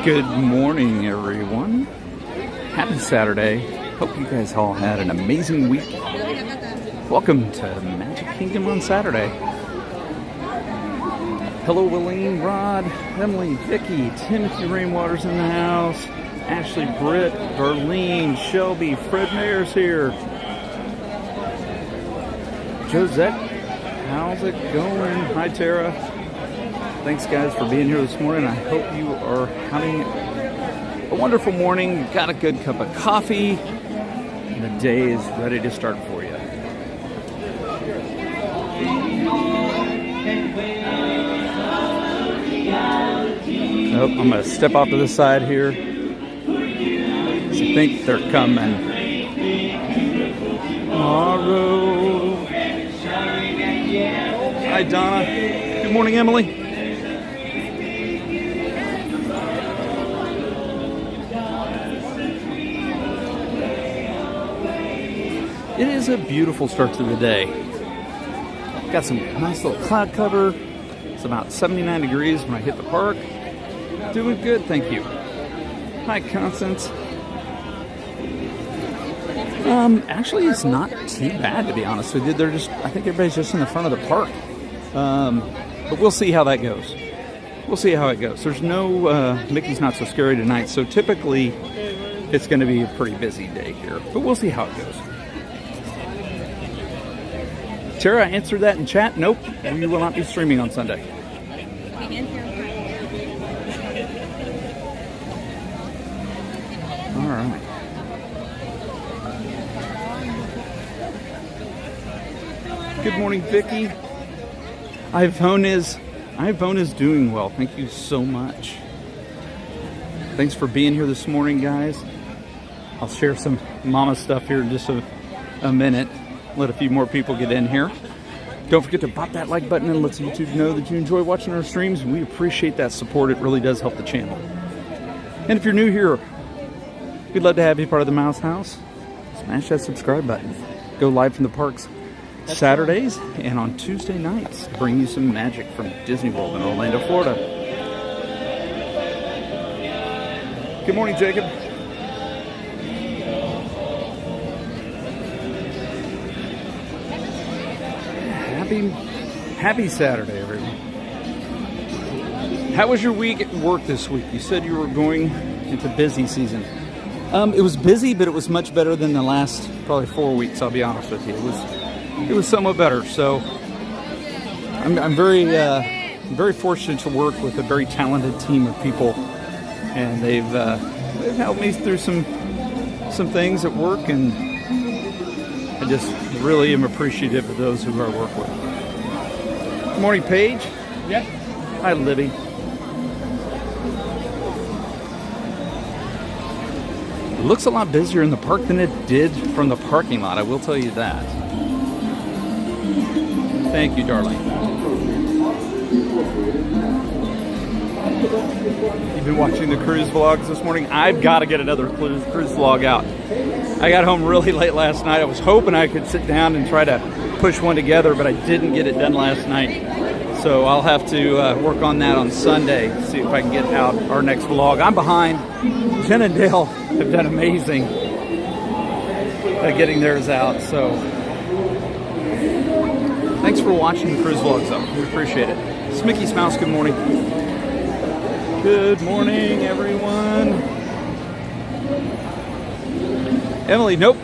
Good morning, everyone. Happy Saturday. Hope you guys all had an amazing week. Welcome to Magic Kingdom on Saturday. Hello, Willeen, Rod, Emily, Vicky, Timothy Rainwater's in the house, Ashley, Britt, Darlene, Shelby, Fred Meyers here. Josette, how's it going? Hi, Tara. Thanks, guys, for being here this morning. I hope you are having a wonderful morning. You've got a good cup of coffee, and the day is ready to start for you. Oh, I'm going to step off to the side here. I think they're coming. Tomorrow. Hi, Donna. Good morning, Emily. It is a beautiful start to the day. Got some nice little cloud cover. It's about 79 degrees when I hit the park. Doing good, thank you. Hi, Constance. Actually, it's not too bad, to be honest with you. I think everybody's just in the front of the park. But we'll see how that goes. We'll see how it goes. There's no, Mickey's Not So Scary tonight, so typically it's going to be a pretty busy day here. But we'll see how it goes. Tara, answered that in chat. Nope, we will not be streaming on Sunday. All right. Good morning, Vicky. iPhone is doing well. Thank you so much. Thanks for being here this morning, guys. I'll share some mama stuff here in just a minute. Let a few more people get in here. Don't forget to pop that like button and let YouTube know that you enjoy watching our streams. We appreciate that support. It really does help the channel. And if you're new here, we'd love to have you part of the Mouse House. Smash that subscribe button. Go live from the parks Saturdays and on Tuesday nights to bring you some magic from Disney World in Orlando, Florida. Good morning, Jacob. Happy Saturday, everyone. How was your week at work this week? You said you were going into busy season. It was busy, but it was much better than the last probably 4 weeks, I'll be honest with you. It was somewhat better. So I'm very fortunate to work with a very talented team of people, and they've helped me through some things at work, and I just really am appreciative of those who I work with. Good morning, Paige. Yeah. Hi, Libby. It looks a lot busier in the park than it did from the parking lot, I will tell you that. Thank you, darling. You've been watching the cruise vlogs this morning? I've got to get another cruise vlog out. I got home really late last night. I was hoping I could sit down and try to push one together, but I didn't get it done last night. So I'll have to work on that on Sunday, see if I can get out our next vlog. I'm behind. Jen and Dale have done amazing at getting theirs out. So thanks for watching the cruise vlogs, though. We appreciate it. It's Mickey's Mouse. Good morning. Good morning, everyone. Emily, nope.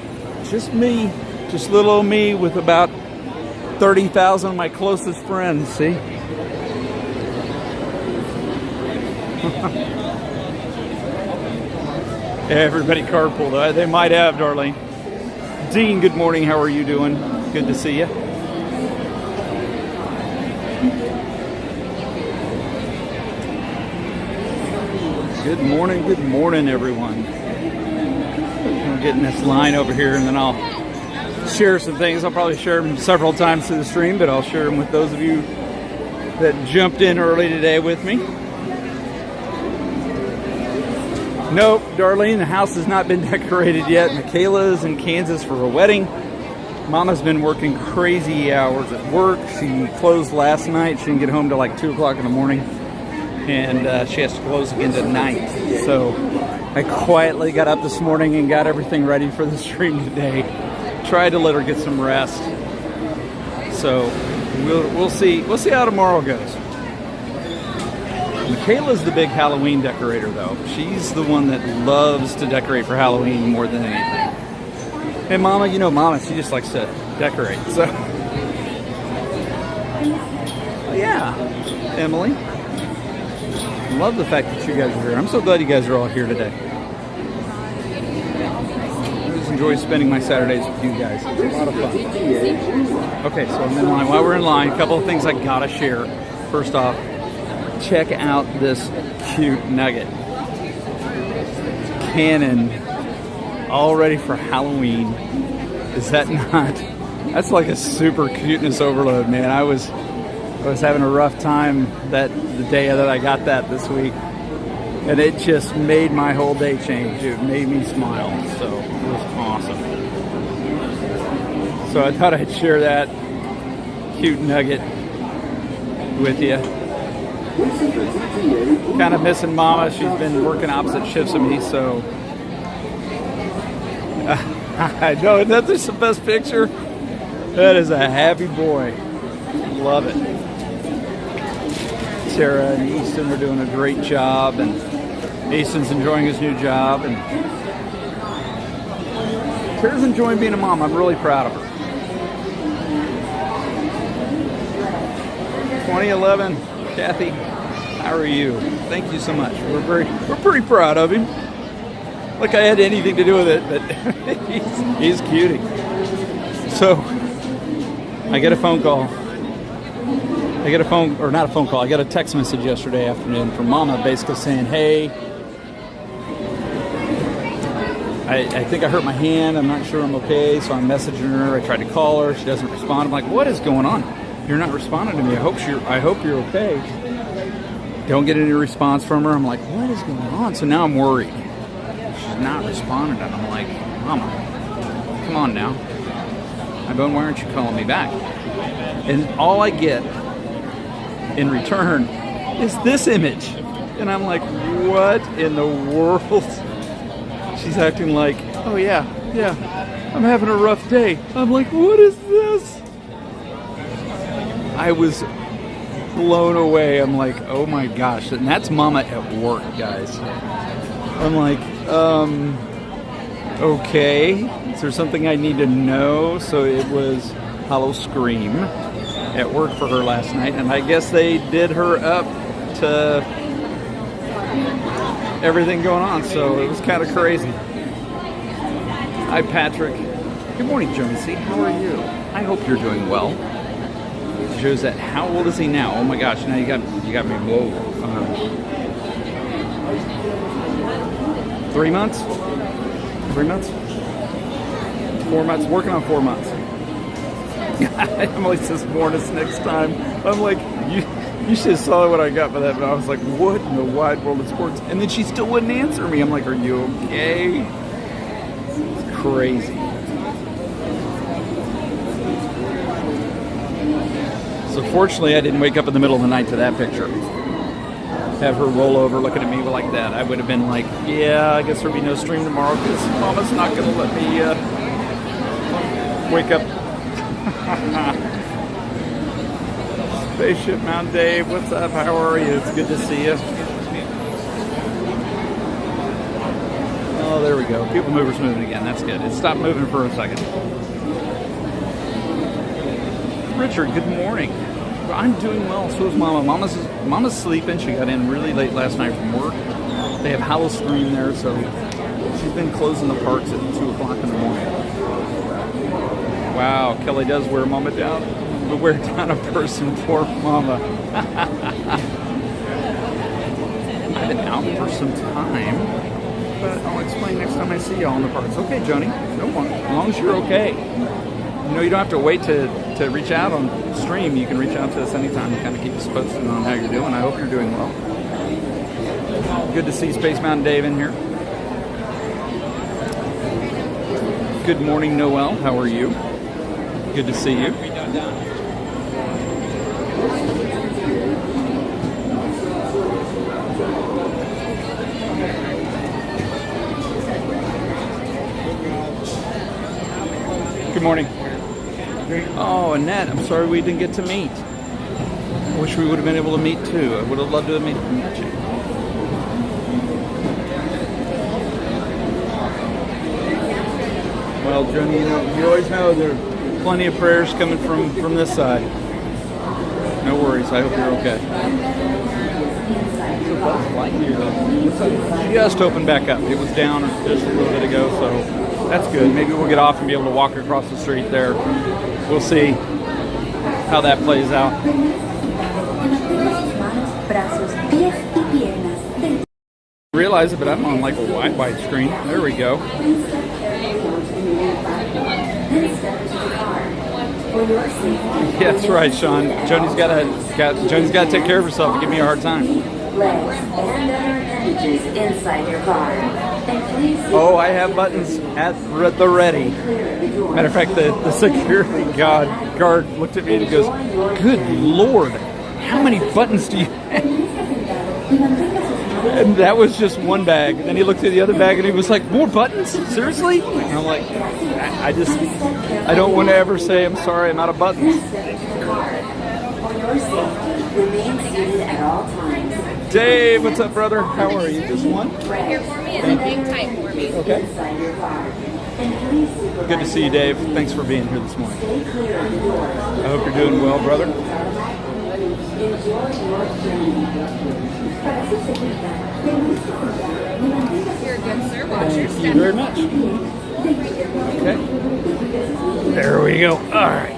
Just me. Just little old me with about 30,000 of my closest friends, see? Everybody carpooled. They might have, Darlene. Dean, good morning. How are you doing? Good to see you. Good morning, everyone. I'm getting this line over here, and then I'll share some things. I'll probably share them several times through the stream, but I'll share them with those of you that jumped in early today with me. Nope, Darlene, the house has not been decorated yet. Michaela's in Kansas for a wedding. Mama's been working crazy hours at work. She closed last night. She didn't get home till like 2 o'clock in the morning. and she has to close again tonight. So I quietly got up this morning and got everything ready for the stream today. Tried to let her get some rest. So we'll see how tomorrow goes. Michaela's the big Halloween decorator, though. She's the one that loves to decorate for Halloween more than anything. And Mama, you know Mama, she just likes to decorate. So yeah, Emily. Love the fact that you guys are here. I'm so glad you guys are all here today. I always enjoy spending my Saturdays with you guys. It's a lot of fun. Okay, so I'm in line. While we're in line, a couple of things I gotta share. First off, check out this cute nugget. Cannon, all ready for Halloween. Is that not? That's like a super cuteness overload, man. I was having a rough time the day that I got that this week, and it just made my whole day change. It made me smile, so it was awesome. So I thought I'd share that cute nugget with you. Kind of missing Mama. She's been working opposite shifts of me, so I know that's the best picture. That is a happy boy. Love it. Sarah and Easton are doing a great job, and Easton's enjoying his new job, and Sarah's enjoying being a mom. I'm really proud of her. 2011, Kathy, how are you? Thank you so much. We're pretty proud of him. Like I had anything to do with it, but he's cutie. So I get a phone call. I got a text message yesterday afternoon from Mama basically saying, hey, I think I hurt my hand. I'm not sure I'm okay. So I'm messaging her. I tried to call her. She doesn't respond. I'm like, what is going on? You're not responding to me. I hope you're okay. Don't get any response from her. I'm like, what is going on? So now I'm worried. She's not responding. And I'm like, Mama, come on now. Why aren't you calling me back? And all I get in return is this image, and I'm like, what in the world? She's acting like, oh yeah, I'm having a rough day. I'm like, what is this? I was blown away. I'm like, oh my gosh. And that's Mama at work, guys. I'm like, okay, is there something I need to know? So it was Hollow Scream at work for her last night, and I guess they did her up to everything going on, so it was kind of crazy. Hi, Patrick. Good morning, Jonesy. How are you? I hope you're doing well. Josette, how old is he now? Oh my gosh, now you got me. Whoa. 3 months? 3 months? 4 months? Working on 4 months. Emily says, warn us next time. I'm like, you should have saw what I got for that. But I was like, what in the wide world of sports? And then she still wouldn't answer me. I'm like, are you okay? It's crazy. So fortunately, I didn't wake up in the middle of the night to that picture. Have her roll over looking at me like that. I would have been like, yeah, I guess there'll be no stream tomorrow because Mama's not going to let me wake up. Spaceship Mount Dave, what's up? How are you? It's good to see you. Oh, there we go. People Mover's moving again. That's good. It stopped moving for a second. Richard, good morning. I'm doing well. So is Mama. Mama's sleeping. She got in really late last night from work. They have Hollow Scream there, so she's been closing the parks at 2 o'clock in the morning. Wow, Kelly does wear Mama down. But wear down a person for Mama. I've been out for some time, but I'll explain next time I see y'all in the parks. Okay, Joni, no one. As long as you're okay. You know, you don't have to wait to reach out on stream. You can reach out to us anytime and kind of keep us posted on how you're doing. I hope you're doing well. Good to see Space Mountain Dave in here. Good morning, Noel. How are you? Good to see you. Good morning. Oh, Annette, I'm sorry we didn't get to meet. I wish we would have been able to meet too. I would have loved to have met you. Well, Joni, you always know there are plenty of prayers coming from this side. No worries. I hope you're okay. It's a bus light here. It just opened back up. It was down just a little bit ago, so that's good. Maybe we'll get off and be able to walk across the street there. We'll see how that plays out. I realize it, but I'm on like a wide screen. There we go. Yeah, that's right, Sean. Joni's got to take care of herself and give me a hard time. Oh, I have buttons at the ready. Matter of fact, the security guard looked at me and he goes, "Good Lord, how many buttons do you have?" And that was just one bag. And then he looked at the other bag and he was like, "More buttons? Seriously?" And I'm like, I don't want to ever say I'm sorry, I'm out of buttons. Dave, what's up, brother? How are you? Just one? Right here for me and then hang tight for me. Okay. Good to see you, Dave. Thanks for being here this morning. I hope you're doing well, brother. You're a good sir. Watch your Thank you very much. Okay. There we go. All right.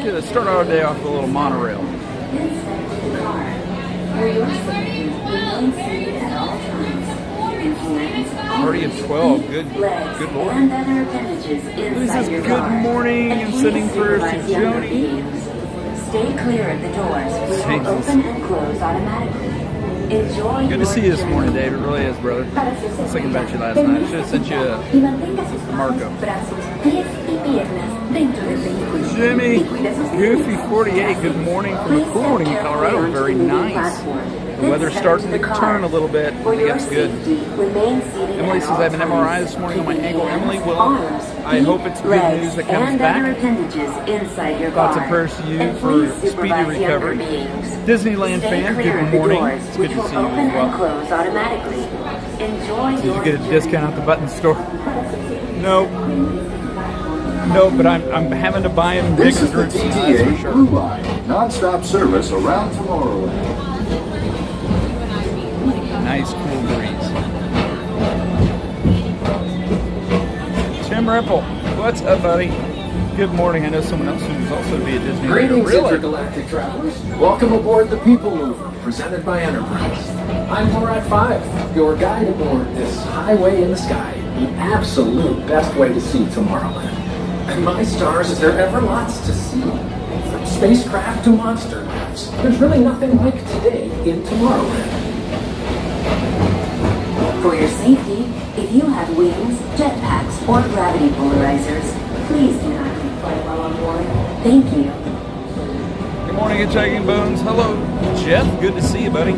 Let's start our day off with a little monorail. Party of 12. Good Lord. Who's this? Good morning and sending prayers to Joni. Stay clear of the doors, which will open and close automatically. Enjoy. Good to see you this morning, Dave. It really is, brother. I was thinking about you last night. I should have sent you a Marco. Jimmy, Goofy 48. Good morning from a cool morning in Colorado. Very nice. The weather's starting to turn a little bit. I think it's good. Emily says I have an MRI this morning on my ankle. Emily, well, I hope it's good news that comes back. Thoughts and prayers to you for speedy recovery. Disneyland fan, good morning. It's good to see you as well. Did you get a discount at the button store? No, but I'm having to buy them in bigger groups. This is the TTA Blue Line, non-stop service around Tomorrowland. Nice cool breeze. Tim Ripple, what's up, buddy? Good morning. I know someone else who's also to be at Disney. Greetings, intergalactic travelers. Welcome aboard the People Mover, presented by Enterprise. I'm Morat 5, your guide aboard this highway in the sky, the absolute best way to see Tomorrowland. And my stars, is there ever lots to see? From spacecraft to monster labs, there's really nothing like today in Tomorrowland. For your safety, if you have wings, jetpacks, or gravity polarizers, please do not take flight while on board. Thank you. Good morning, Hitchhiking Bones. Hello, Jeff. Good to see you, buddy.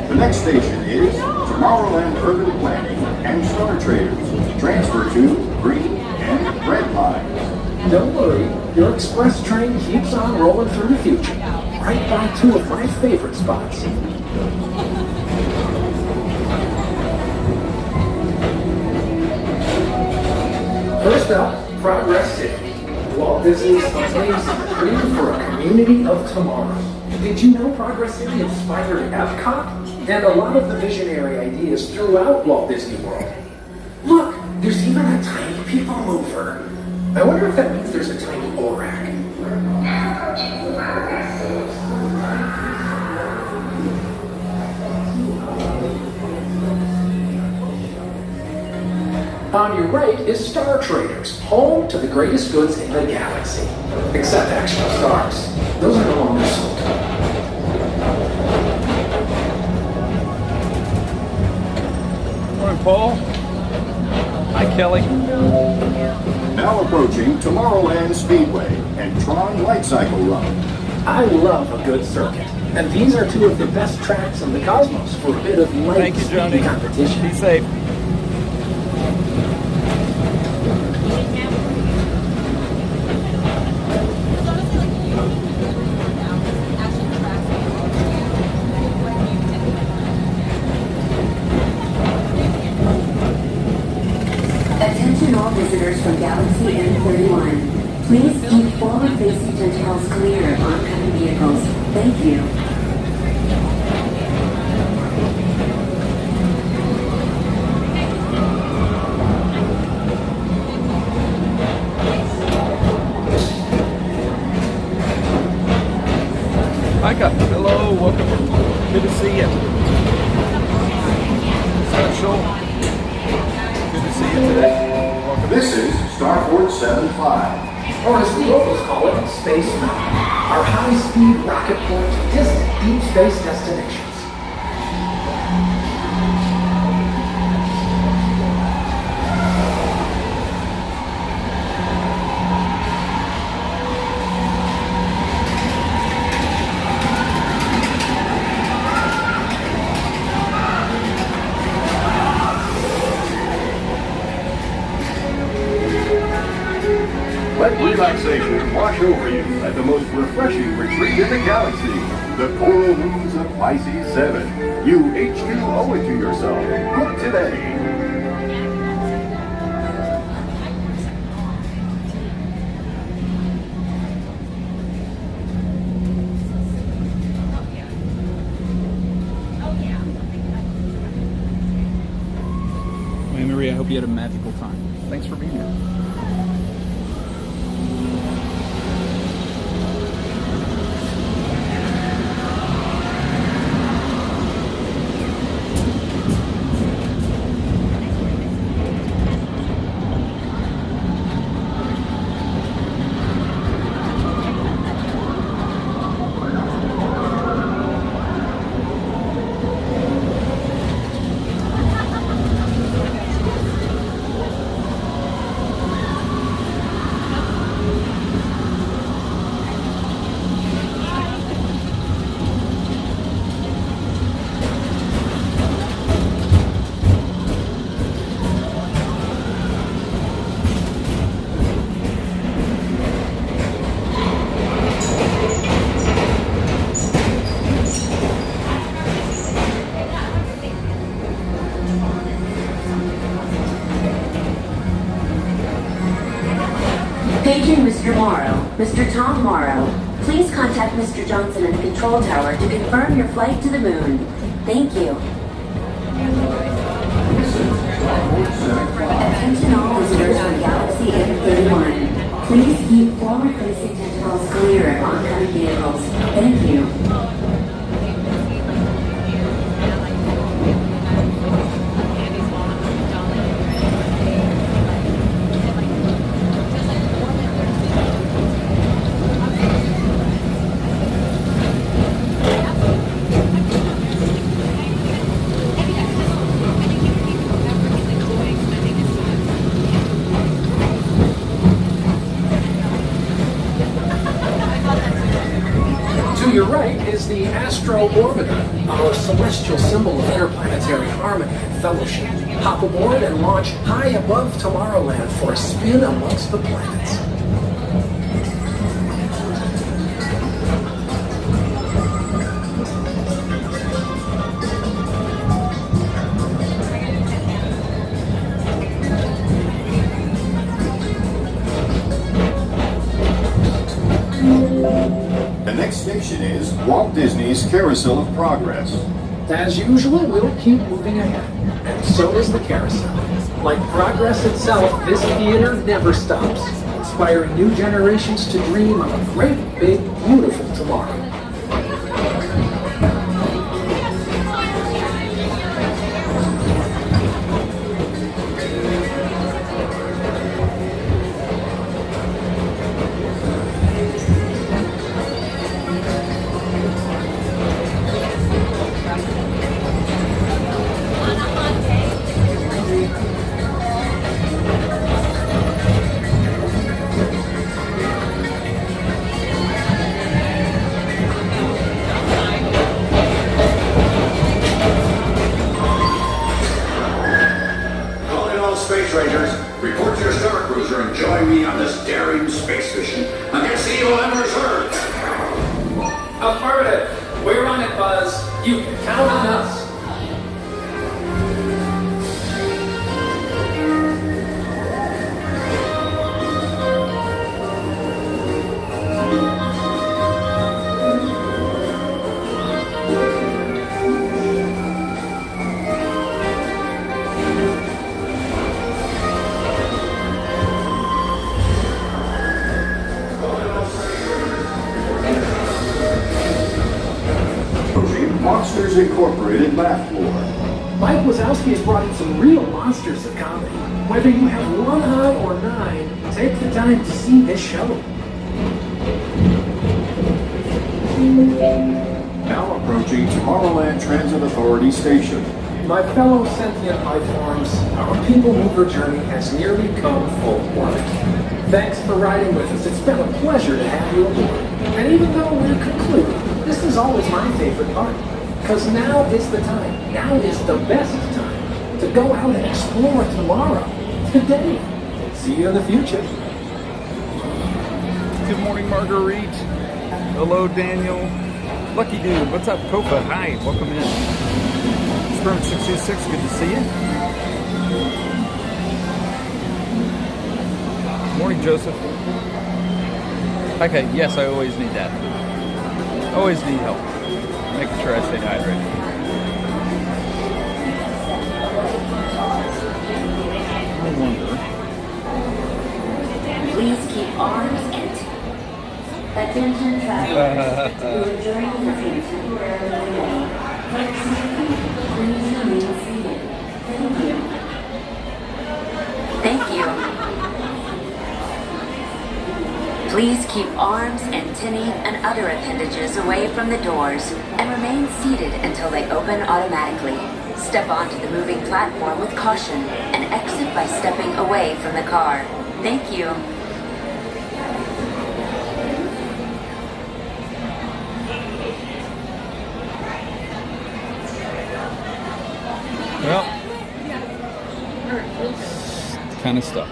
The next station is Tomorrowland Urban Planning and Star Traders. Transfer to green and red lines. Don't worry, your express train keeps on rolling through the future, right by two of my favorite spots. First up, Progress City. Walt Disney's amazing dream for a community of tomorrow. Did you know Progress City inspired Epcot? And a lot of the visionary ideas throughout Walt Disney World. Look, there's even a tiny people mover. I wonder if that means there's a tiny ORAC. On your right is Star Traders, home to the greatest goods in the galaxy. Except actual stars. Those are no longer sold. Morning, Paul. Hi, Kelly. Now approaching Tomorrowland Speedway and Tron Light Cycle Run. I love a good circuit. And these are two of the best tracks in the cosmos for a bit of light Thank you, Johnny. competition. Be safe. Attention all visitors from Galaxy N31. Please keep forward-facing details clear of oncoming vehicles. Thank you. Micah, hello, welcome. Good to see you. Special. Good to see you today. Welcome. This is Starport 75. Or as the locals call it, Space Mountain. Our high-speed rocket port to distant deep space destinations. Let relaxation wash over you at the most refreshing retreat in the galaxy, the coral moons of Pisces 7. You H2 owe it to yourself. Book today. Hey, Maria, I hope you had a magical time. Thanks for being here. Paging Mr. Morrow, Mr. Tom Morrow. Please contact Mr. Johnson in the control tower to confirm your flight to the moon. Thank you. Attention all visitors from Galaxy N31. Please keep forward-facing tentacles clear of oncoming vehicles. Thank you. To your right is the Astro Orbiter, our celestial symbol of interplanetary harmony and fellowship. Hop aboard and launch high above Tomorrowland for a spin amongst the planets. The next station is Walt Disney's Carousel of Progress. As usual, we'll keep moving ahead, and so does the carousel. Like progress itself, this theater never stops, inspiring new generations to dream of a great, big, beautiful tomorrow. most daring space mission against the evil Emperor's herd. Affirmative. We're on it, Buzz. You can count on us. Monsters Incorporated laugh floor. Mike Wazowski has brought in some real monsters of comedy. Whether you have one eye or nine, take the time to see this show. Now approaching Tomorrowland Transit Authority Station. My fellow sentient life forms, our people mover journey has nearly come full orbit. Thanks for riding with us. It's been a pleasure to have you aboard. And even though we're concluding, this is always my favorite part. Because now is the time, now is the best time to go out and explore tomorrow, today. See you in the future. Good morning, Marguerite. Hello, Daniel. Lucky Dude, what's up, Copa? Hi, welcome in. Experiment 626, good to see you. Morning, Joseph. Okay, yes, I always need that. Always need help. Making sure I stay hydrated. I wonder. Please keep arms and attention travelers. Your journey has been temporarily delayed. Please remain seated. Thank you. Please keep arms, antennae, and other appendages away from the doors and remain seated until they open automatically. Step onto the moving platform with caution and exit by stepping away from the car. Thank you. Well, kind of stuck.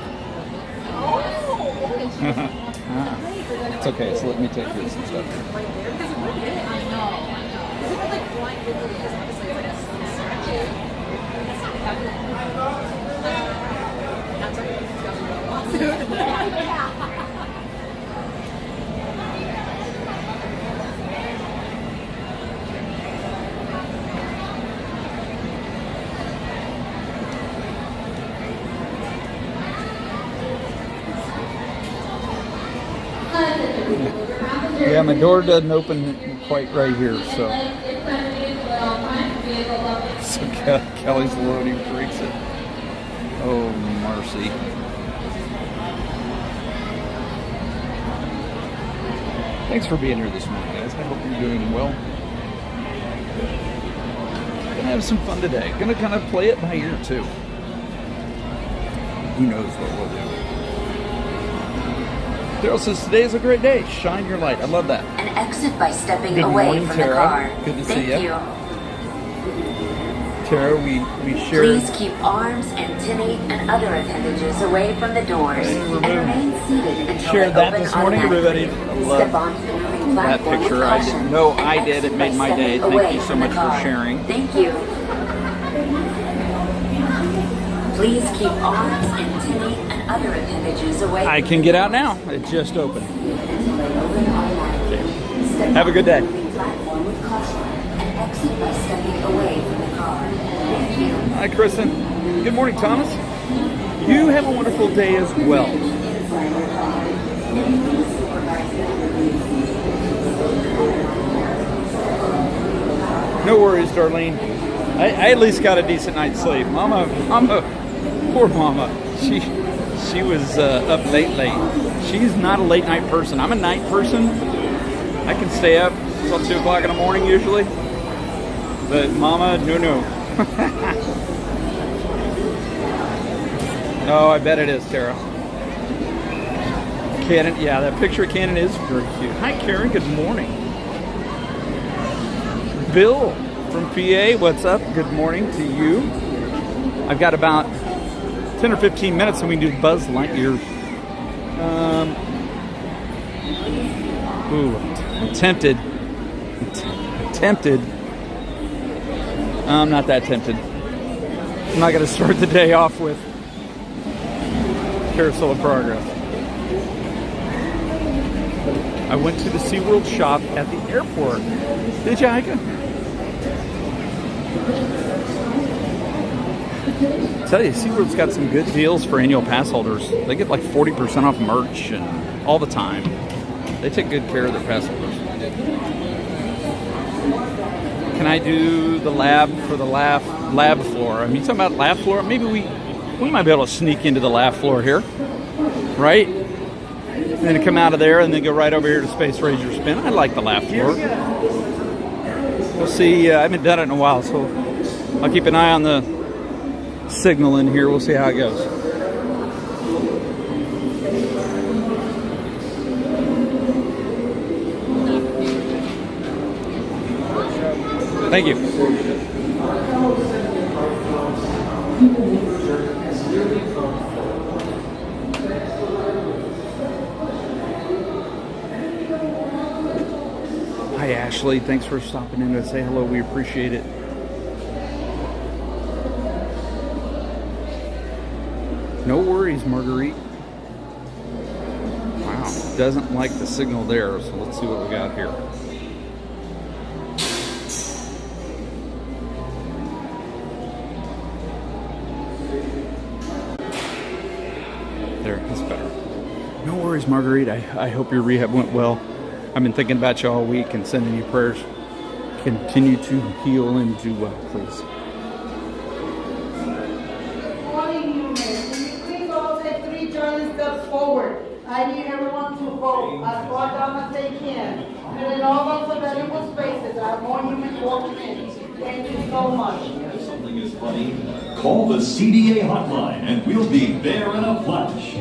It's okay, so let me take this and stuff. Yeah, my door doesn't open quite right here, so Kelly's loading freaks it. Oh, mercy. Thanks for being here this morning, guys. I hope you're doing well. Gonna have some fun today. Gonna kind of play it by ear, too. Who knows what we'll do. Daryl says, today's a great day. Shine your light. I love that. And exit by stepping Good away morning, from Tara. the car. Good to Thank see you. you. Tara, we shared. Please keep arms, antennae, and other appendages away from the doors and remain seated until Shared they that open this morning, automatically. everybody. I love Step onto the moving that platform with picture. I caution didn't know and I did. exit It made by my day. stepping Thank away you so from the much for car. sharing. Thank you. Please keep arms, antennae, and other appendages away. I can get out now. It just opened. Have a good day. Platform with caution and exit by stepping away from the car. Thank you. Hi, Kristen. Good morning, Thomas. You have a wonderful day as well. No worries, Darlene. I at least got a decent night's sleep. Poor Mama. She was up late. She's not a late night person. I'm a night person. I can stay up until 2 o'clock in the morning usually. But Mama, no. Oh, I bet it is, Tara. Cannon, yeah, that picture of Cannon is very cute. Hi, Karen. Good morning. Bill from PA, what's up? Good morning to you. I've got about 10 or 15 minutes and we can do Buzz Lightyear Ooh, I'm tempted. I'm not that tempted. I'm not going to start the day off with Carousel of Progress. I went to the SeaWorld shop at the airport. Did you, Ika? I tell you, SeaWorld's got some good deals for annual pass holders. They get like 40% off merch and all the time. They take good care of their pass holders. Can I do the lab for the lab floor? I mean, talking about lab floor, maybe we might be able to sneak into the lab floor here, right? And then come out of there and then go right over here to Space Ranger Spin. I like the lab floor. We'll see. I haven't done it in a while, so I'll keep an eye on the signal in here. We'll see how it goes. Thank you. Hi, Ashley. Thanks for stopping in to say hello. We appreciate it. No worries, Marguerite. Wow. Doesn't like the signal there, so let's see what we got here. There, that's better. No worries, Marguerite. I hope your rehab went well. I've been thinking about you all week and sending you prayers. Continue to heal and do well, please. Morning, humans. Can you please all take 3 giant steps forward? I need everyone to vote as far down as they can. Fill in all those available spaces. I have more humans walking in. Thank you so much. If something is funny, call the CDA hotline and we'll be there in a flash.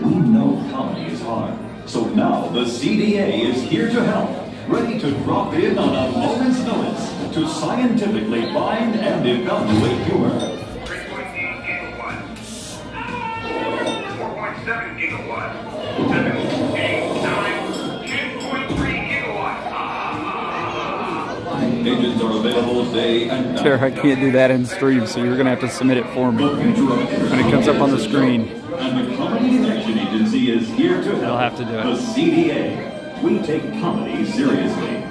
We know comedy is hard, so now the CDA is here to help, ready to drop in on a moment's notice to scientifically find and evaluate humor. 3.8 gigawatts. 4.7 gigawatts. 7, 8, 9, 10.3 gigawatts. Agents are available day and night. Sure, I can't do that in stream, so you're going to have to submit it for me The future of when it comes up on the screen. And the Comedy Detection Agency is here to help. You'll have to do it. The CDA. We take comedy seriously.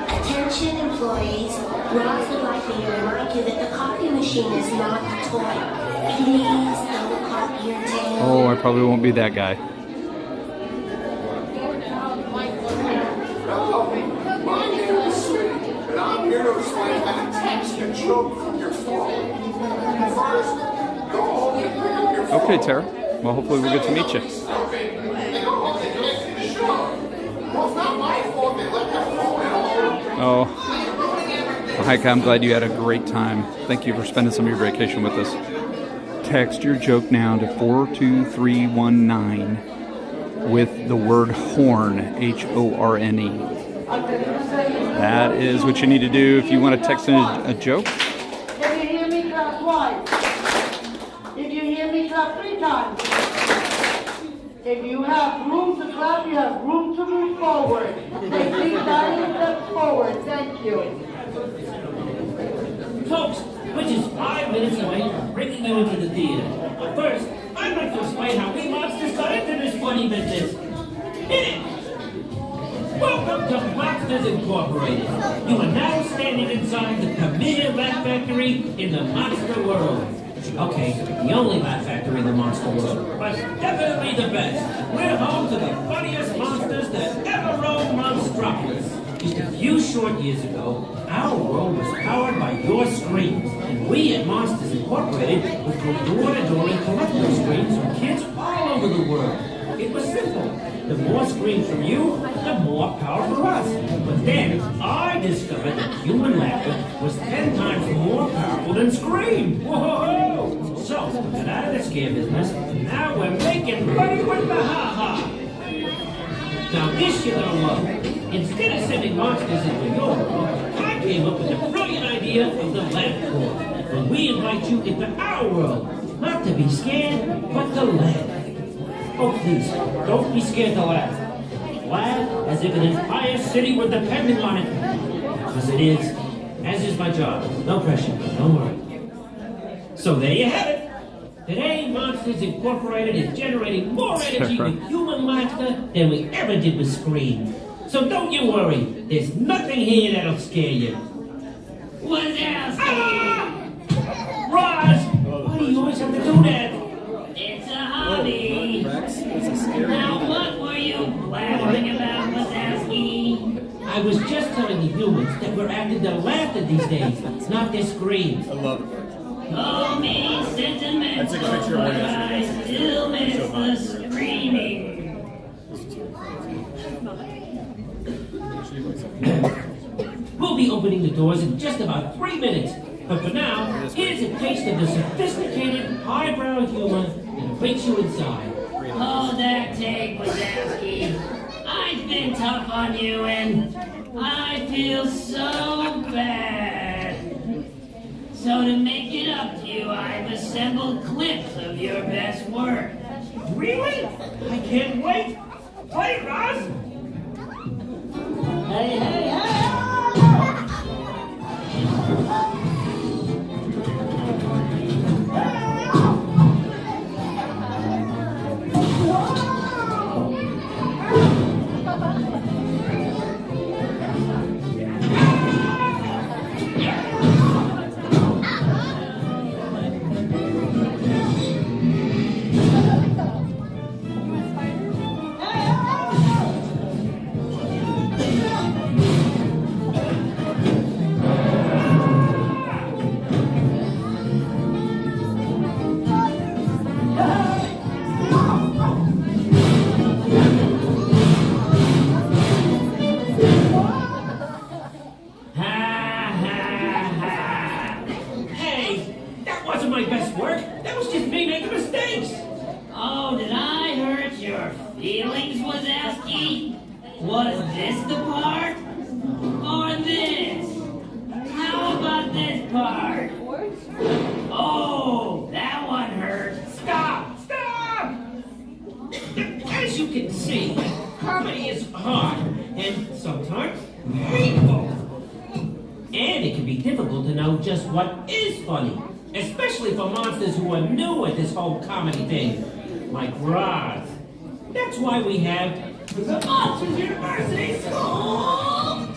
Attention employees, Ross would like me to remind you that the copy machine is not a toy. Please don't copy your tail. Oh, I probably won't be that guy. My name is Sweet, and I'm here to explain how to text a joke from your phone. First, go home and bring up your phone. Okay, Tara. Well, hopefully we'll get to meet you. Okay, and go home and connect to the show. Well, it's not my fault they left their phone at home. Oh. Well, Heike, I'm glad you had a great time. Thank you for spending some of your vacation with us. Text your joke now to 42319 with the word horn, H-O-R-N-E. That is what you need to do if you want to text in a joke. If you hear me, clap twice. If you hear me, clap 3 times. If you have room to clap, you have room to move forward. Take 3 giant steps forward. Thank you. Folks, which is 5 minutes away from bringing you into the theater. But first, I'd like to explain how we monsters got into this funny business. Hit it! Welcome to Monsters Incorporated. You are now standing inside the premier laugh factory in the monster world. Okay, the only laugh factory in the monster world, but definitely the best. We're home to the funniest monsters that ever roamed Monstropolis. Just a few short years ago, our world was powered by your screams, and we at Monsters Incorporated would go door to door and collect those screams from kids all over the world. It was simple. The more screams from you, the more power for us. But then I discovered that human laughter was 10 times more powerful than scream. Whoa! So we got out of the scare business, and now we're making money with the ha-ha. Now this you're gonna love. Instead of sending monsters into your world, I came up with the brilliant idea of the laugh corps. when we invite you into our world, not to be scared, but to laugh. Oh, please, don't be scared to laugh. Laugh as if an entire city were depending on it. Because it is, as is my job. No pressure, don't worry. So there you have it. Today, Monsters Incorporated is generating more energy with human laughter than we ever did with Scream. So don't you worry. There's nothing here that'll scare you. Wazowski! Ah! Roz! Why do you always have to do that? It's a hobby. Now, what were you blabbering about, Wazowski? I was just telling the humans that we're acting their laughter these days, not their screams. I love it. Call me sentimental, but I still miss the screaming. We'll be opening the doors in just about 3 minutes. But for now, here's a taste of the sophisticated, highbrow humor that awaits you inside. Hold that tape, Wazowski. I've been tough on you, and I feel so bad. So to make it up to you, I've assembled clips of your best work. Really? I can't wait. Play, Roz. Hey, hey, hey! Feelings, Wazowski? Was this the part? Or this? How about this part? Oh, that one hurt. Stop! Stop! As you can see, comedy is hard and sometimes painful. And it can be difficult to know just what is funny, especially for monsters who are new at this whole comedy thing, like Roz. That's why we have the Monsters University School!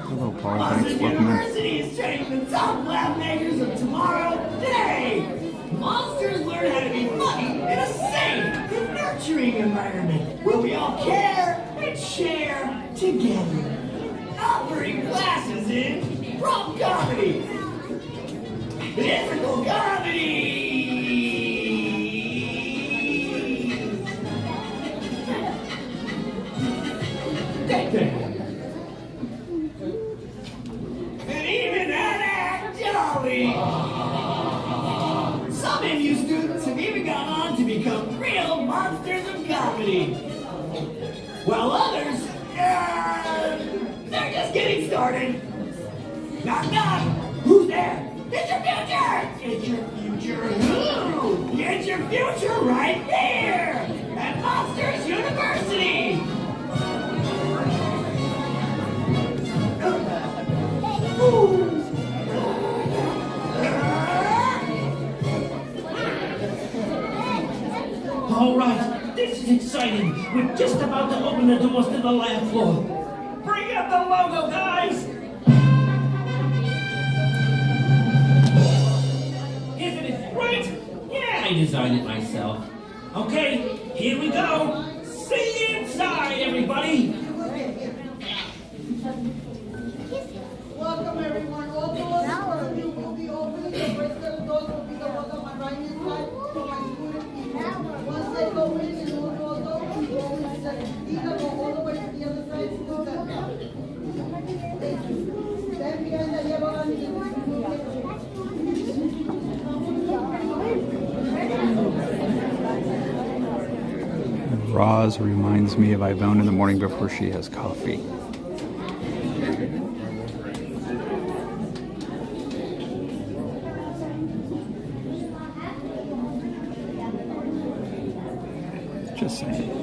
Hello, Paul. Monsters Thanks. Welcome in. University is training the top lab makers of tomorrow today! Monsters learn how to be funny in a safe and nurturing environment where we all care and share together. Offering classes in prop comedy, physical comedy, and even an act jolly. Some MU students have even gone on to become real monsters of comedy, while others, they're just getting started. Knock, knock. Who's there? It's your future! It's your future who? It's your future right here! At Monsters University! All right, this is exciting. We're just about to open the doors to the lab floor. Bring up the logo, guys! Isn't it great? Yeah, I designed it myself. Okay, here we go. See you inside, everybody. Welcome everyone. All doors you will be opening. The first set of doors will be the ones on my right hand side for my student people. Once they go in and all doors open, you always set these go all the way to the other side. Stand behind the yellow line. Roz reminds me of Ivone in the morning before she has coffee. Just saying.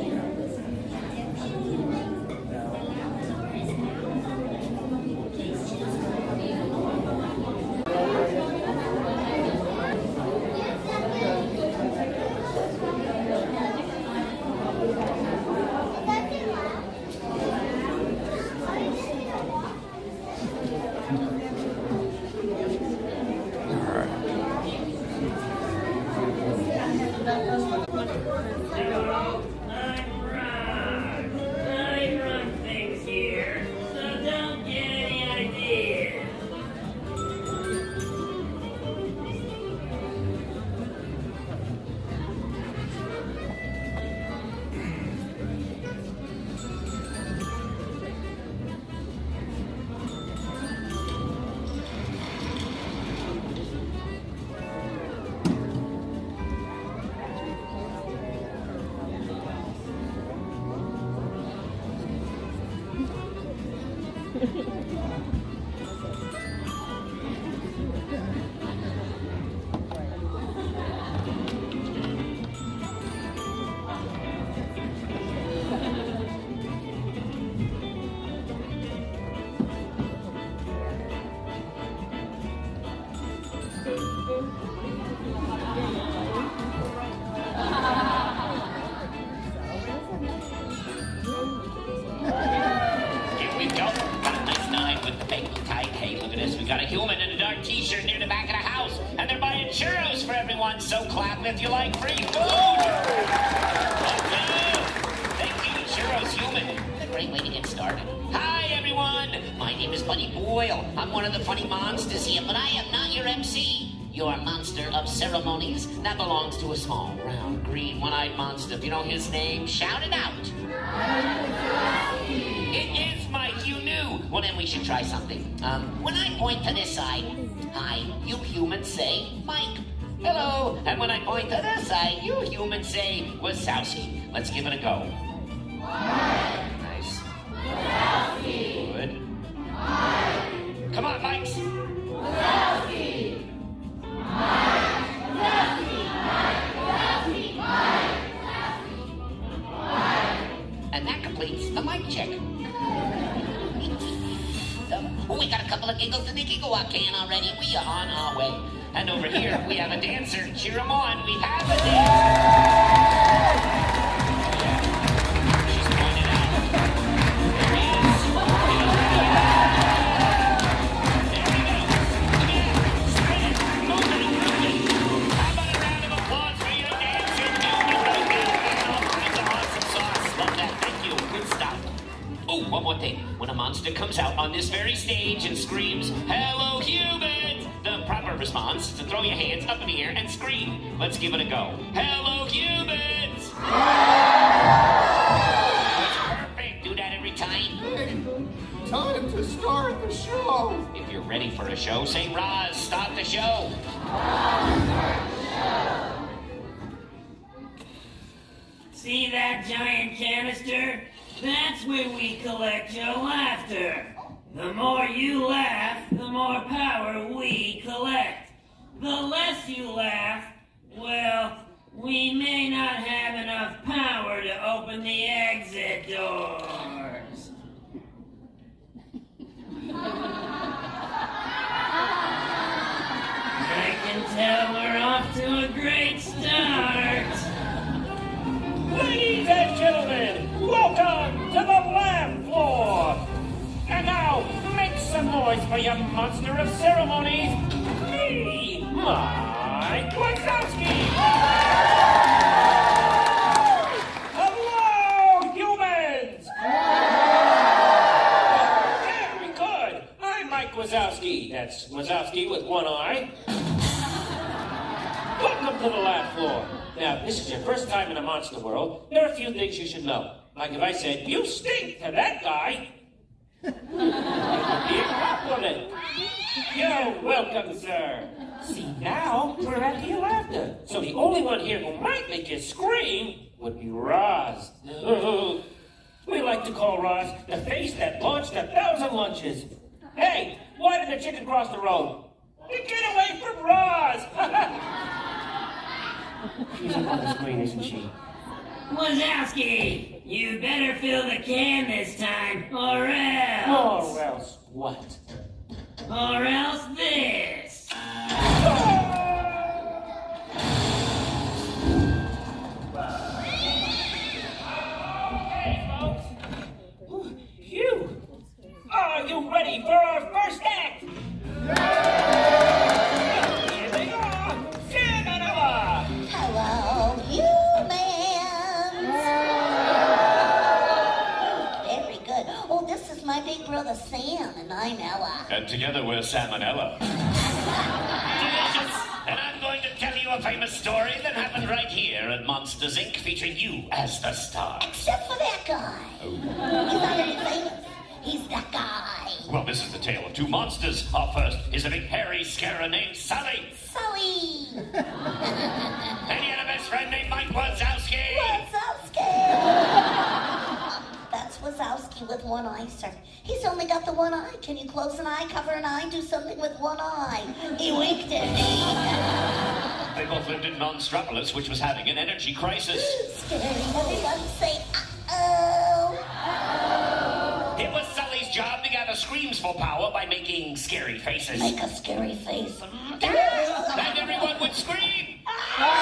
T-shirt near the back of the house, and they're buying churros for everyone, so clap if you like free food. Thank you, Churros Human. A great way to get started. Hi, everyone. My name is Bunny Boyle. I'm one of the funny monsters here, but I am not your MC. Your monster of ceremonies that belongs to a small, round, green, one-eyed monster. If you know his name, shout it out. It is Mike, you knew. Well, then we should try something. When I point to this side, hi, you humans say Mike. Hello. And when I point to this side, you humans say Wazowski. Let's give it a go. Mike. Nice. Wazowski. Good. Mike. Come on, Mikes. Wazowski. Mike. Wazowski. Mike. Wazowski. Mike. And that completes the mic check. Oh, we got a couple of giggles in the Giggle Walk can already. We are on our way. And over here, we have a dancer. Cheer them on. We have a dancer. She's pointed out. There he is. There we go. Yeah. Spin it. Move it. How about a round of applause for your dancing human right there? All kinds of awesome sauce. Love that. Thank you. Good stuff. Oh, one more thing. When a monster comes out on this very stage and screams, "Hello, humans!" the proper response is to throw your hands up in the air and scream. Let's give it a go. Hello, humans! That's perfect. Do that every time. Hey, time to start the show. If you're ready for a show, say, Roz, start the show. See that giant canister? That's where we collect your laughter. The more you laugh, the more power we collect. The less you laugh, well, we may not have enough power to open the exit doors. I can tell we're off to a great start. Ladies and gentlemen, welcome to the laugh floor. And now, make some noise for your monster of ceremonies, me, Mike Wazowski. Hello, humans. Very good. I'm Mike Wazowski. That's Wazowski with one eye. Welcome to the laugh floor. Now, this is your first time in the monster world. There are a few things you should know. Like if I said, "You stink" to that guy, it would be a compliment. You're welcome, sir. See, now we're after your laughter. So the only one here who might make you scream, would be Roz. We like to call Roz the face that launched 1,000 lunches. Hey, why did the chicken cross the road? To get away from Roz! She's up on the screen, isn't she? Wazowski, you better fill the can this time, or else. Or else what? Or else this. Okay, folks. Are you ready for our first act? Here they are, Sam and Ella. Hello, humans. Very good. Oh, this is my big brother Sam, and I'm Ella. And together we're Sam and Ella. Delicious. And I'm going to tell you a famous story that happened right here at Monsters, Inc., featuring you as the star. Except for that guy. He's not any famous. He's that guy. Well, this is the tale of two monsters. Our first is a big hairy scarer named Sully. Sully. And he had a best friend named Mike Wazowski. That's Wazowski with one eye, sir. He's only got the one eye. Can you close an eye, cover an eye, do something with one eye? He winked at me. They both lived in Monstropolis, which was having an energy crisis. Scary. Everybody say, uh-oh. It was Sully's job to gather screams for power by making scary faces. Make a scary face. And everyone would scream. Powerful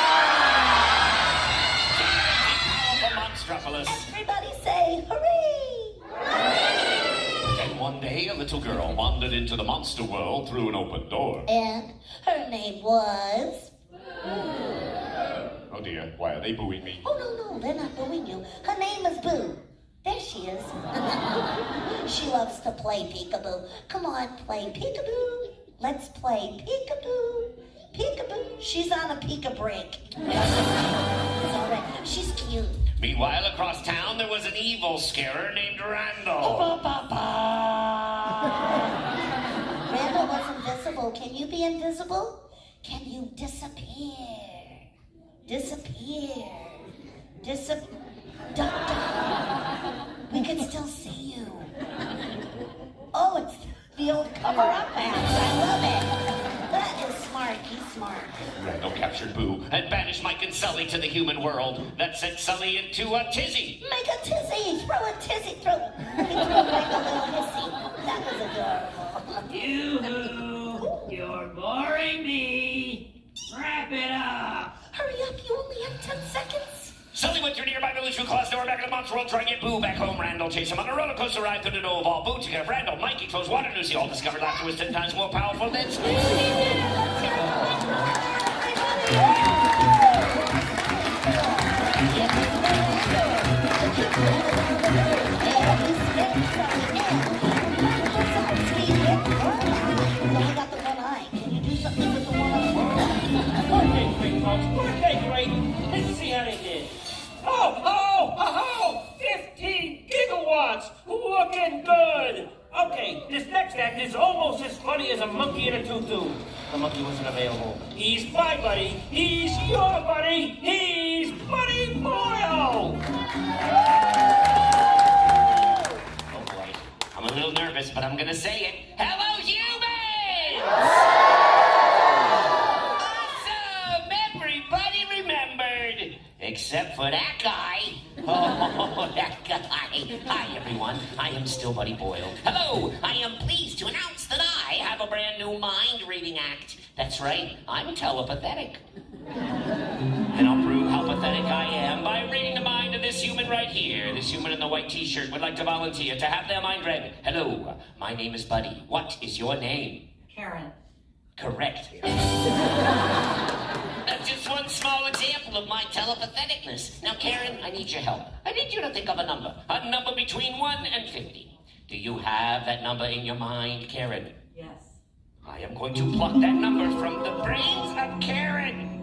Monstropolis. Everybody say, hooray! And one day, a little girl wandered into the monster world through an open door. And her name was... Oh dear, why are they booing me? Oh, no, they're not booing you. Her name is Boo. There she is. She loves to play peekaboo. Come on, play peekaboo. Let's play peekaboo. Peekaboo. She's on a peeka break. It's all right. She's cute. Meanwhile, across town, there was an evil scarer named Randall. Randall was invisible. Can you be invisible? Can you disappear? Disappear. We can still see you. Oh, it's the old cover-up mask. I love it. That is smart. He's smart. Randall captured Boo and banished Mike and Sully to the human world. That sent Sully into a tizzy. Make a tizzy. Throw a tizzy. He threw like a little hissy. That was adorable. Yoo-hoo! You're boring me! Wrap it up! Hurry up. You only have 10 seconds. Sully went through nearby village through closed door back in the monster world trying to get Boo back home. Randall chased him on a roller coaster ride through the know of all. Boo took care of Randall. Mikey throws water news. They all discovered laughter was 10 times more powerful than screaming. Okay, great. Let's see how they did. Oh! 15 gigawatts! Looking good! Okay, this next act is almost as funny as a monkey in a tutu. The monkey wasn't available. He's my buddy. He's your buddy. He's Buddy Boyle! Oh boy, I'm a little nervous, but I'm gonna say it. Hello, humans! Awesome! Everybody remembered! Except for that guy. Oh, that guy. Hi, everyone. I am still Buddy Boyle. Hello. I am pleased to announce that I have a brand new mind-reading act. That's right. I'm telepathetic. And I'll prove how pathetic I am by reading the mind of this human right here. This human in the white t-shirt would like to volunteer to have their mind read. Hello. My name is Buddy. What is your name? Karen. Correct. That's just one small example of my telepatheticness. Now, Karen, I need your help. I need you to think of a number between 1 and 50. Do you have that number in your mind, Karen? Yes. I am going to pluck that number from the brains of Karen.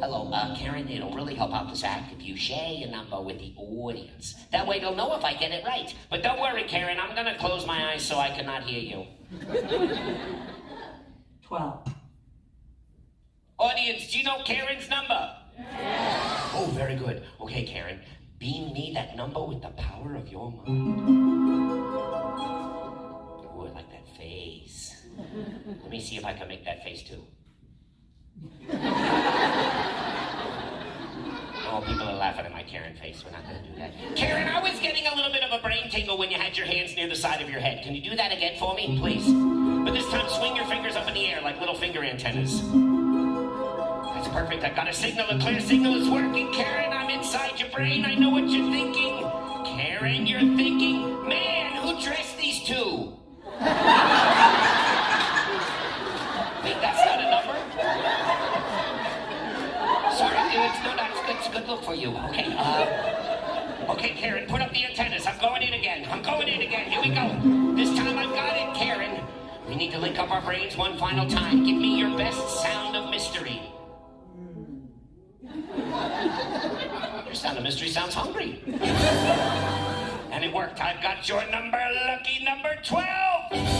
Hello, Karen, it'll really help out this act if you share your number with the audience. That way they'll know if I get it right. But don't worry, Karen, I'm going to close my eyes so I cannot hear you. 12. Audience, do you know Karen's number? Oh, very good. Okay, Karen, beam me that number with the power of your mind. Oh, I like that face. Let me see if I can make that face too. Oh, people are laughing at my Karen face. We're not going to do that. Karen, I was getting a little bit of a brain tingle when you had your hands near the side of your head. Can you do that again for me, please? But this time, swing your fingers up in the air like little finger antennas. That's perfect. I've got a signal. A clear signal is working. Karen, I'm inside your brain. I know what you're thinking. Karen, you're thinking, man, who dressed these two? Think that's not a number? Sorry, dude. No, that's a good look for you. Okay, okay, Karen, put up the antennas. I'm going in again. Here we go. This time I've got it, Karen. We need to link up our brains one final time. Give me your best sound of mystery. Your sound of mystery sounds hungry. And it worked. I've got your number, lucky number 12. You did it.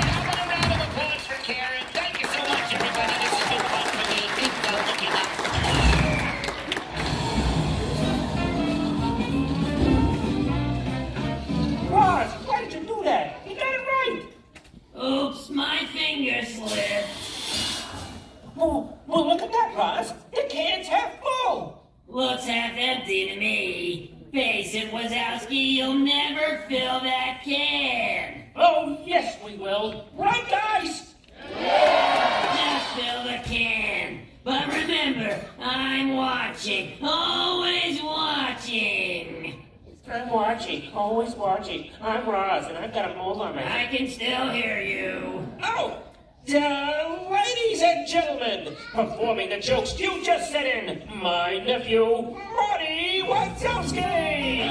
How about a round of applause for Karen? Thank you so much, everybody. This has been fun for me. Big Well looking up. Roz, why did you do that? You got it right. Oops, my finger slipped. Well, look at that, Roz. The can's half full. Looks half empty to me. Face it, Wazowski, you'll never fill that can. Oh, yes, we will. Right, guys? Just fill the can. But remember, I'm watching. Always watching. I'm watching, always watching. I'm Roz, and I've got a mole on my head. I can still hear you. Oh! Ladies and gentlemen, performing the jokes you just sent in, my nephew, Marty Wazowski!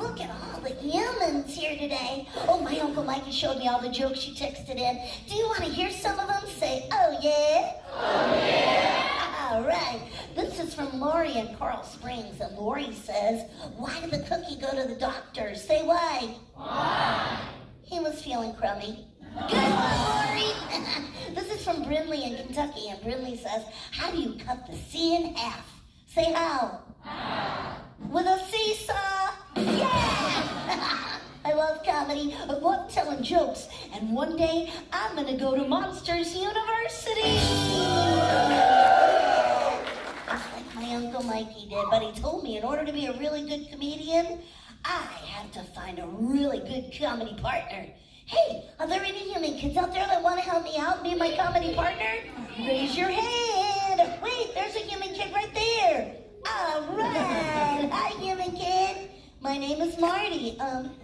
Look at all the humans here today. Oh, my Uncle Mikey showed me all the jokes you texted in. Do you want to hear some of them? Say, oh, yeah? Oh, yeah! All right. This is from Lori in Coral Springs, and Lori says, why did the cookie go to the doctor? Say why. Why? He was feeling crummy. Good one, Lori. This is from Brindley in Kentucky, and Brindley says, how do you cut the C in half? Say how. How? With a seesaw. Yeah! I love comedy. I love telling jokes. And one day, I'm going to go to Monsters University. Just like my Uncle Mikey did. But he told me in order to be a really good comedian, I have to find a really good comedy partner. Hey, are there any human kids out there that want to help me out and be my comedy partner? Raise your hand. Wait, there's a human kid right there. All right. Hi, human kid. My name is Marty.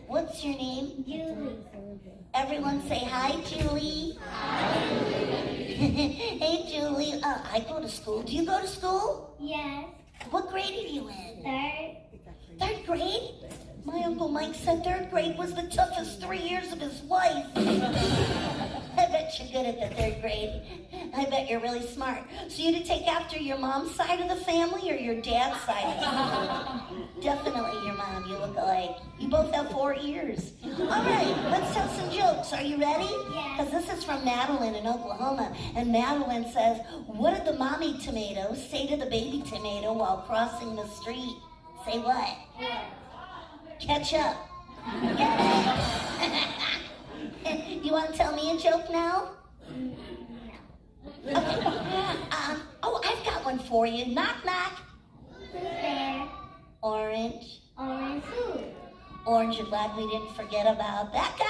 What's your name? Julie. Everyone say hi, Julie. Hi. Hey, Julie. I go to school. Do you go to school? Yes. What grade are you in? Third. Third grade? My Uncle Mike said third grade was the toughest 3 years of his life. I bet you're good at the third grade. I bet you're really smart. So you to take after your mom's side of the family or your dad's side of the family? Definitely your mom. You look alike. You both have 4 ears. All right, let's tell some jokes. Are you ready? Yeah. Because this is from Madeline in Oklahoma. And Madeline says, what did the mommy tomato say to the baby tomato while crossing the street? Say what? Yeah. Catch up. You want to tell me a joke now? Okay. I've got one for you. Knock, knock. Who's there? Orange. Orange who? Orange, you're glad we didn't forget about that guy.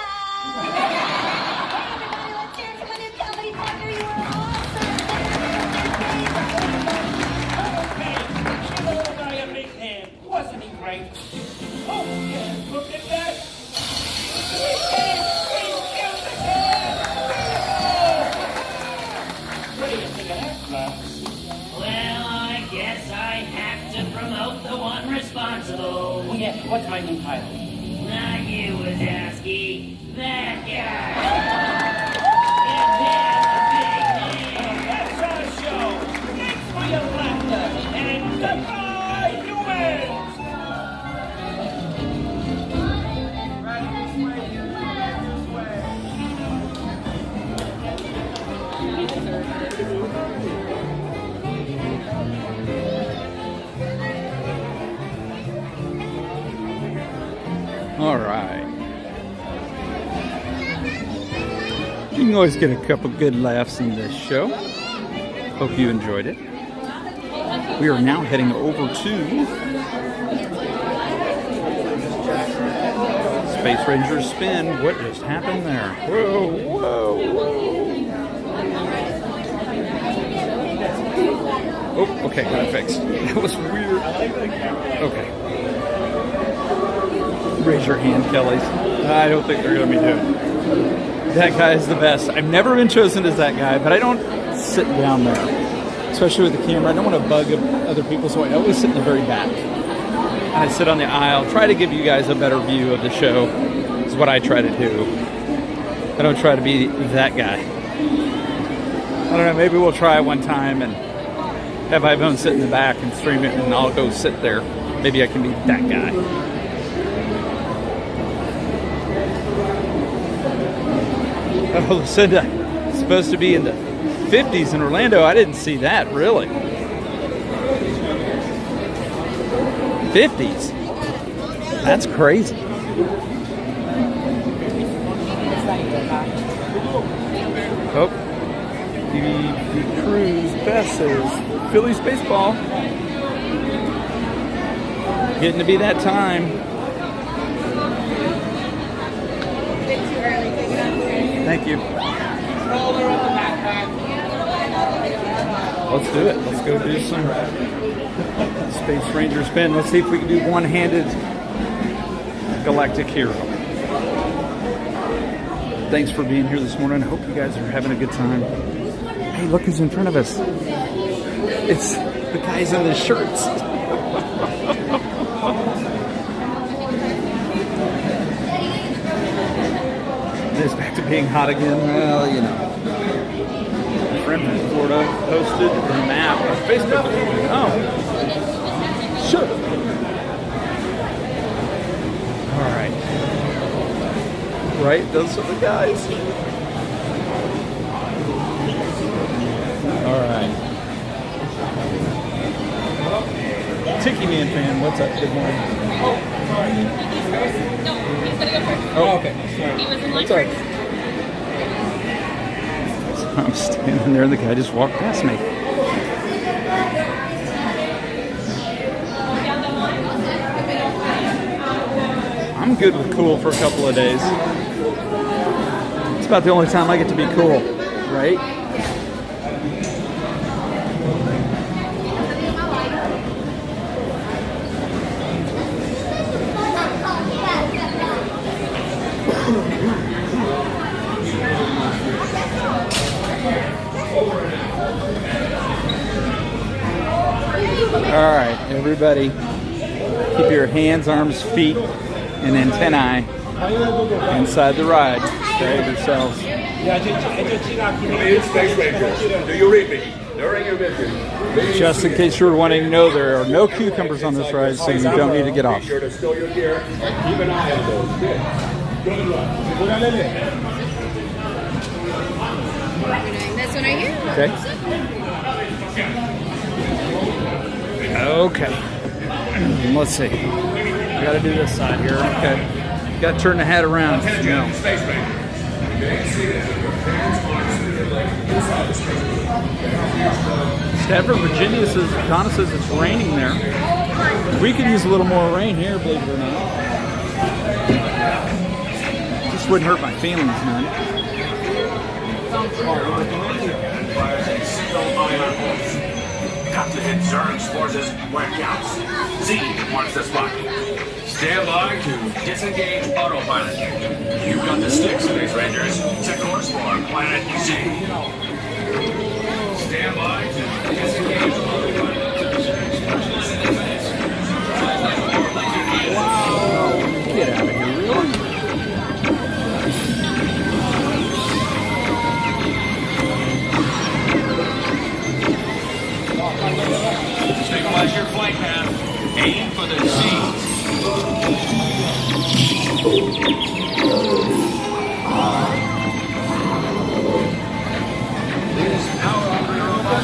Hey, everybody, let's hear it for my new comedy partner. You are awesome. Okay, give the little guy a big hand. Wasn't he great? Oh, yeah, look at that. We killed the can! What do you think of that, Rob? Well, I guess I have to promote the one responsible. Oh, yeah, what's my new title? Not you, Wazowski. That guy. That's our show. Thanks for your laughter. And goodbye, humans! All right. You can always get a couple good laughs in this show. Hope you enjoyed it. We are now heading over to Space Ranger Spin. What just happened there? Whoa, whoa, whoa. Oh, okay, got it fixed. That was weird. Okay. Raise your hand, Kellys. I don't think they're going to be doing it. That guy is the best. I've never been chosen as that guy, but I don't sit down there, especially with the camera. I don't want to bug other people, so I always sit in the very back. I sit on the aisle, try to give you guys a better view of the show, is what I try to do. I don't try to be that guy. I don't know, maybe we'll try one time and have iPhone sit in the back and stream it, and I'll go sit there. Maybe I can be that guy. Oh, Lucinda, it's supposed to be in the 50s in Orlando. I didn't see that, really. 50s? That's crazy. Oh, the Cruise passes. Phillies baseball. Getting to be that time. Thank you. Let's do it. Let's go do some Space Ranger Spin. Let's see if we can do one-handed Galactic Hero. Thanks for being here this morning. I hope you guys are having a good time. Hey, look who's in front of us. It's the guys in the shirts. It's back to being hot again. Well, you know. My friend from Florida posted a map on Facebook. Oh. Sure. All right. Right? Those are the guys. All right. Tiki Man fan, what's up? Good morning. Oh, okay. What's up? I'm standing there and the guy just walked past me. I'm good with cool for a couple of days. It's about the only time I get to be cool, right? All right, everybody, keep your hands, arms, feet, and antennae inside the ride. Behave yourselves. Space Rangers, do you read me? During your mission, Just in case you were wanting to know, there are no cucumbers on this ride, so you don't need to get off. be sure to stow your gear. Keep an eye on those bits. Good luck. We're doing this one right here. Okay. Okay. Let's see. I got to do this side here. Okay. Got to turn the hat around. No. Stafford, Virginia says, Donna says it's raining there. We could use a little more rain here, believe it or not. Just wouldn't hurt my feelings none. Got to hit Zerg's forces where it counts. Z marks the spot. Stand by to disengage autopilot. You've got the stick, Space Rangers. Set course for Planet Z. Stand by to disengage autopilot. Wow. Get out of here, really? Stabilize your flight path. Aim for the Z. This power operator robot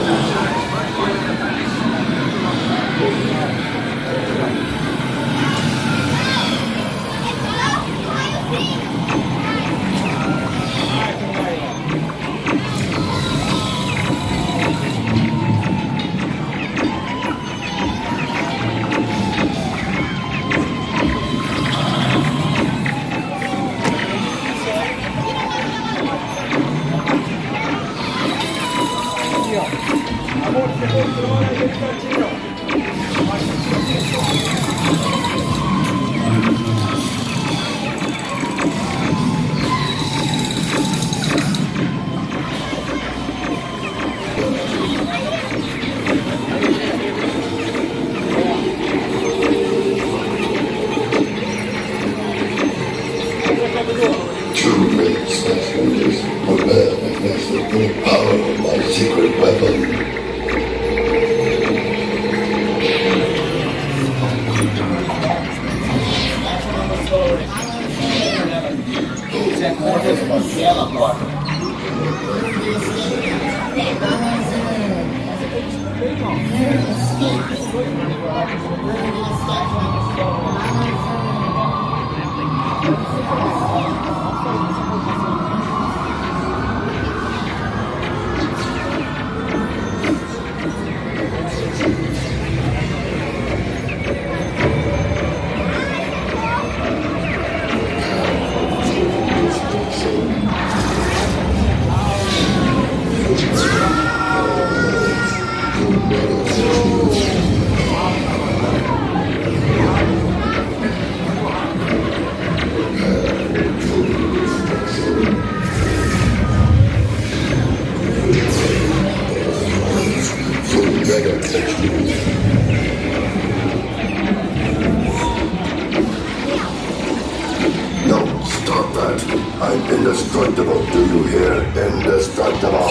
No, stop that. I'm indestructible. Do you hear? Indestructible.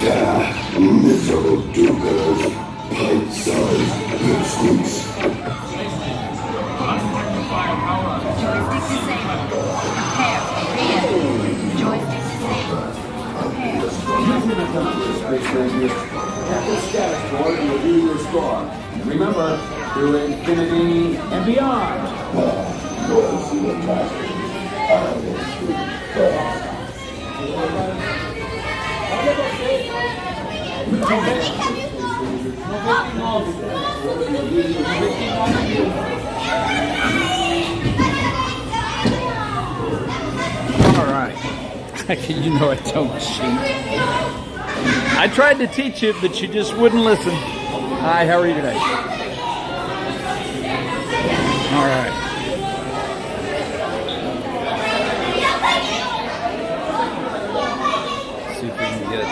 Yeah, miserable do-gooders. Pint-sized pipsqueaks. Tap the status board and review your score. And remember, to infinity and beyond. All right. You know I don't cheat. I tried to teach you, but you just wouldn't listen. Hi, how are you today? All right. See if we can get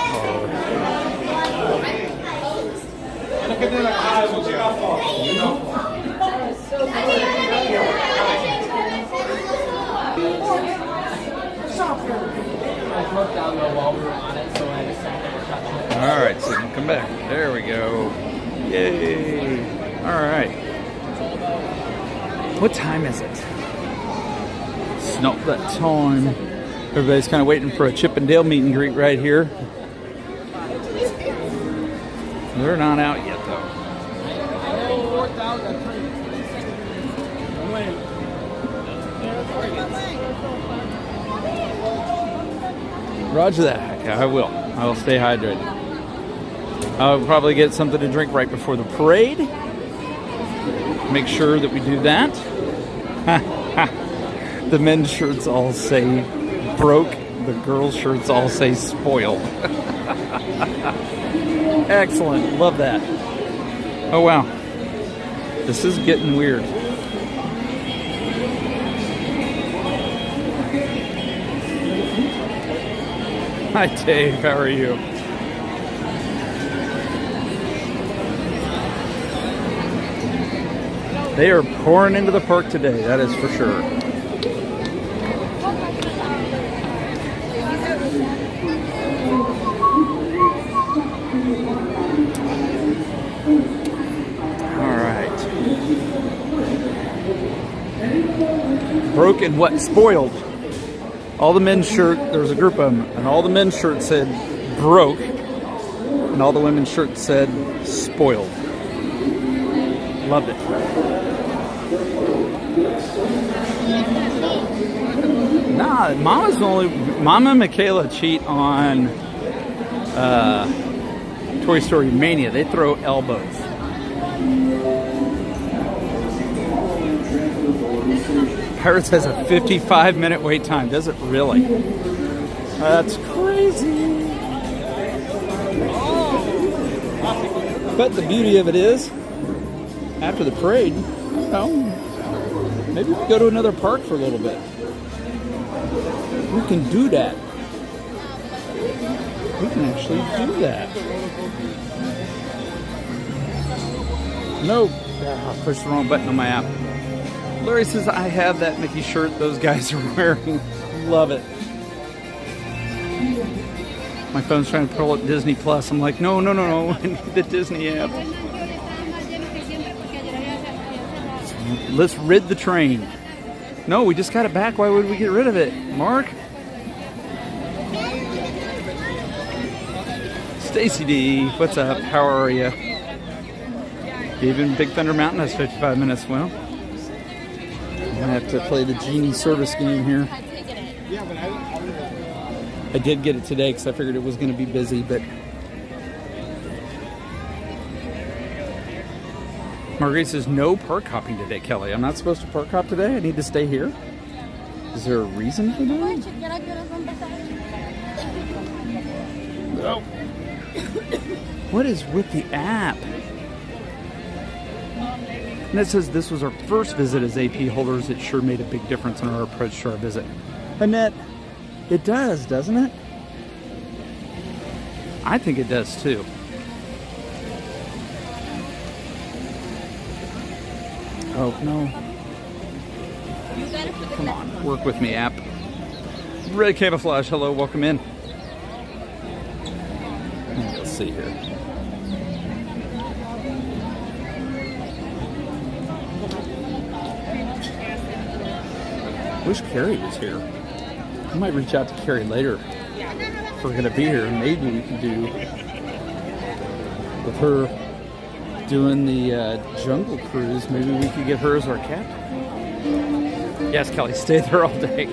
All right, so come back. There we go. Yay. All right. What time is it? It's not that time. Everybody's kind of waiting for a Chip and Dale meet and greet right here. They're not out yet, though. Roger that. Okay, I will. I will stay hydrated. I'll probably get something to drink right before the parade. Make sure that we do that. The men's shirts all say broke. The girls' shirts all say spoiled. Excellent. Love that. Oh, wow. This is getting weird. Hi, Dave. How are you? They are pouring into the park today, that is for sure. All right. Broken what? Spoiled. All the men's shirt, there was a group of them, and all the men's shirts said broke, and all the women's shirts said spoiled. Loved it. Nah, Mama and Michaela cheat on Toy Story Mania. They throw elbows. Pirates has a 55-minute wait time. Does it really? That's crazy. But the beauty of it is, after the parade, maybe we can go to another park for a little bit. We can do that. We can actually do that. No, I pushed the wrong button on my app. Larry says, I have that Mickey shirt those guys are wearing. Love it. My phone's trying to pull up Disney Plus. I'm like, no. I need the Disney app. Let's rid the train. No, we just got it back. Why would we get rid of it? Mark? Stacy D, what's up? How are you? Even Big Thunder Mountain has 55 minutes. Well, I'm gonna have to play the Genie service game here. I did get it today because I figured it was going to be busy, but Marguerite says no park hopping today, Kelly. I'm not supposed to park hop today? I need to stay here? Is there a reason for that? Oh. What is with the app? And it says this was our first visit as AP holders. It sure made a big difference in our approach to our visit. Annette, it does, doesn't it? I think it does too. Oh, no. Come on, work with me, app. Red Camouflage, hello, welcome in. Let's see here. Wish Carrie was here. I might reach out to Carrie later if we're going to be here. Maybe we can do with her doing the Jungle Cruise. Maybe we could get her as our captain. Yes, Kelly, stay there all day.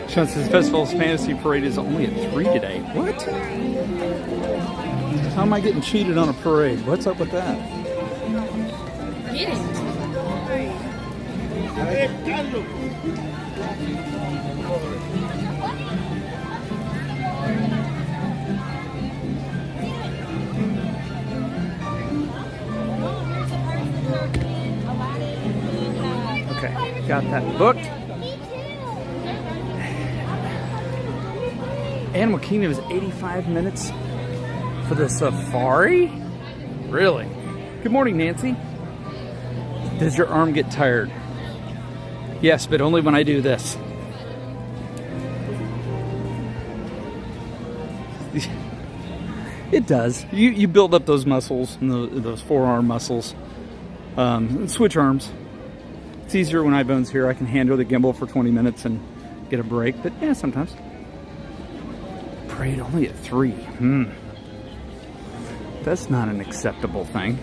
Sean says Festival's Fantasy Parade is only at 3 today. What? How am I getting cheated on a parade? What's up with that? Get it. Okay, got that booked. Animal Kingdom is 85 minutes for the safari? Really? Good morning, Nancy. Does your arm get tired? Yes, but only when I do this. It does. You build up those muscles, and those forearm muscles. Switch arms. It's easier when iPhone's here. I can handle the gimbal for 20 minutes and get a break. But yeah, sometimes. Parade only at 3. That's not an acceptable thing.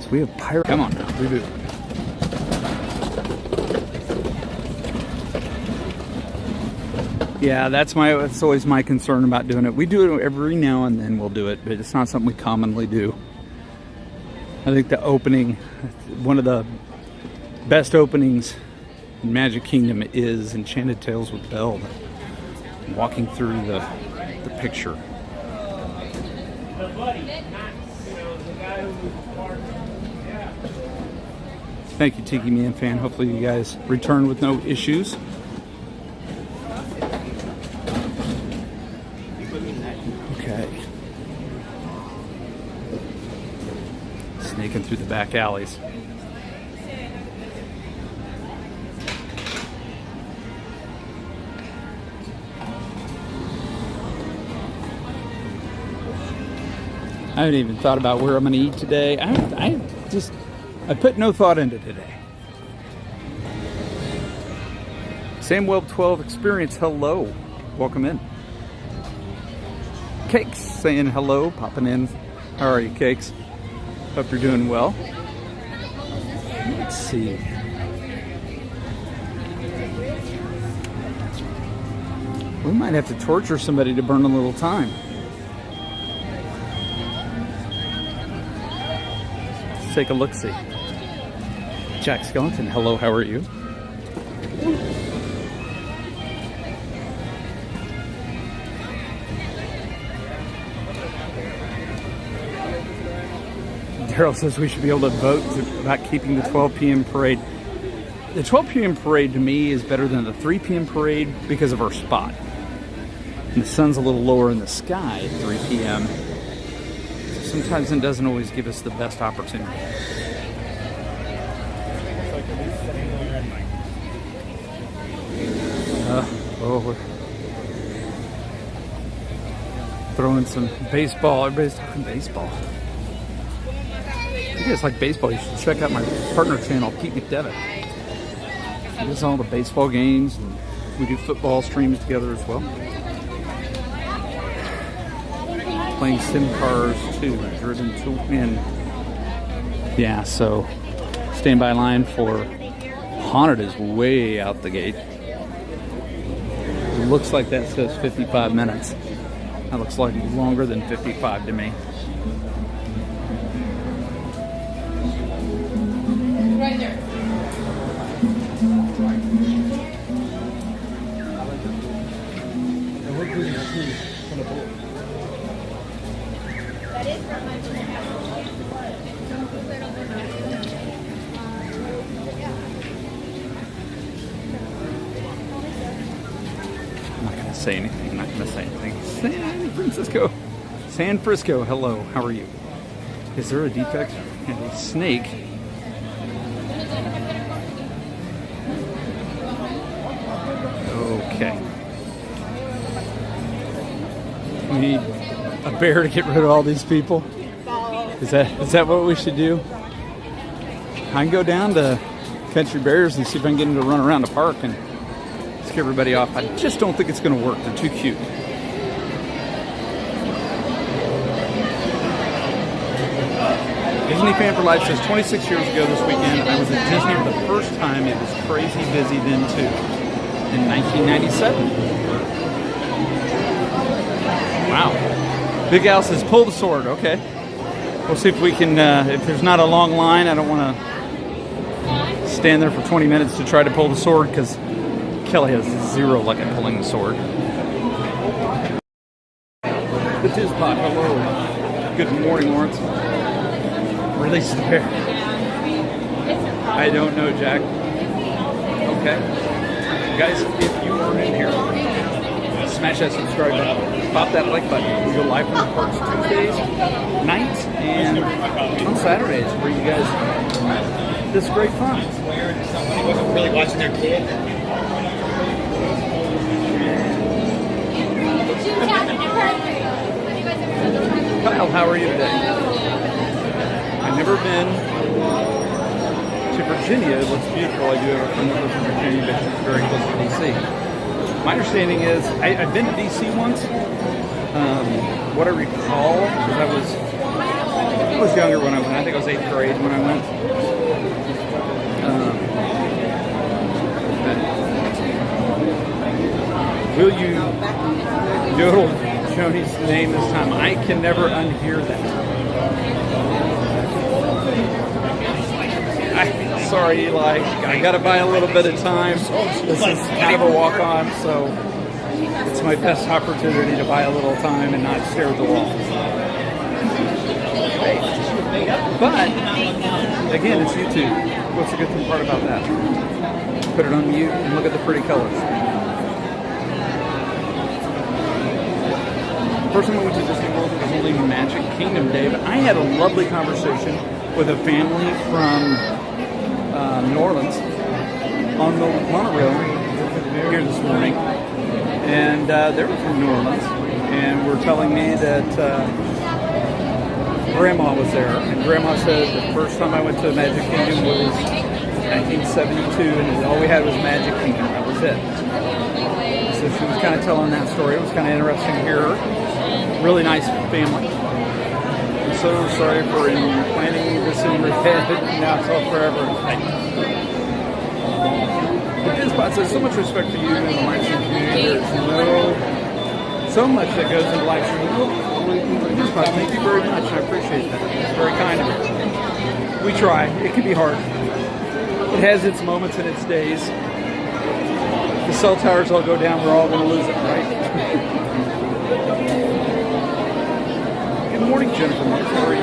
So we have pirate. Come on now, reboot. Yeah, that's always my concern about doing it. We do it every now and then. We'll do it, but it's not something we commonly do. I think the opening, one of the best openings in Magic Kingdom is Enchanted Tales with Belle. Walking through the picture. Thank you, Tiki Man fan. Hopefully you guys return with no issues. Okay. Sneaking through the back alleys. I haven't even thought about where I'm going to eat today. I put no thought into today. Samuel 12 Experience, hello. Welcome in. Cakes saying hello, popping in. How are you, Cakes? Hope you're doing well. Let's see. We might have to torture somebody to burn a little time. Take a look-see. Jack Skellington, hello, how are you? Daryl says we should be able to vote about keeping the 12 p.m. parade. The 12 p.m. parade to me is better than the 3 p.m. parade because of our spot. And the sun's a little lower in the sky at 3 p.m. Sometimes it doesn't always give us the best opportunity. We're throwing some baseball. Everybody's talking baseball. If you guys like baseball, you should check out my partner channel, Pete McDevitt. He does all the baseball games, and we do football streams together as well. Playing sim cars too, driven to win. Yeah, so standby line for Haunted is way out the gate. It looks like that says 55 minutes. That looks like longer than 55 to me. Right there. That is from my I'm not going to say anything. I'm not going to say anything. San Francisco, hello. How are you? Is there a defect and a snake? Okay. We need a bear to get rid of all these people. Is that what we should do? I can go down to Country Bears and see if I can get them to run around the park and scare everybody off. I just don't think it's going to work. They're too cute. Disney Fan for Life says 26 years ago this weekend, I was at Disney for the first time. It was crazy busy then too. In 1997. Wow. Big Al says pull the sword. Okay. We'll see if we can, if there's not a long line, I don't want to stand there for 20 minutes to try to pull the sword because Kelly has zero luck at pulling the sword. The Tizpot, hello. Good morning, Lawrence. Release the bear. I don't know, Jack. Okay. Guys, if you are in here, smash that subscribe button. Pop that like button. We go live from the parks Tuesdays nights and on Saturdays where you guys this great fun. Somebody wasn't really watching their kid. Kyle, how are you today? I've never been to Virginia. It looks beautiful. I do have a friend that lives in Virginia, but she's very close to D.C. My understanding is, I've been to D.C. once. What I recall, because I was younger when I went. I think I was 8th grade when I went. Will you yodel Joni's name this time? I can never unhear that. Sorry, Eli. I got to buy a little bit of time. This is kind of a walk-on, so it's my best opportunity to buy a little time and not stare at the wall. But, again, it's YouTube. What's the good part about that? Put it on mute and look at the pretty colors. First time I went to Disney World, it was only Magic Kingdom Day, but I had a lovely conversation with a family from New Orleans on the monorail here this morning, and they were from New Orleans, and were telling me that Grandma was there, and Grandma said the first time I went to Magic Kingdom was 1972, and all we had was Magic Kingdom. That was it. So she was kind of telling that story. It was kind of interesting to hear her. Really nice family. I'm so sorry for planting this in your head. Now it's all forever. The Bizbot says, so much respect for you and the live stream community. There's so much that goes into live stream. Bizbot, thank you very much. I appreciate that. It's very kind of you. We try. It can be hard. It has its moments and its days. If the cell towers all go down, we're all going to lose it, right? Good morning, Jennifer. How are you?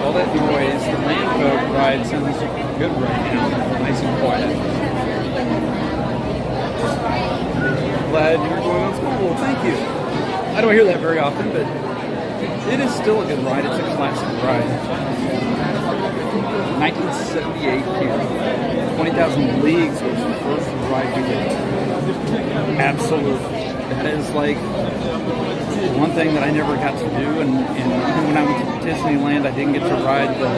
all that noise, the land boat ride sounds good right now. Nice and quiet. Glad you're going on school. Well, thank you. I don't hear that very often, but it is still a good ride. It's a classic ride. 1978 here. 20,000 Leagues was the first ride we did. Absolutely. That is like one thing that I never got to do, and even when I went to Disneyland, I didn't get to ride the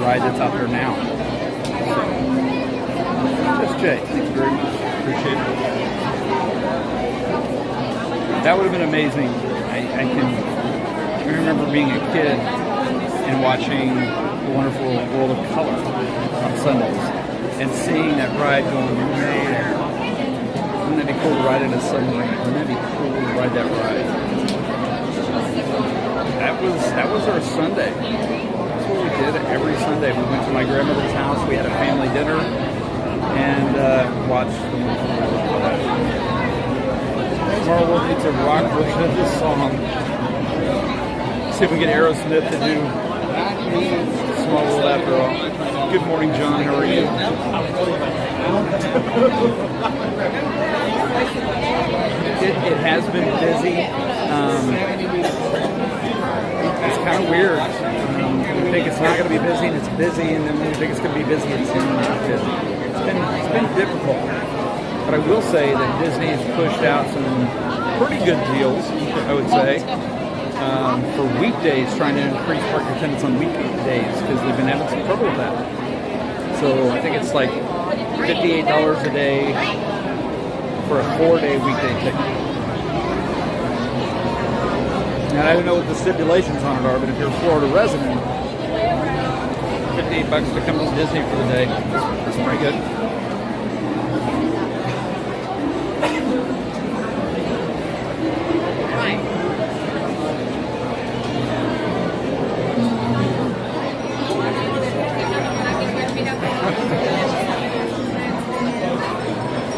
ride that's out there now. So, just Jay, thank you very much. Appreciate it. That would have been amazing. I remember being a kid and watching The Wonderful World of Color on Sundays and seeing that ride going, man, wouldn't that be cool to ride in a submarine? Wouldn't that be cool to ride that ride? That was our Sunday. That's what we did every Sunday. We went to my grandmother's house, we had a family dinner, and watched The Wonderful World of Color. Tomorrow we'll need to rock version of this song. See if we get Aerosmith to do Small World After All. Good morning, John. How are you? It has been busy. It's kind of weird. We think it's not going to be busy, and it's busy, and then we think it's going to be busy, and it's not busy. It's been difficult. But I will say that Disney has pushed out some pretty good deals, I would say, for weekdays, trying to increase park attendance on weekdays, because they've been having some trouble with that. So I think it's like $58 a day for a 4-day weekday ticket. Now, I don't know what the stipulations on it are, but if you're a Florida resident, $58 to come to Disney for the day, that's pretty good.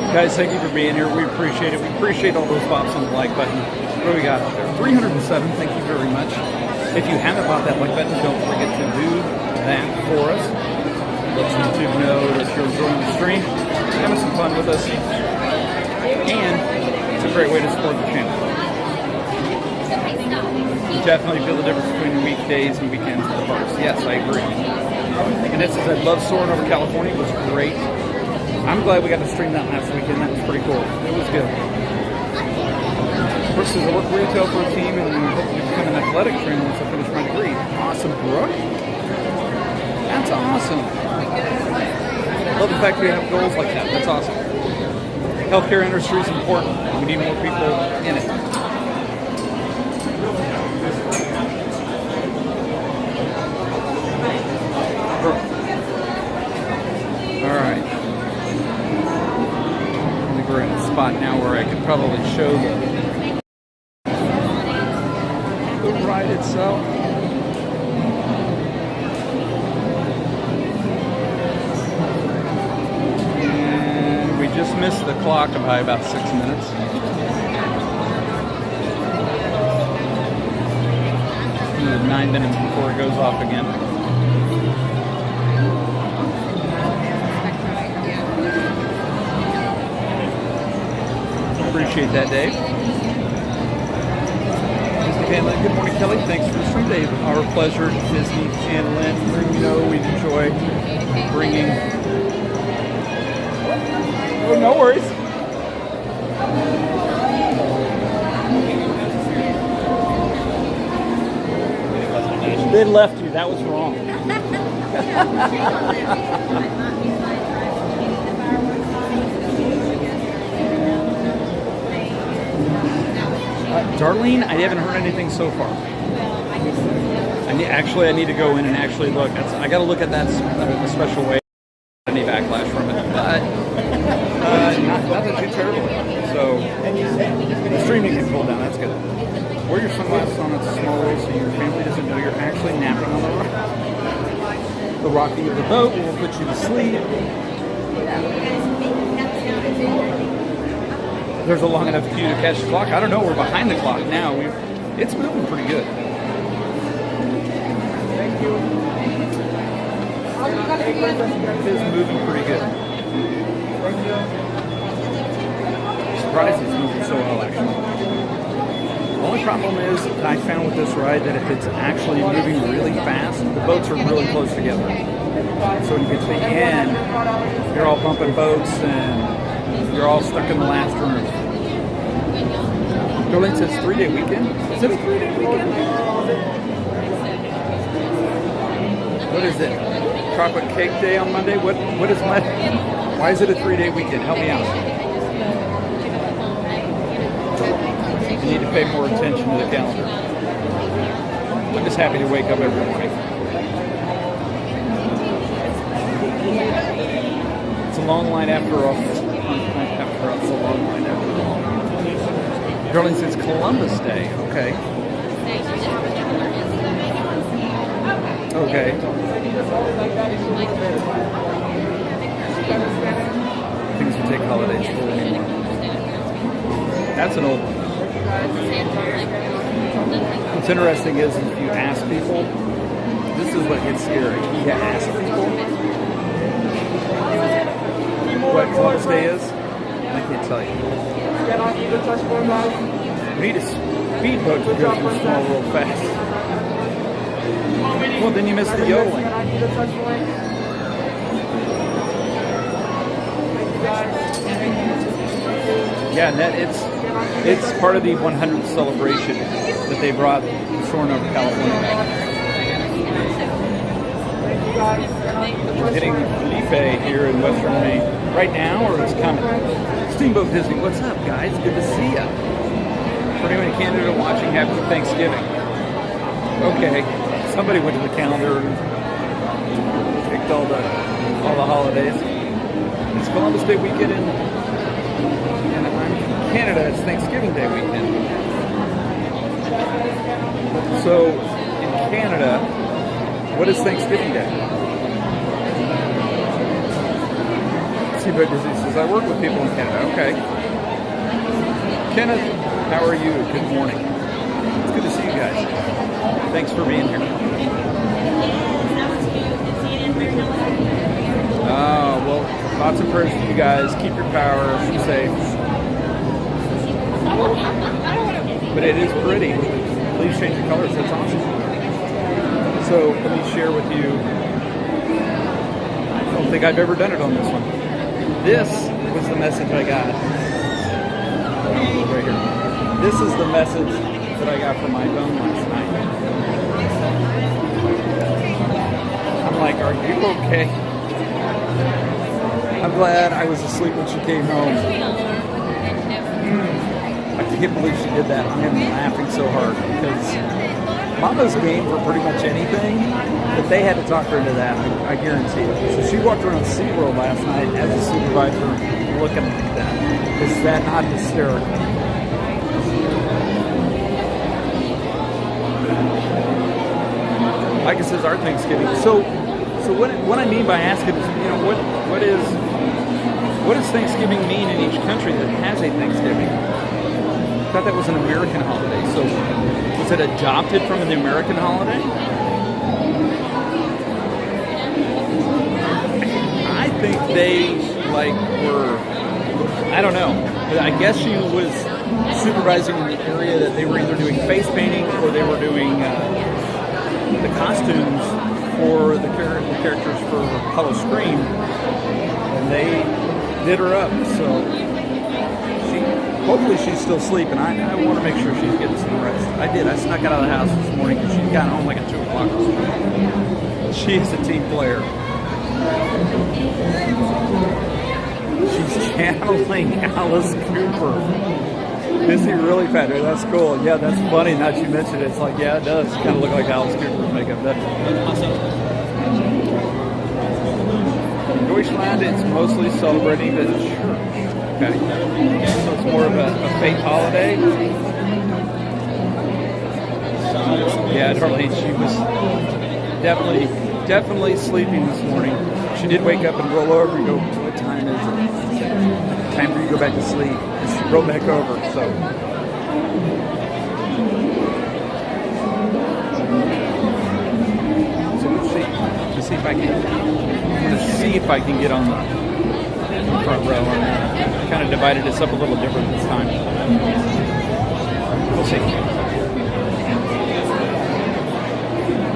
Guys, thank you for being here. We appreciate it. We appreciate all those bops on the like button. What do we got out there? 307. Thank you very much. If you haven't bought that like button, don't forget to do that for us. Let YouTube know that you're enjoying the stream, having some fun with us, and it's a great way to support the channel. You definitely feel the difference between weekdays and weekends at the parks. Yes, I agree. And this is, I love soaring over California. It was great. I'm glad we got to stream that last weekend. That was pretty cool. It was good. Brooks says I work retail for a team and hope to become an athletic trainer once I finish my degree. Awesome, Brooke. That's awesome. Love the fact we have goals like that. That's awesome. Healthcare industry is important. We need more people in it. All right. I think we're in a spot now where I could probably show the ride itself. And we just missed the clock by about 6 minutes. Another 9 minutes before it goes off again. Appreciate that, Dave. Disney Fanland. Good morning, Kelly. Thanks for the stream, Dave. Our pleasure. Disney Fanland. You know we enjoy bringing. Oh, no worries. They left you. That was wrong. Darlene, I haven't heard anything so far. I need to go in and actually look. I got to look at that a special way. Any backlash from it, but nothing too terrible. So the streaming can pull down. That's good. Wear your sunglasses on. It's a small way so your family doesn't know you're actually napping on the rock. The rocking of the boat will put you to sleep. There's a long enough queue to catch the clock. I don't know. We're behind the clock now. It's moving pretty good. Thank you. It is moving pretty good. Surprised it's moving so well, actually. The only problem is, I found with this ride, that if it's actually moving really fast, the boats are really close together. So when you get to the end, you're all bumping boats and you're all stuck in the last room. Jolene says 3-day weekend. Is it a 3-day weekend? What is it? Chocolate cake day on Monday? What is Monday? Why is it a 3-day weekend? Help me out. You need to pay more attention to the calendar. I'm just happy to wake up every morning. It's a long line after all. It's a long line after all. Darling says Columbus Day. Okay. Okay. Things we take holidays for anymore. That's an old one. What's interesting is if you ask people, this is what gets scary. You ask people what Columbus Day is, I can't tell you. We need a speedboat to go through Small World fast. Well, then you miss the yodeling. Yeah, and that it's part of the 100th celebration that they brought soaring over California. We're hitting Felipe here in Western Maine right now, or it's coming. Steamboat Disney, what's up, guys? Good to see ya. For anyone in Canada watching, happy Thanksgiving. Okay, somebody went to the calendar and picked all the holidays. It's Columbus Day weekend in Canada. It's Thanksgiving Day weekend. So in Canada, what is Thanksgiving Day? Steamboat Disney says, I work with people in Canada. Okay. Kenneth, how are you? Good morning. It's good to see you guys. Thanks for being here. Oh, well, lots of prayers for you guys. Keep your power. Be safe. But it is pretty. Please change your colors. That's awesome. So let me share with you. I don't think I've ever done it on this one. This was the message I got. Right here. This is the message that I got from my phone last night. I'm like, are you okay? I'm glad I was asleep when she came home. I can't believe she did that. I am laughing so hard because Mama's game for pretty much anything, but they had to talk her into that, I guarantee it. So she walked around SeaWorld last night as a supervisor looking like that. Is that not hysterical? Micah says our Thanksgiving. So what I mean by asking is, what does Thanksgiving mean in each country that has a Thanksgiving? I thought that was an American holiday. So was it adopted from an American holiday? I think they were, I don't know. I guess she was supervising in the area that they were either doing face painting or they were doing the costumes for the characters for Hollow Scream, and they did her up. So hopefully she's still sleeping. I want to make sure she's getting some rest. I did. I snuck out of the house this morning because she got home like at 2 o'clock. She is a team player. She's channeling Alice Cooper. Is he really fat? That's cool. Yeah, that's funny now that you mentioned it. It's like, yeah, it does kind of look like Alice Cooper's makeup. That's awesome. Deutschland, it's mostly celebrating the church. Okay. So it's more of a faith holiday. Yeah, Darlene, she was definitely sleeping this morning. She did wake up and roll over and go, what time is it? Time for you to go back to sleep. And she rolled back over, so. So let's see. This see if I can. I'm gonna see if I can get on the front row. Kind of divided this up a little different this time. We'll see.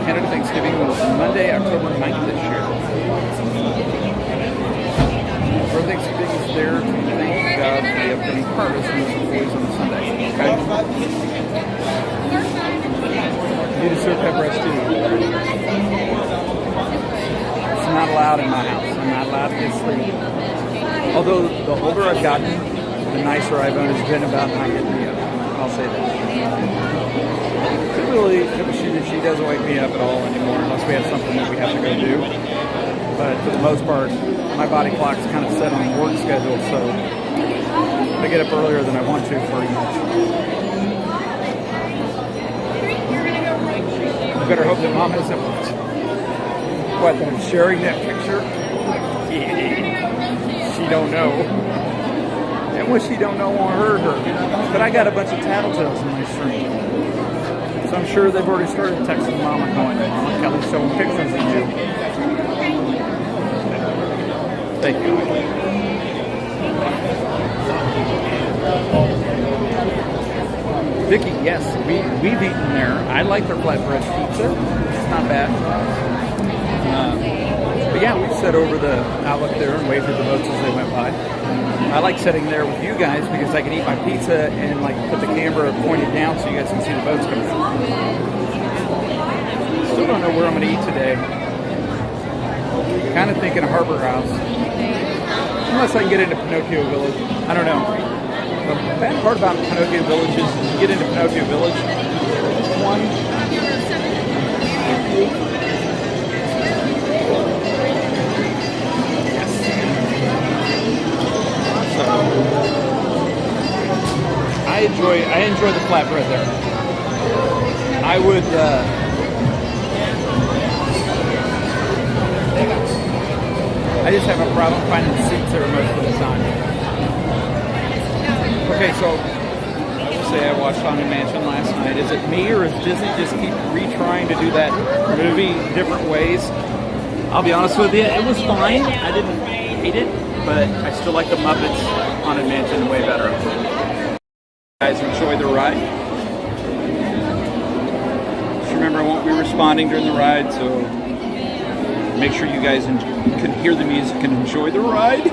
Canada Thanksgiving was Monday, October 9th this year. For Thanksgiving is there to thank God for the upcoming harvest and his employees on Sunday. Okay? You need to serve pepper rice too. It's not allowed in my house. I'm not allowed to get sleep. Although the older I've gotten, the nicer I've always been about not getting me up. I'll say that. Typically, she doesn't wake me up at all anymore unless we have something that we have to go do. But for the most part, my body clock's kind of set on the work schedule, so I get up earlier than I want to pretty much. I better hope that Mom isn't what, that I'm sharing that picture? She don't know. And what she don't know won't hurt her. But I got a bunch of tattletales in my stream. So I'm sure they've already started texting Mama going, Mama, Kelly's showing pictures of you. Thank you. Vicky, yes, we've eaten there. I like their flatbread pizza. It's not bad. But yeah, we've sat over the outlook there and waved at the boats as they went by. I like sitting there with you guys because I can eat my pizza and like put the camera pointed down so you guys can see the boats coming through. Still don't know where I'm going to eat today. Kind of thinking of Harbor House. Unless I can get into Pinocchio Village. I don't know. The bad part about Pinocchio Village is you get into Pinocchio Village, one, yes. So I enjoy the flatbread there. I would I just have a problem finding the seats there most of the time. Okay, so I will say I watched Haunted Mansion last night. Is it me or is Disney just keep retrying to do that movie different ways? I'll be honest with you, it was fine. I didn't hate it, but I still like the Muppets Haunted Mansion way better. You guys enjoy the ride? Just remember I won't be responding during the ride, so make sure you guys can hear the music and enjoy the ride.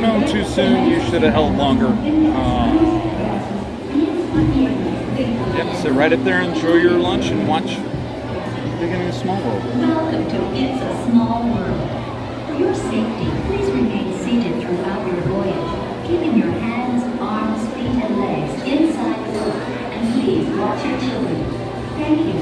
No, too soon. You should have held longer. Yep, sit right up there, enjoy your lunch, and watch Beginning of Small World. Welcome to It's a Small World. For your safety, please remain seated throughout your voyage, keeping your hands, arms, feet, and legs inside the boat, and please watch your children. Thank you.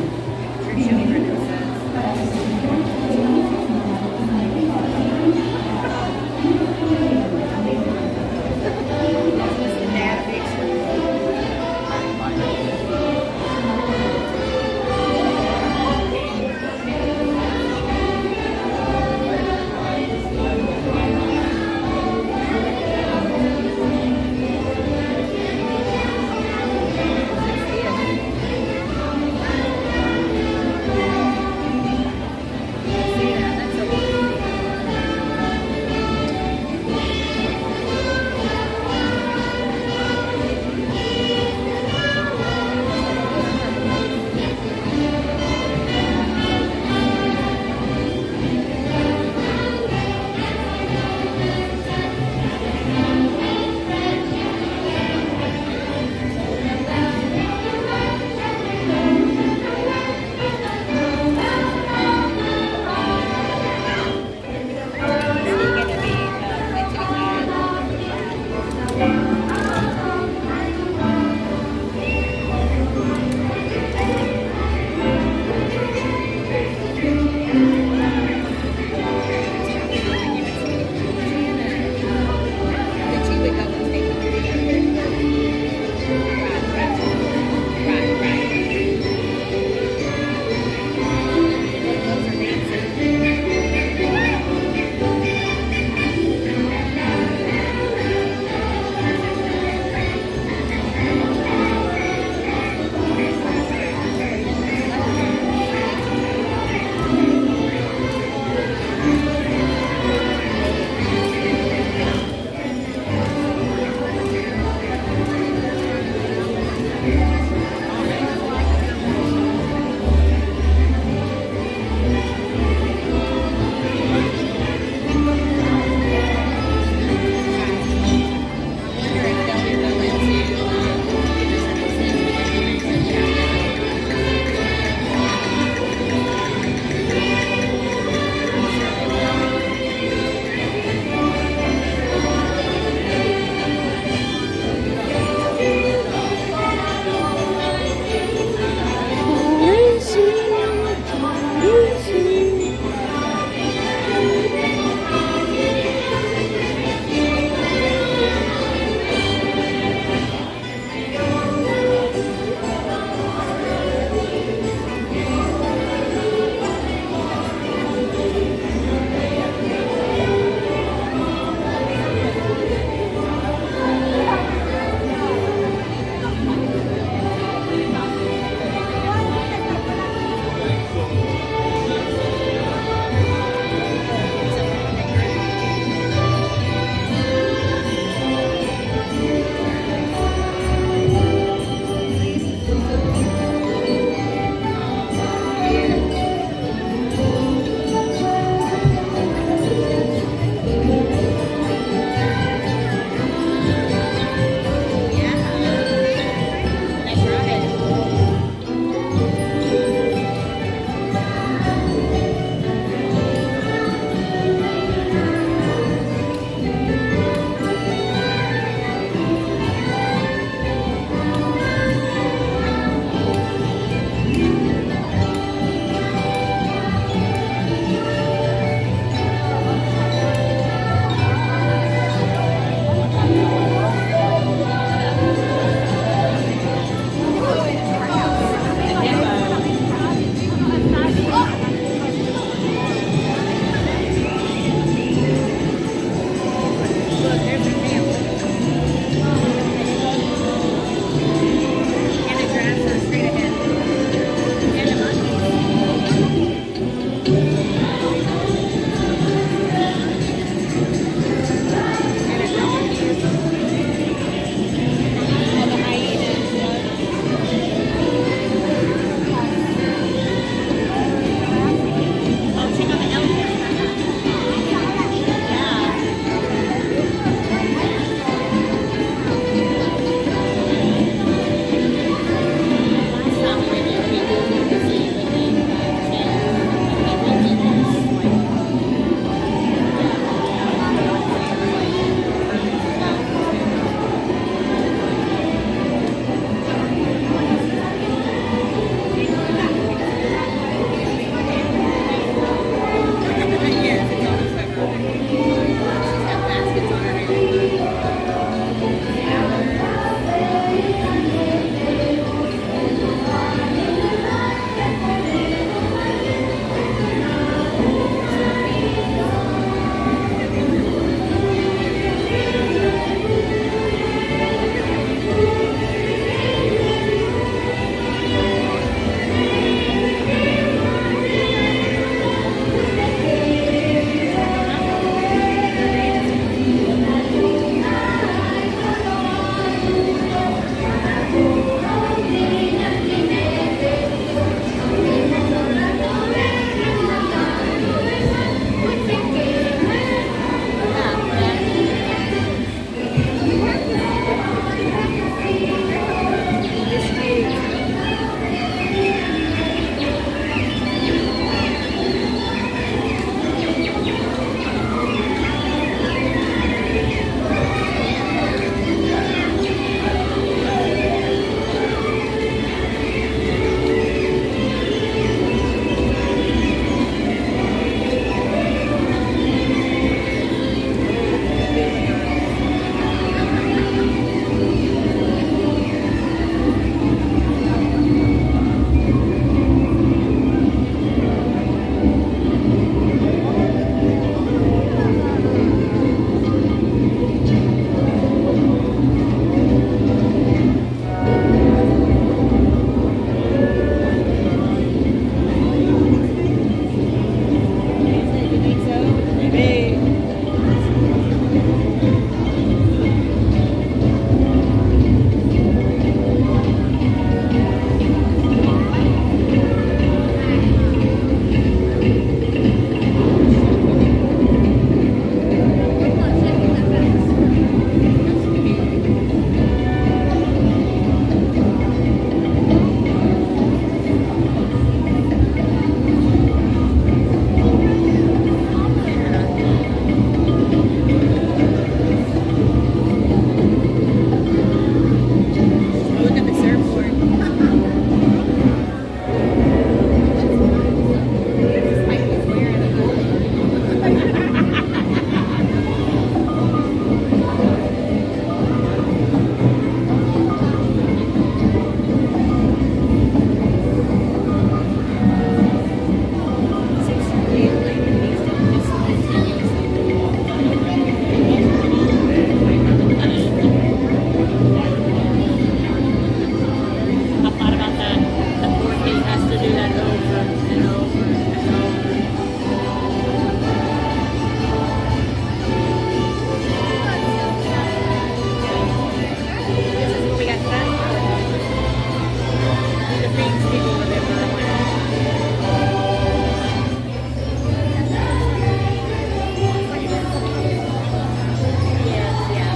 things people remember when. Yes, yeah.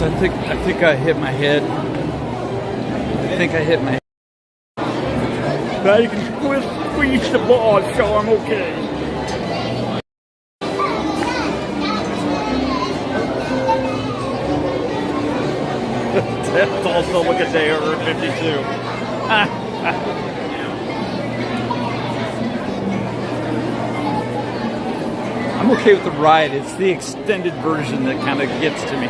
I think I hit my head. I think I hit my head. But you can squeeze the ball, so I'm okay. That's also look at day over 52. I'm okay with the ride. It's the extended version that kind of gets to me.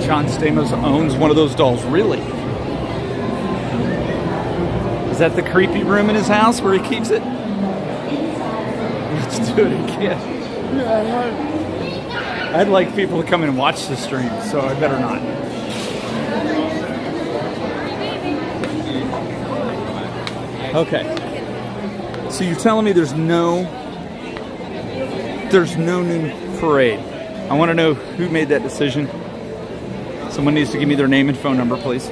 John Stamos owns one of those dolls. Really? Is that the creepy room in his house where he keeps it? Let's do it again. I'd like people to come and watch the stream, so I better not. Okay. So you're telling me there's no noon parade. I want to know who made that decision. Someone needs to give me their name and phone number, please.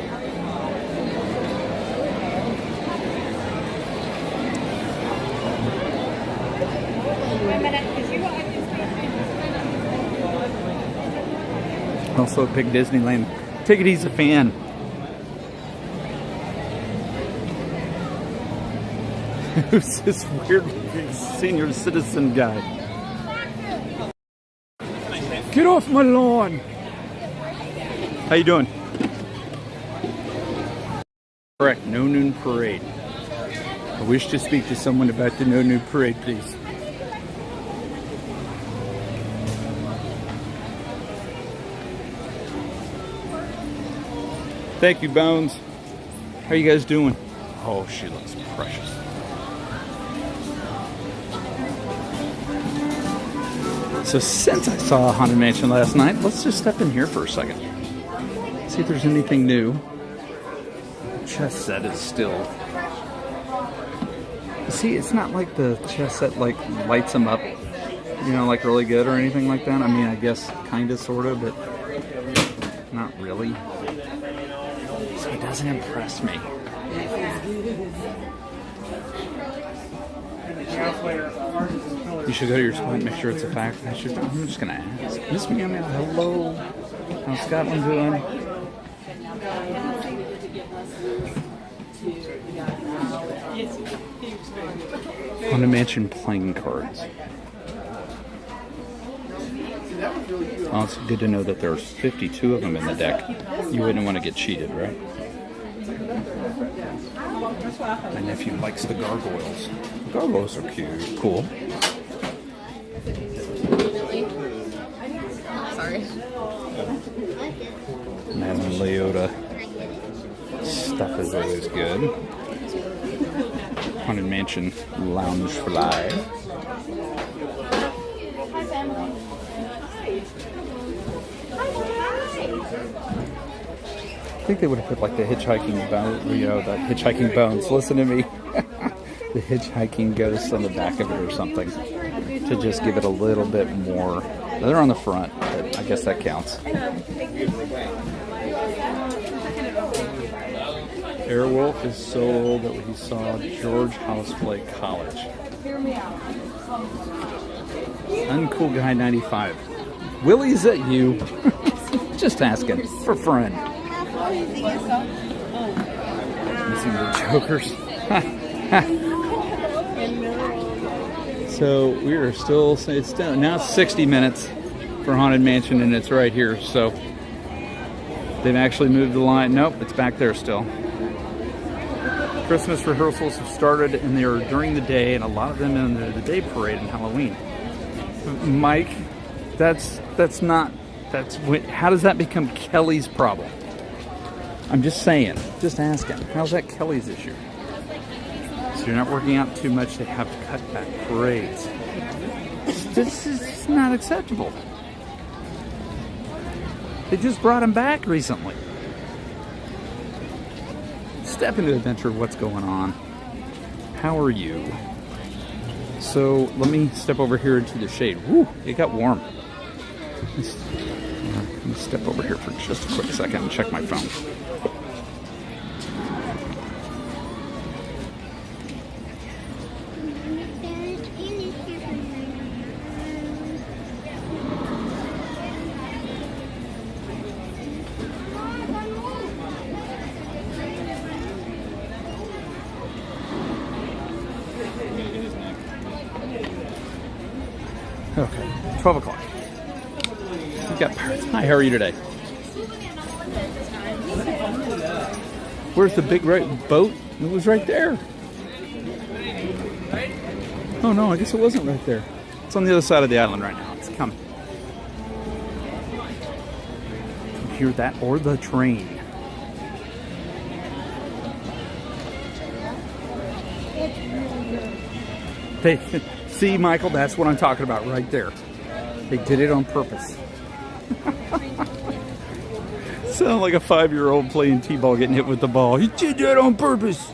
Also a big Disneyland. Take it easy, fan. Who's this weird senior citizen guy? Get off my lawn! How you doing? Correct, no noon parade. I wish to speak to someone about the no noon parade, please. Thank you, Bones. How you guys doing? Oh, she looks precious. So since I saw Haunted Mansion last night, let's just step in here for a second. See if there's anything new. The chess set is still... See, it's not like the chess set like lights them up, you know, like really good or anything like that. I mean, I guess kind of, sort of, but not really. So it doesn't impress me. You should go to your spot and make sure it's a fact. I'm just gonna ask. Miss Meow Meow, hello. How's Scotland doing? Haunted Mansion playing cards. Oh, it's good to know that there's 52 of them in the deck. You wouldn't want to get cheated, right? My nephew likes the gargoyles. Gargoyles are cute. Cool. Sorry. Madame Leota stuff is always good. Haunted Mansion Lounge Fly. I think they would have put like the hitchhiking bone, you know, the hitchhiking bones. Listen to me. The hitchhiking ghost on the back of it or something to just give it a little bit more. They're on the front, but I guess that counts. Airwolf is sold that he saw George Housefly College. Uncool Guy 95. Willie, is that you? Just asking for fun. Missing the jokers. So we are still, it's down, now it's 60 minutes for Haunted Mansion and it's right here. So they've actually moved the line. Nope, it's back there still. Christmas rehearsals have started and they are during the day and a lot of them in the day parade and Halloween. Mike, how does that become Kelly's problem? I'm just saying, just asking. How's that Kelly's issue? So you're not working out too much, they have to cut back parades. This is not acceptable. They just brought him back recently. Step into the adventure of what's going on. How are you? So let me step over here into the shade. Woo, it got warm. Let me step over here for just a quick second and check my phone. Okay, 12 o'clock. We've got Pirates. Hi, how are you today? Where's the big right boat? It was right there. Oh no, I guess it wasn't right there. It's on the other side of the island right now. It's coming. You hear that or the train? See, Michael, that's what I'm talking about right there. They did it on purpose. Sound like a 5-year-old playing t-ball getting hit with the ball. He did that on purpose.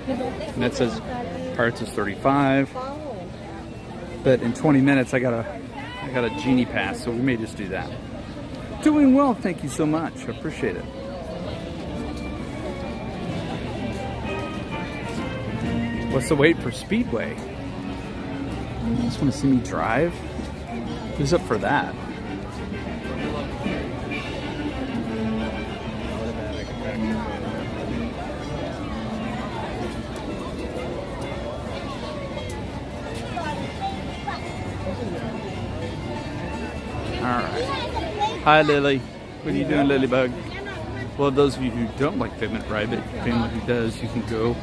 And that says Pirates is 35. But in 20 minutes I got a genie pass, so we may just do that. Doing well, thank you so much. I appreciate it. What's the wait for Speedway? You just want to see me drive? Who's up for that? Alright. Hi, Lily. What are you doing, Lilybug? Well, those of you who don't like Figment Ride, but family who does, you can go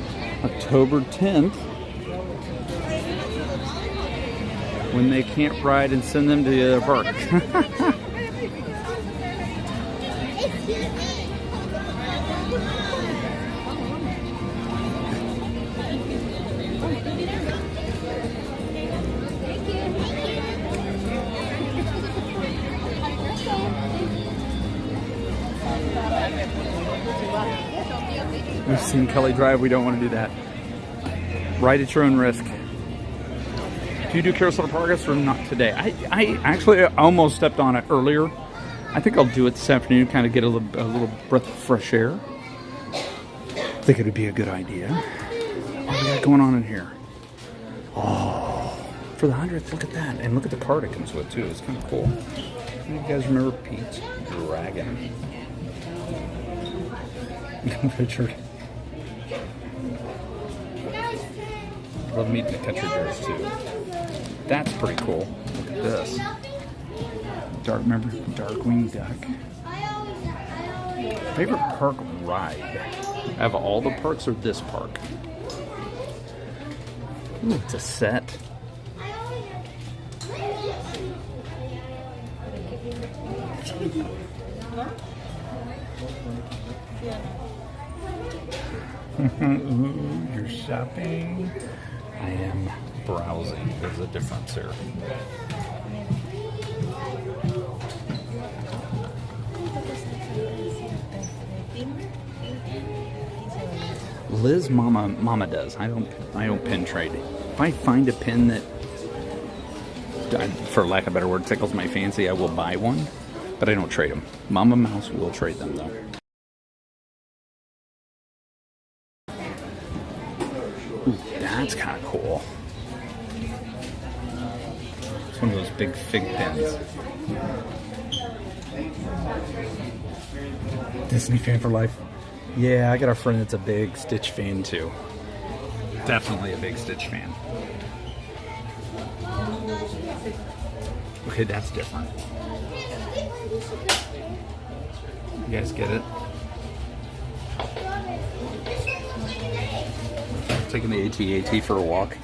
October 10th when they can't ride and send them to the other park. We've seen Kelly drive. We don't want to do that. Ride at your own risk. Do you do Carousel of Progress or not today? I actually almost stepped on it earlier. I think I'll do it this afternoon, kind of get a little breath of fresh air. I think it would be a good idea. What do we got going on in here? Oh, For the 100th, look at that. And look at the card it comes with, too. It's kind of cool. You guys remember Pete's Dragon? Richard. Love meeting the country bears, too. That's pretty cool. Look at this. Remember Darkwing Duck? Favorite park ride? I have all the parks or this park? Ooh, it's a set. Ooh, you're shopping. I am browsing. There's a difference here. Liz Mama does. I don't pin trade. If I find a pin that, for lack of a better word, tickles my fancy, I will buy one, but I don't trade them. Mama Mouse will trade them though. Ooh, that's kind of cool. It's one of those big fig pins. Disney fan for life. Yeah, I got a friend that's a big Stitch fan too. Definitely a big Stitch fan. Okay, that's different. You guys get it? Taking the AT-AT for a walk.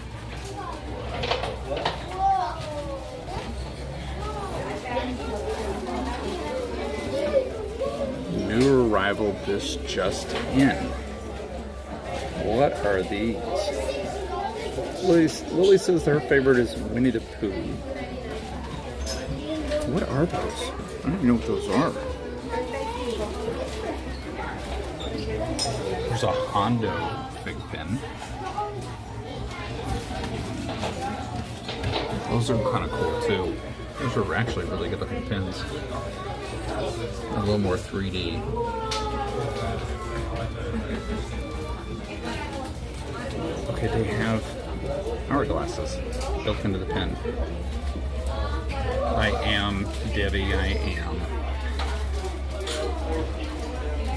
New arrival, this just in. What are these? Lily says her favorite is Winnie the Pooh. What are those? I don't even know what those are. There's a Hondo fig pin. Those are kind of cool too. Those are actually really good looking pins. A little more 3D. Okay, they have hourglasses built into the pen. I am Debbie, I am.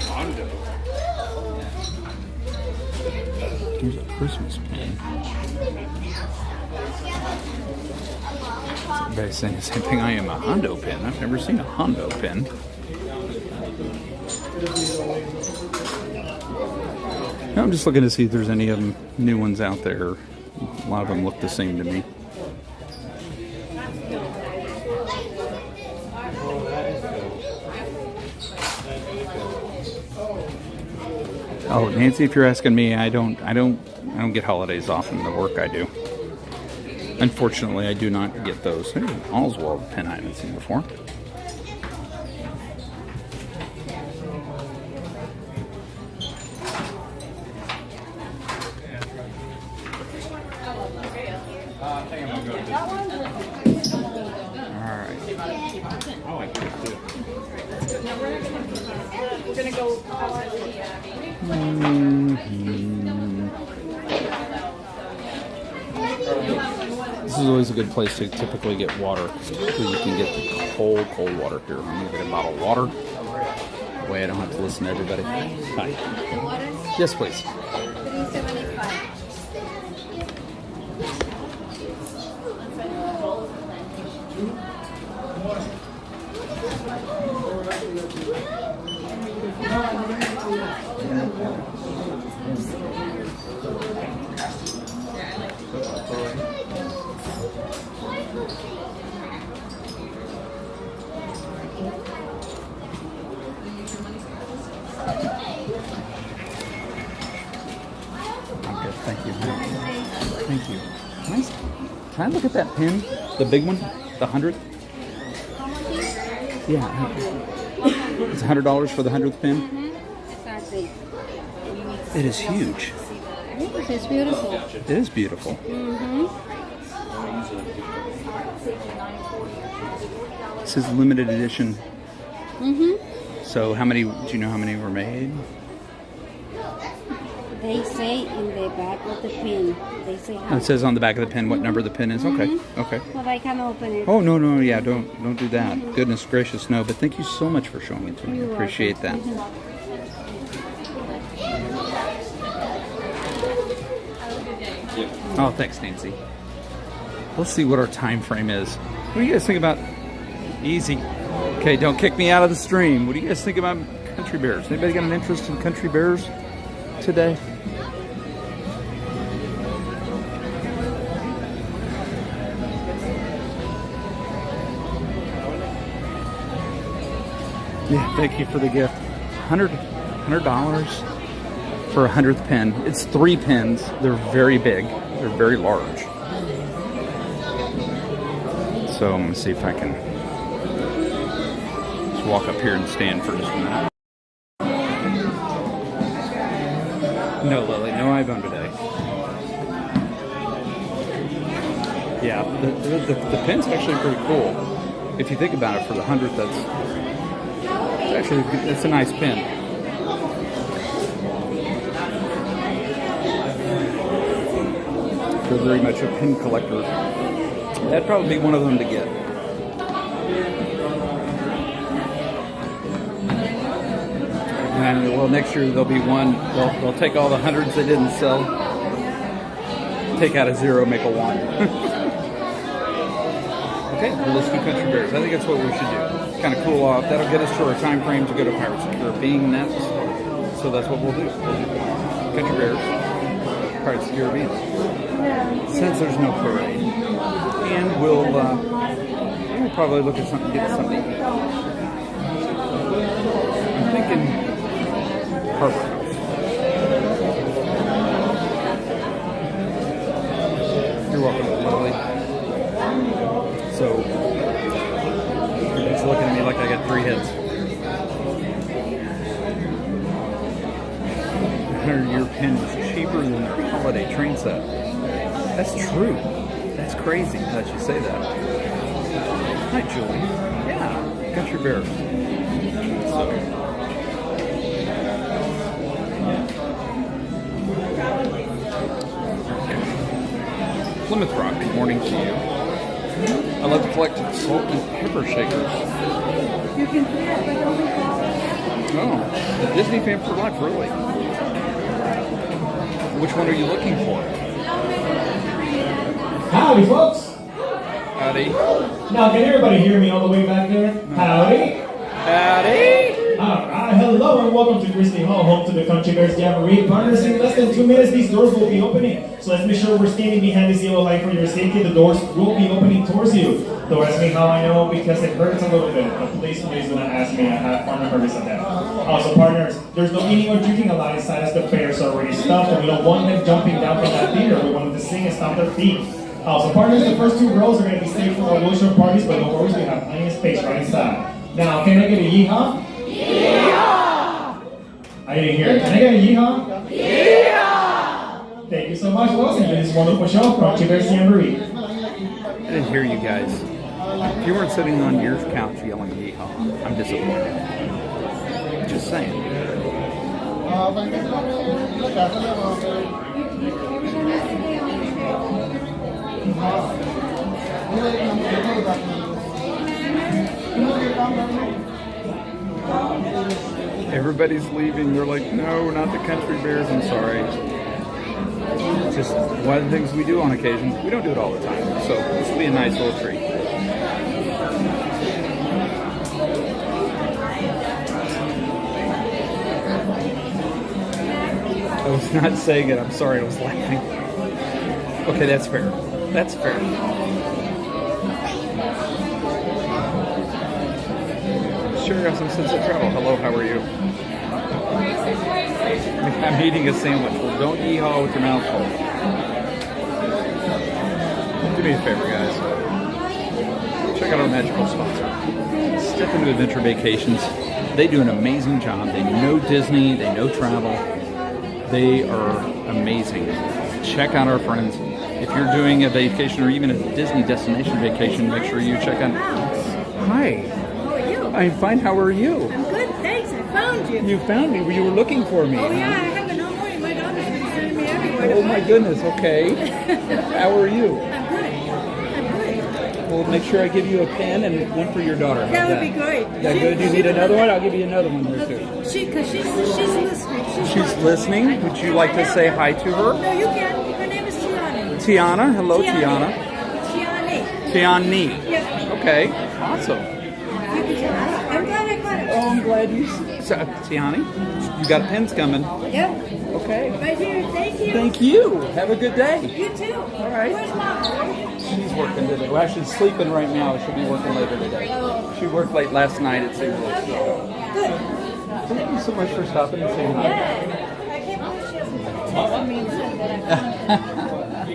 Hondo. Here's a Christmas pin. Everybody's saying the same thing. I am a Hondo pin. I've never seen a Hondo pin. I'm just looking to see if there's any of them new ones out there. A lot of them look the same to me. Oh, Nancy, if you're asking me, I don't get holidays off in the work I do. Unfortunately, I do not get those. There's an Oswald pen I haven't seen before. This is always a good place to typically get water. Typically you can get the cold water here. I'm going to get a bottle of water. That way I don't have to listen to everybody. Hi. Yes, please. Thank you. Thank you. Can I look at that pin? The big one? The 100th? Yeah. It's $100 for the 100th pin? Exactly. It is huge. It's beautiful. It is beautiful. This is limited edition. So how many, do you know how many were made? They say in the back of the pin. They say how. It says on the back of the pin what number the pin is. Okay, okay. But I can open it. Oh no, yeah, don't do that. Goodness gracious, no. But thank you so much for showing it to me. I appreciate that. Oh, thanks, Nancy. Let's see what our time frame is. What do you guys think about easy? Okay, don't kick me out of the stream. What do you guys think about country bears? Anybody got an interest in country bears today? Yeah, thank you for the gift. $100 for a 100th pin. It's 3 pins. They're very big. They're very large. So I'm going to see if I can just walk up here and stand for just a minute. No, Lily, no iPhone today. Yeah, the pin's actually pretty cool. If you think about it, for the 100th, it's a nice pin. If you're very much a pin collector, that'd probably be one of them to get. And well, next year there'll be one. They'll take all the 100s they didn't sell, take out a 0, make a 1. Okay, well, let's do country bears. I think that's what we should do. Kind of cool off. That'll get us to our time frame to go to Pirates of the Caribbean next. So that's what we'll do. Country bears, Pirates of the Caribbean. Since there's no parade, and we'll probably look at something, get something. I'm thinking Harbor House. You're welcome, Lily. So, everybody's looking at me like I got 3 hits. 100-year pin is cheaper than their holiday train set. That's true. That's crazy that you say that. Hi, Julie. Yeah, country bears. So. Plymouth Rock, good morning to you. I love to collect salt and pepper shakers. Oh, a Disney fan for life, really? Which one are you looking for? Howdy, folks. Howdy. Now, can everybody hear me all the way back there? Howdy. Howdy. Hello and welcome to Grizzly Hall, home to the Country Bears Jamboree. Partners, in less than 2 minutes, these doors will be opening. So let's make sure we're standing behind this yellow light for your safety. The doors will be opening towards you. Don't ask me how I know, because it hurts a little bit. But please do not ask me. I have fun and hurts on that. Also, partners, there's no eating or drinking allowed inside as the bears are already stuffed, and we don't want them jumping down from that theater. We want them to sing and stomp their feet. So partners, the first 2 rows are going to be safe for our wheelchair parties, but no worries, we have plenty of space right inside. Now, can I get a yeehaw? Yeehaw! I didn't hear it. Can I get a yeehaw? Yeehaw! Thank you so much, Walt, and this wonderful show from Country Bears Jamboree. I didn't hear you guys. If you weren't sitting on your couch yelling yeehaw, I'm disappointed. Just saying. Everybody's leaving. They're like, no, not the country bears. I'm sorry. It's just one of the things we do on occasion. We don't do it all the time. So this will be a nice little treat. I was not saying it. I'm sorry. I was laughing. Okay, that's fair. That's fair. Sure, got some sense of travel. Hello, how are you? I'm eating a sandwich. Well, don't yeehaw with your mouth full. Do me a favor, guys. Check out our magical sponsor. Step into Adventure Vacations. They do an amazing job. They know Disney. They know travel. They are amazing. Check out our friends. If you're doing a vacation or even a Disney destination vacation, make sure you check out. Hi. How are you? I'm fine. How are you? I'm good, thanks. I found you. You found me. You were looking for me. Oh, yeah. I haven't been home morning. My daughter's been Oh my goodness, okay. How are you? I'm good. Well, make sure I give you a pen and one for your daughter. How's That would be great. Is that good? Do you need another one? I'll give you another one there too. Because she's listening. She's listening. Would you like to say hi to her? No, you can. Her name is Tiani. Tiana. Hello, Tiana. Tiani. Tiani. Yep. Okay. Awesome. I'm glad I got it. Oh, I'm glad you. So, Tiani, you got pens coming. Yep. Okay. Right here. Thank you. Thank you. Have a good day. You too. All right. Where's Mom? She's working today. Well, she's sleeping right now. She'll be working later today. She worked late last night at SeaWorld. Good. Thank you so much for stopping and saying hi. I can't believe she hasn't texted me and said that I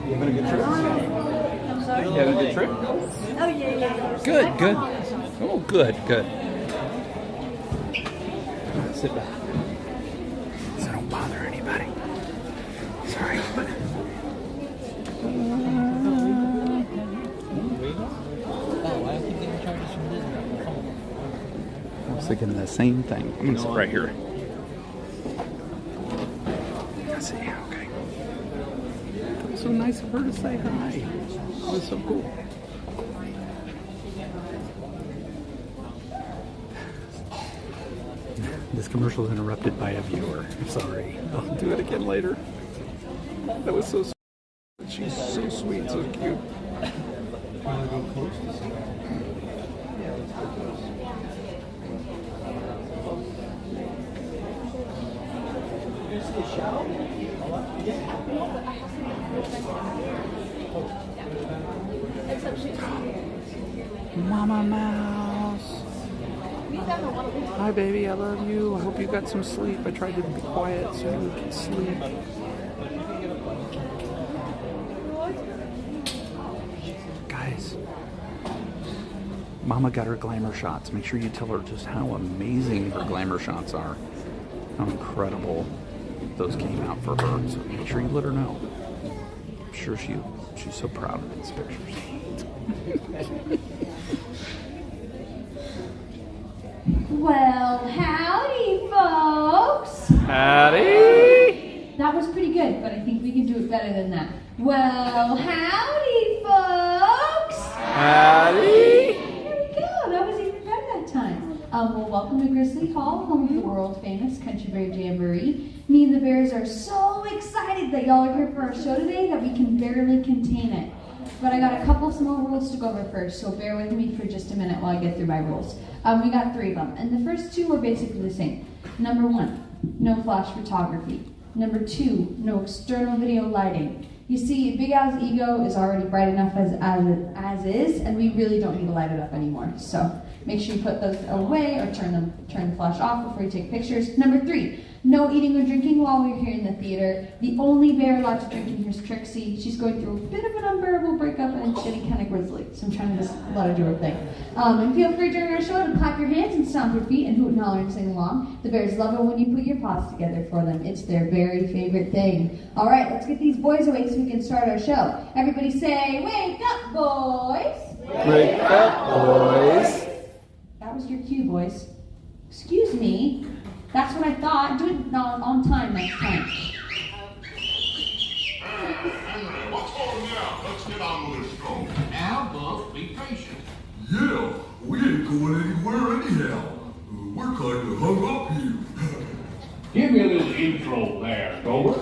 You having a good trip? I'm sorry? You having a good trip? Oh, yeah. Good, good. Oh, good, good. Sit back. So don't bother anybody. Sorry. I was thinking of the same thing. I'm going to sit right here. Let's see. Okay. That was so nice of her to say hi. That was so cool. This commercial is interrupted by a viewer. I'm sorry. I'll do it again later. That was so sweet. She's so sweet, so cute. Want to go close to see? Yeah, let's go close. You see a shadow? Mama Mouse. Hi, baby. I love you. I hope you got some sleep. I tried to be quiet so you could sleep. Guys, Mama got her glamour shots. Make sure you tell her just how amazing her glamour shots are. How incredible those came out for her. So make sure you let her know. I'm sure she's so proud of these pictures. Well, howdy, folks. Howdy. That was pretty good, but I think we can do it better than that. Well, howdy, folks. Howdy. There we go. That was even better that time. Well, welcome to Grizzly Hall, home of the world-famous Country Bear Jamboree. Me and the Bears are so excited that y'all are here for our show today that we can barely contain it. But I got a couple small rules to go over first, so bear with me for just a minute while I get through my rules. We got 3 of them, and the first 2 are basically the same. Number 1, no flash photography. Number 2, no external video lighting. You see, Big Al's ego is already bright enough as is, and we really don't need to light it up anymore. So make sure you put those away or turn the flash off before you take pictures. Number 3, no eating or drinking while we're here in the theater. The only bear allowed to drink in here is Trixie. She's going through a bit of an unbearable breakup and it's getting kind of grizzly, so I'm trying to just let her do her thing. And feel free during our show to clap your hands and stomp your feet and hoot and holler and sing along. The bears love it when you put your paws together for them. It's their very favorite thing. All right, let's get these boys awake so we can start our show. Everybody say, wake up, boys. Wake up, boys. That was your cue, boys. Excuse me. That's what I thought. Do it on time next time. What's on now? Let's get on with this show. Now, both be patient. Yeah, we ain't going anywhere anyhow. We're kind of hung up here. Give me a little intro there, Dover.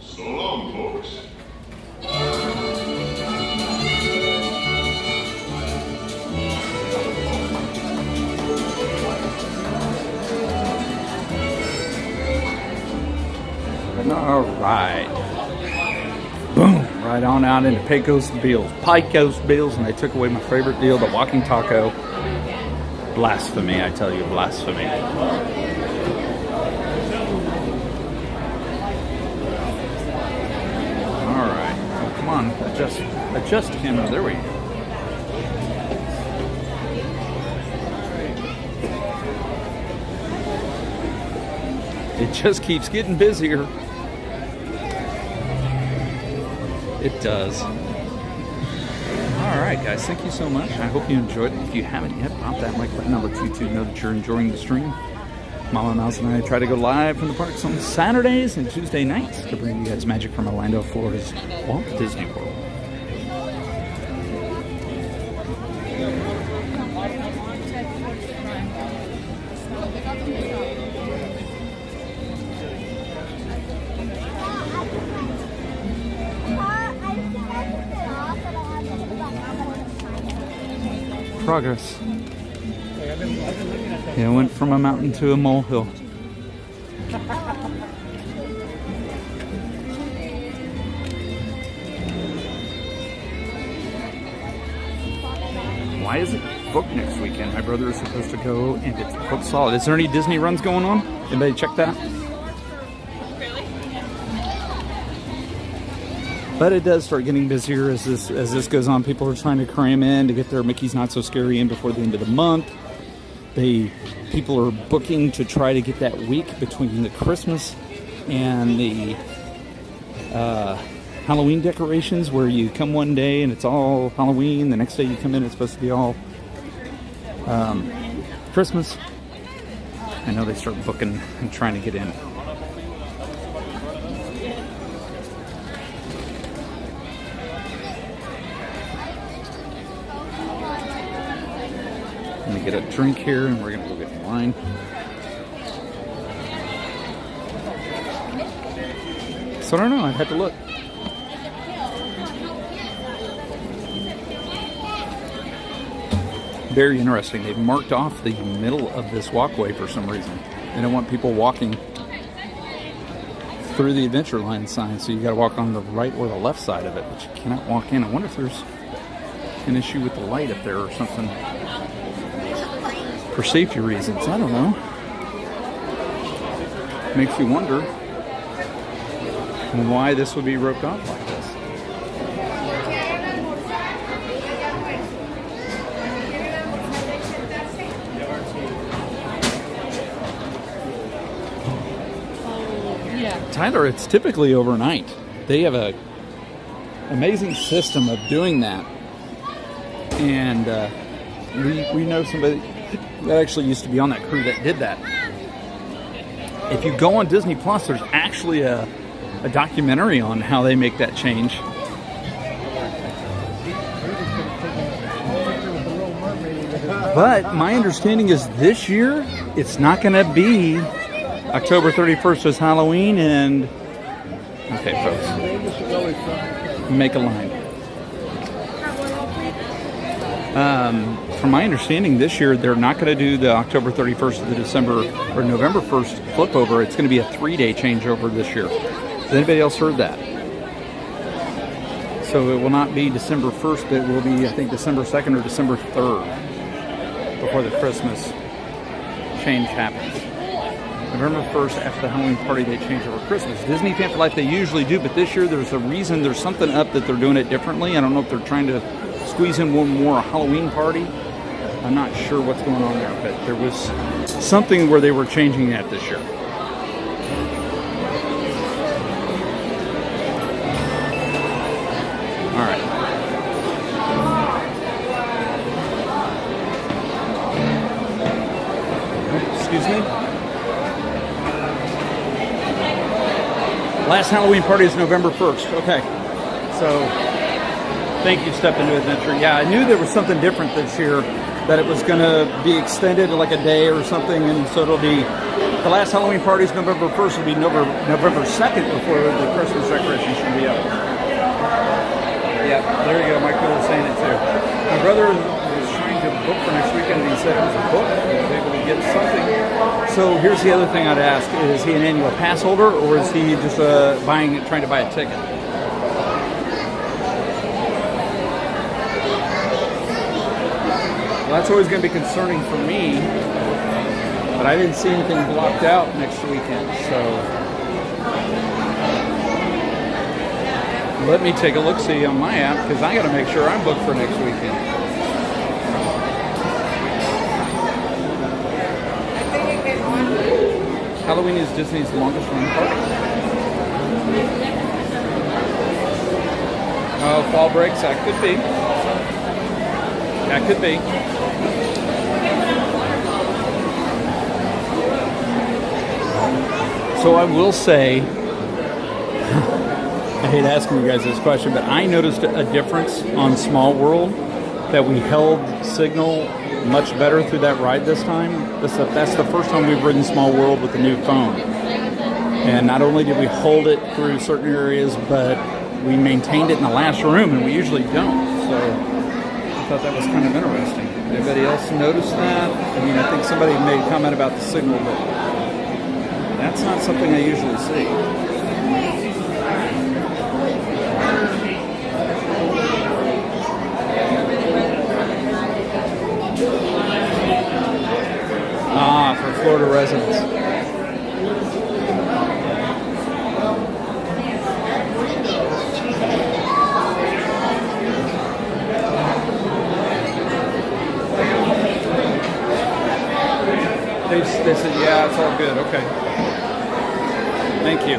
So long, folks. All right. Boom. Right on out into Pecos Bills. Pecos Bills, and they took away my favorite deal, the walking taco. Blasphemy, I tell you, blasphemy. All right. Oh, come on. Adjust camera. There we go. It just keeps getting busier. It does. All right, guys. Thank you so much. I hope you enjoyed it. If you haven't yet, pop that like button. I'll let you two know that you're enjoying the stream. Mama Mouse and I try to go live from the parks on Saturdays and Tuesday nights to bring you guys magic from Orlando, Florida's Walt Disney World. Progress. Yeah, I went from a mountain to a molehill. Why is it booked next weekend? My brother is supposed to go and it's booked solid. Is there any Disney runs going on? Anybody check that? But it does start getting busier as this goes on. People are trying to cram in to get their Mickey's Not So Scary in before the end of the month. People are booking to try to get that week between the Christmas and the Halloween decorations, where you come one day and it's all Halloween. The next day you come in, it's supposed to be all Christmas. I know they start booking and trying to get in. Get a drink here and we're gonna go get wine. So I don't know, I'd have to look. Very interesting. They've marked off the middle of this walkway for some reason. They don't want people walking through the Adventureland sign, so you gotta walk on the right or the left side of it, but you cannot walk in. I wonder if there's an issue with the light up there or something. For safety reasons, I don't know. Makes you wonder why this would be roped off like this. Tyler, it's typically overnight. They have a amazing system of doing that, and we know somebody that actually used to be on that crew that did that. If you go on Disney Plus, there's actually a documentary on how they make that change. But my understanding is this year, it's not going to be October 31st is Halloween, and okay, folks, make a line. From my understanding, this year they're not going to do the October 31st to the December or November 1st flip over. It's going to be a 3-day changeover this year. Has anybody else heard that? So it will not be December 1st, but it will be, I think, December 2nd or December 3rd before the Christmas change happens. November 1st, after the Halloween party, they change over Christmas. Disney Fantasy Life, they usually do, but this year there's a reason, there's something up that they're doing it differently. I don't know if they're trying to squeeze in one more Halloween party. I'm not sure what's going on there, but there was something where they were changing that this year. All right. Excuse me? Last Halloween party is November 1st. Okay. So, thank you, Step Into Adventure. Yeah, I knew there was something different this year, that it was going to be extended to like a day or something, and so it'll be, the last Halloween party is November 1st, will be November 2nd before the Christmas decorations should be up. Yeah, there you go, Michael was saying it too. My brother was trying to book for next weekend, and he said it was a book, he was able to get something. So here's the other thing I'd ask, is he an annual pass holder, or is he just trying to buy a ticket? Well, that's always going to be concerning for me, but I didn't see anything blocked out next weekend, so let me take a look-see on my app, because I got to make sure I'm booked for next weekend. Halloween is Disney's longest running party. Oh, fall breaks, that could be. That could be. So I will say, I hate asking you guys this question, but I noticed a difference on Small World, that we held signal much better through that ride this time. That's the first time we've ridden Small World with the new phone. And not only did we hold it through certain areas, but we maintained it in the last room, and we usually don't. So I thought that was kind of interesting. Anybody else notice that? I mean, I think somebody made a comment about the signal, but that's not something I usually see. Ah, for Florida residents. They said, yeah, it's all good. Okay. Thank you.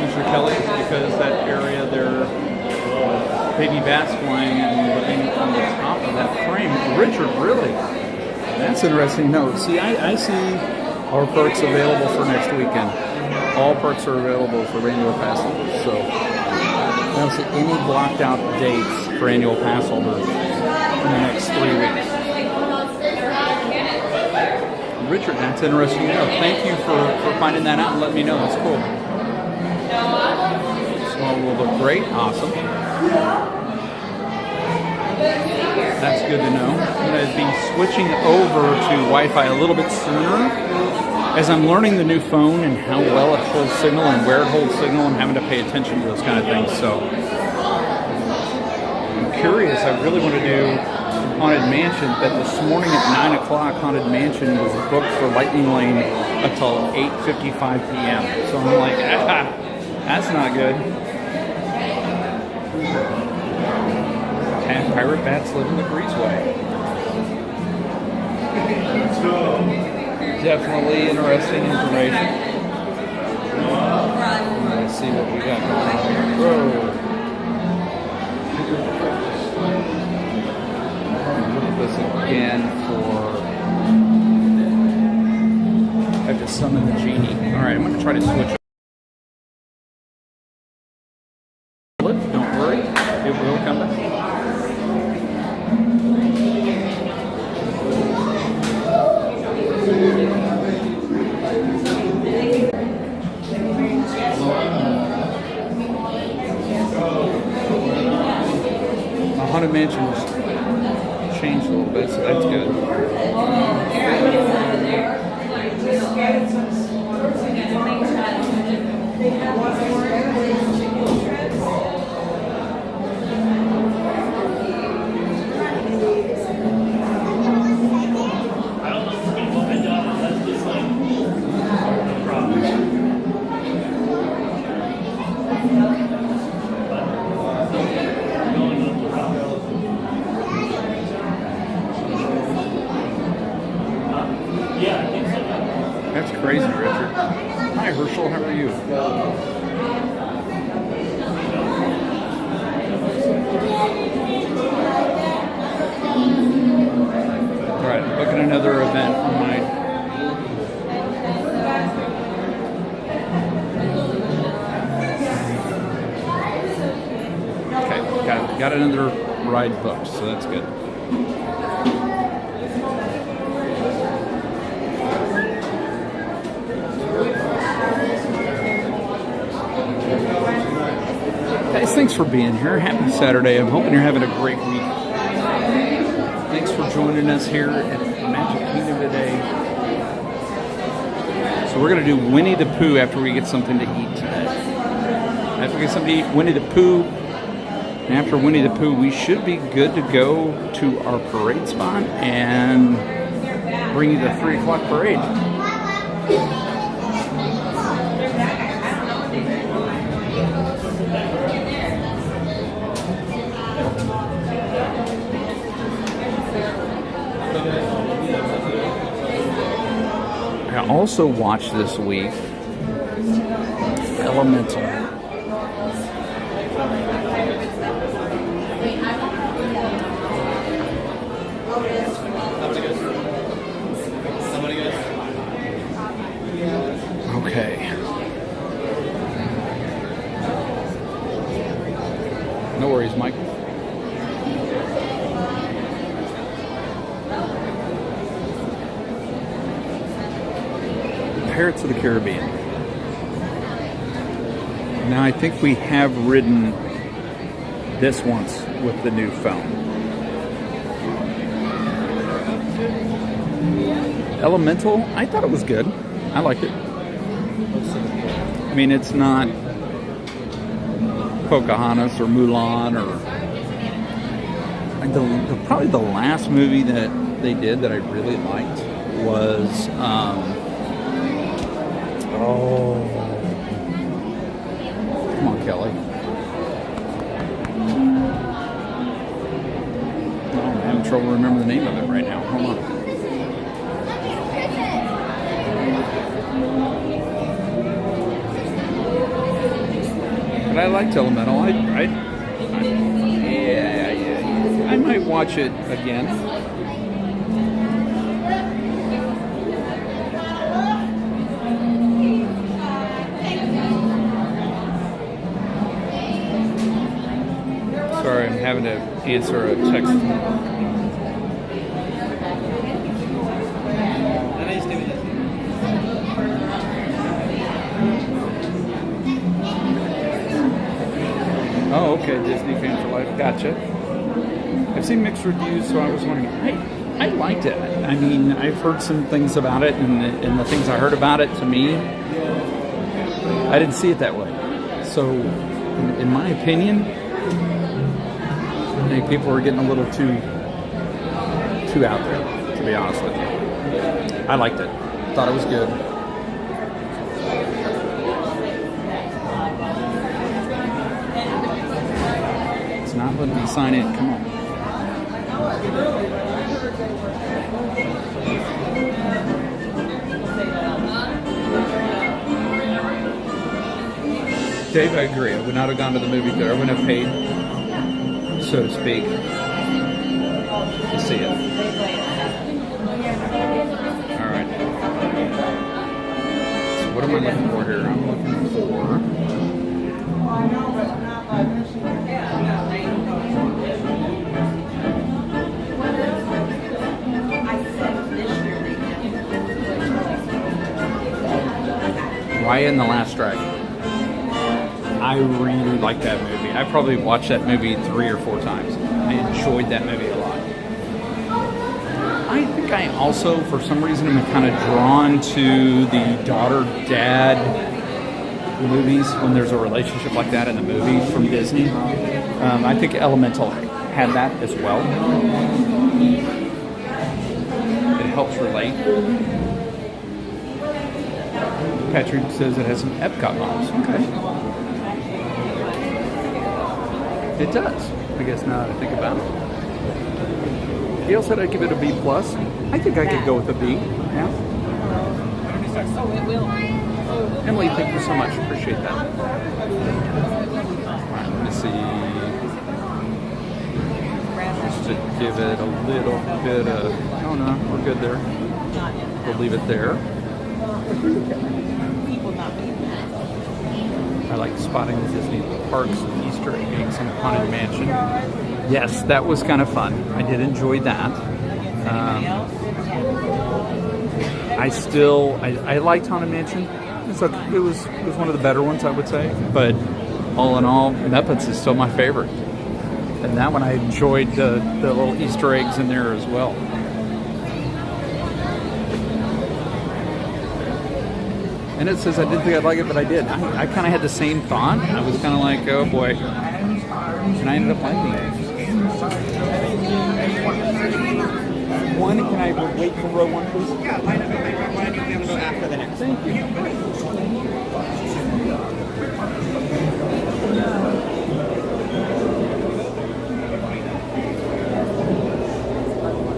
Mr. Kelly, because that area there, baby bats flying and living on the top of that frame. Richard, really? That's interesting. No, see, I see our perks available for next weekend. All perks are available for annual pass holders. So I don't see any blocked out dates for annual pass holders in the next 3 weeks. Richard, that's interesting to know. Thank you for finding that out and letting me know. That's cool. Small World look great. Awesome. That's good to know. I'm going to be switching over to Wi-Fi a little bit sooner as I'm learning the new phone and how well it holds signal and where it holds signal. I'm having to pay attention to those kind of things. So I'm curious. I really want to do Haunted Mansion, but this morning at 9 o'clock, Haunted Mansion was booked for Lightning Lane until 8:55 p.m. So I'm like, that's not good. And pirate bats live in the breezeway. Definitely interesting information. Let's see what we got going on here. Whoa. Look at this again for... I have to summon the genie. Alright, I'm going to try to switch. Don't worry, it will come back. Haunted Mansion was changed a little bit, so that's good. That's crazy, Richard. Hi, Herschel. How are you? All right, booking another event on my... Okay, got another ride booked, so that's good. Guys, thanks for being here. Happy Saturday. I'm hoping you're having a great week. Thanks for joining us here at Magic Kingdom today. So we're going to do Winnie the Pooh after we get something to eat today. After we get something to eat, Winnie the Pooh. And after Winnie the Pooh, we should be good to go to our parade spot and bring you the 3 o'clock parade. I also watched this week Elemental. Pirates of the Caribbean. Now, I think we have ridden this once with the new phone. Elemental, I thought it was good. I liked it. I mean, it's not Pocahontas or Mulan or probably the last movie that they did that I really liked was come on, Kelly. Oh, I'm having trouble remembering the name of it right now. Hold on. But I liked Elemental. I might watch it again. Sorry, I'm having to answer a text. Oh, okay, Disney fan for life. Gotcha. I've seen mixed reviews, so I was wondering. I liked it. I mean, I've heard some things about it, and the things I heard about it, to me, I didn't see it that way. So, in my opinion, I think people are getting a little too out there, to be honest with you. I liked it. Thought it was good. It's not letting me sign in. Come on. Dave, I agree. I would not have gone to the movie theater. I wouldn't have paid, so to speak, to see it. All right. So what am I looking for here? I'm looking for... Raya and the Last Dragon. I really like that movie. I probably watched that movie 3 or 4 times. I enjoyed that movie a lot. I think I also, for some reason, am kind of drawn to the daughter-dad movies when there's a relationship like that in the movie from Disney. I think Elemental had that as well. It helps relate. Patrick says it has some Epcot vibes. Okay. It does, I guess, now that I think about it. Gail said I'd give it a B+. I think I could go with a B. Yeah. Emily, thank you so much. Appreciate that. All right, let me see. Just to give it a little bit of... Oh, no, we're good there. We'll leave it there. I like spotting the Disney parks and Easter eggs in Haunted Mansion. Yes, that was kind of fun. I did enjoy that. I liked Haunted Mansion. It was one of the better ones, I would say. But all in all, Muppets is still my favorite. And that one I enjoyed the little Easter eggs in there as well. And it says I didn't think I'd like it, but I did. I kind of had the same thought. I was kind of like, oh boy. And I ended up liking it. One, can I wait for row 1, please? Yeah, line up and make row 1, and you can go after the next. Thank you.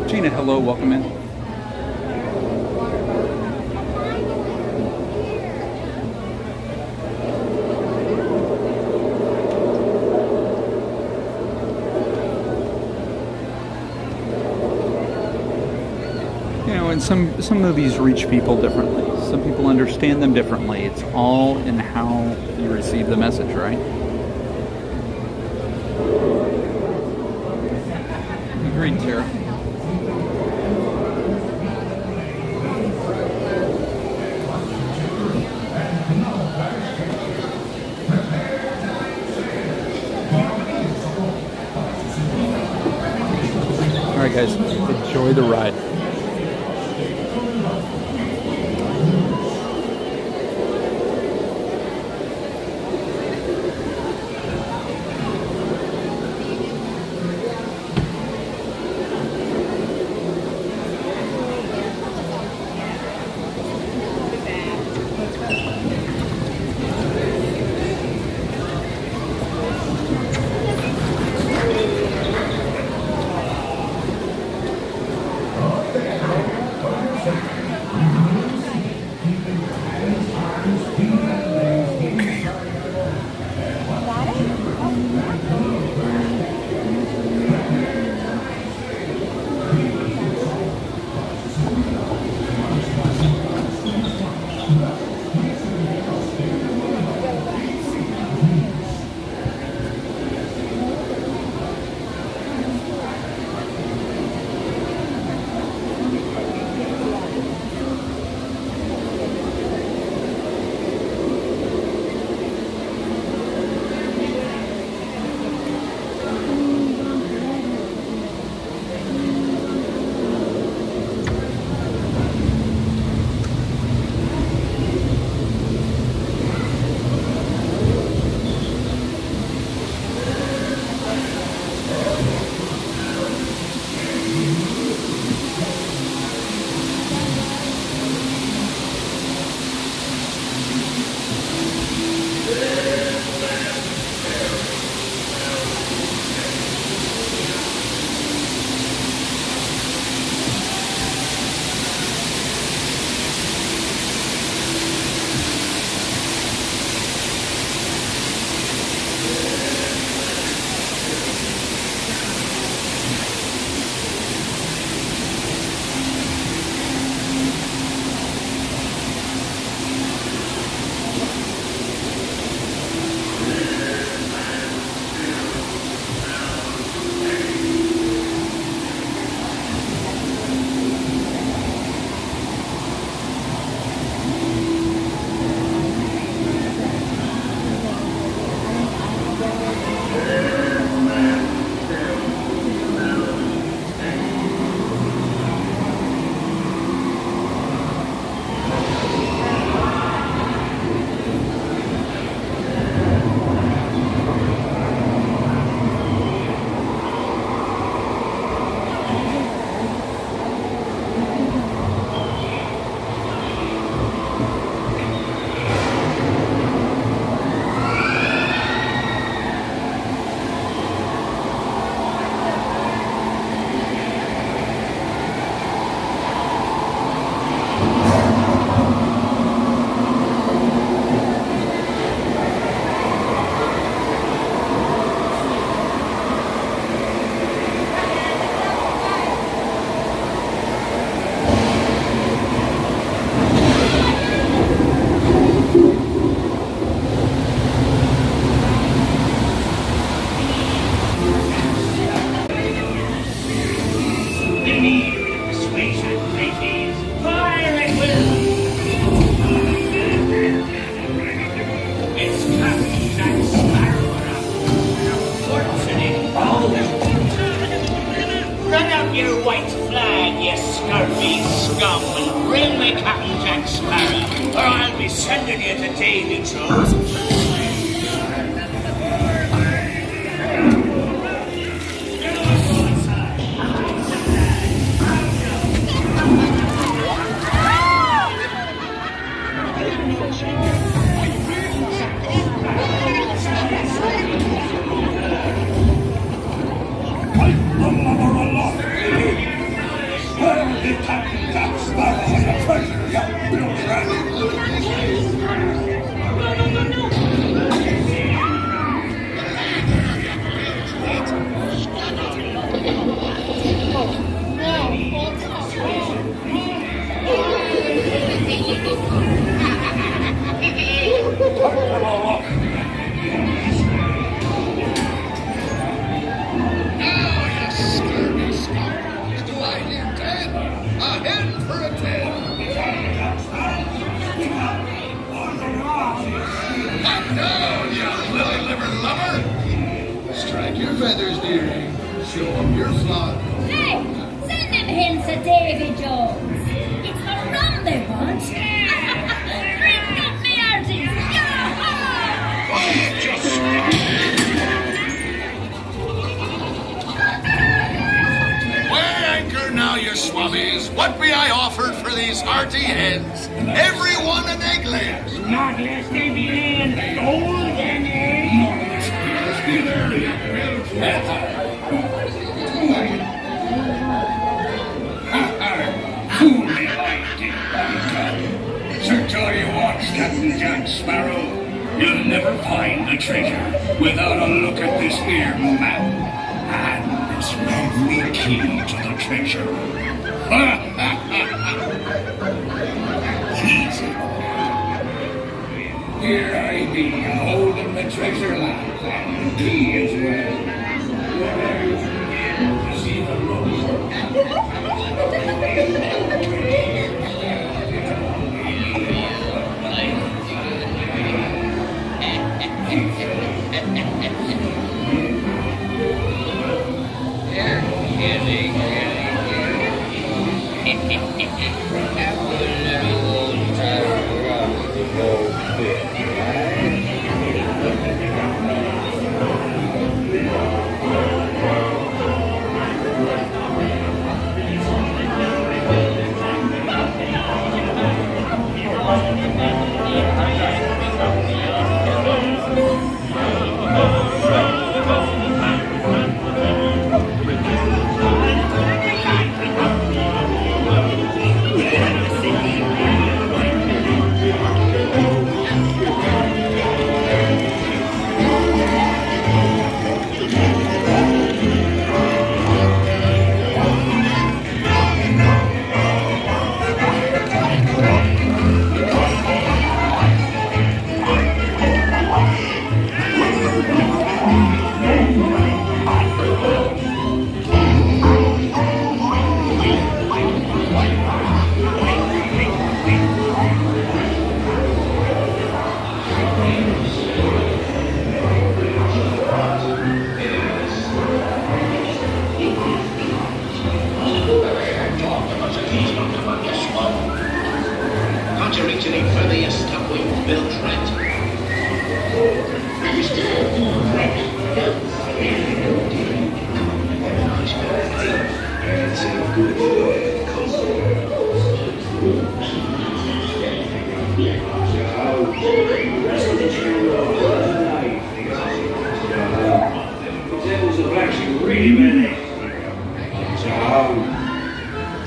Gina, hello, welcome in. And some movies reach people differently. Some people understand them differently. It's all in how you receive the message, right? Agreed, Tara. guys enjoy the ride. Strike your feathers, dearie. Show them your flock. Hey! Davy Jones. It's the rum they want. Drink up, me hearties. Weigh anchor now, you swabbies. What be I offered for these hearty heads? Every one an egglet. Not less they be in gold and Fool me, Sir, tell you what, Captain Jack Sparrow, you'll never find the treasure without a look at this here map and this lovely key to the treasure. Easy. Here I be, holding the treasure lamp and the key as well. See the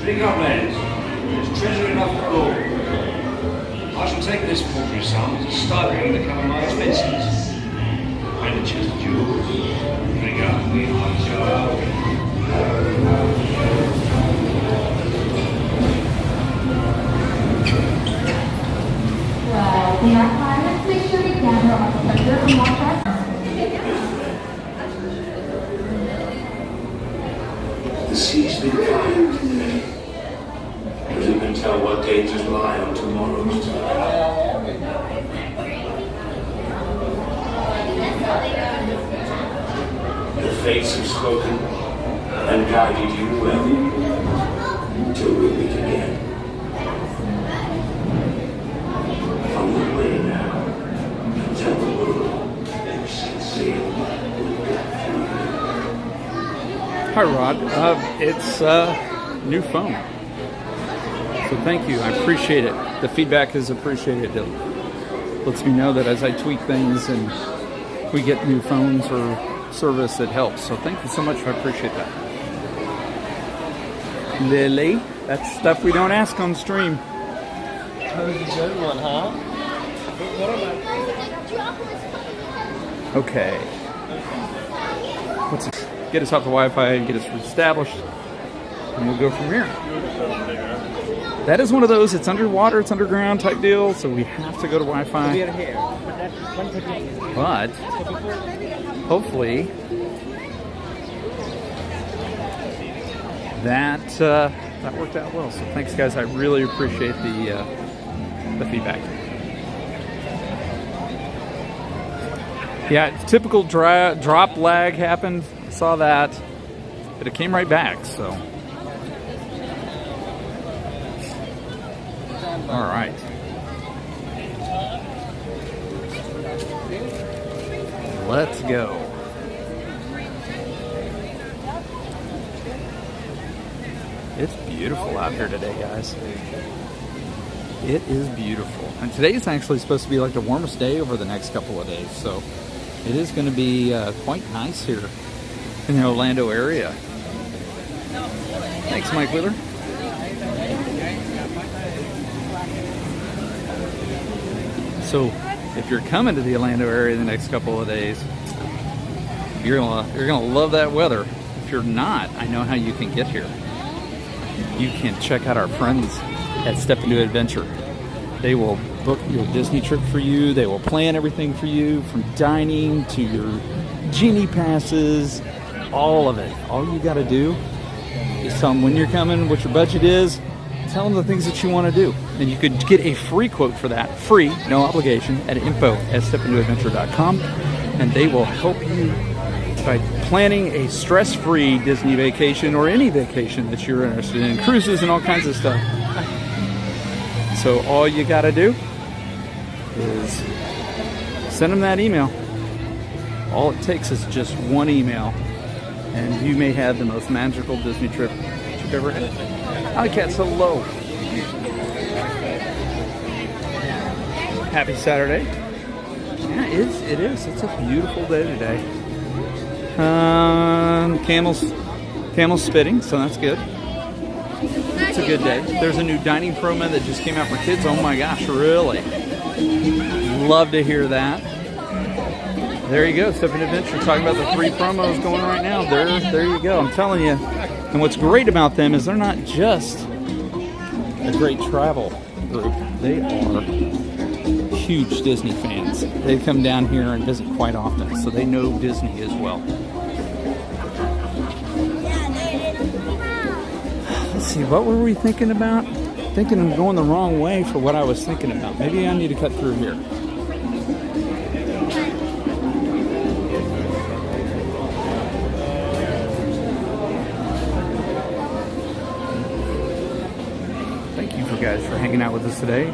Drink up, lads. There's treasure enough for all. I shall take this paltry sum as a stipend to cover my expenses. And the chest of jewels. Drink up, me hot child. Well, we are pirates. Make sure we gather our treasure and watch our The sea's been kind today. But who can tell what dangers lie on tomorrow's tide? The fates have spoken and guided you well. Till we meet again. On the way now, and tell the world they've set sail. Hi, Rod. It's new phone. So thank you. I appreciate it. The feedback is appreciated. It lets me know that as I tweak things and we get new phones or service, it helps. So thank you so much. I appreciate that. Lily, that's stuff we don't ask on stream. That was a good one, huh? Okay. Let's get us off the Wi-Fi and get us reestablished, and we'll go from here. That is one of those, it's underwater, it's underground type deal, so we have to go to Wi-Fi. But hopefully that worked out well. So thanks, guys. I really appreciate the feedback. Yeah, typical drop lag happened. I saw that, but it came right back. So All right. Let's go. It's beautiful out here today, guys. It is beautiful. And today is actually supposed to be like the warmest day over the next couple of days. So it is going to be quite nice here in the Orlando area. Thanks, Mike Wheeler. So if you're coming to the Orlando area the next couple of days, you're gonna love that weather. If you're not, I know how you can get here. You can check out our friends at Step Into Adventure. They will book your Disney trip for you. They will plan everything for you, from dining to your genie passes, all of it. All you got to do is tell them when you're coming, what your budget is, tell them the things that you want to do. And you could get a free quote for that, free, no obligation, at info@stepintoadventure.com. And they will help you by planning a stress-free Disney vacation or any vacation that you're interested in, cruises and all kinds of stuff. So all you got to do is send them that email. All it takes is just one email, and you may have the most magical Disney trip that you've ever had. Hi, Cats, hello. Happy Saturday. Yeah, it is. It's a beautiful day today. Camels spitting, so that's good. It's a good day. There's a new dining promo that just came out for kids. Oh my gosh, really? Love to hear that. There you go, Step Into Adventure, talking about the 3 promos going right now. There you go. I'm telling you. And what's great about them is they're not just a great travel group. They are huge Disney fans. They come down here and visit quite often, so they know Disney as well. Let's see, what were we thinking about? Thinking of going the wrong way for what I was thinking about. Maybe I need to cut through here. Thank you guys for hanging out with us today.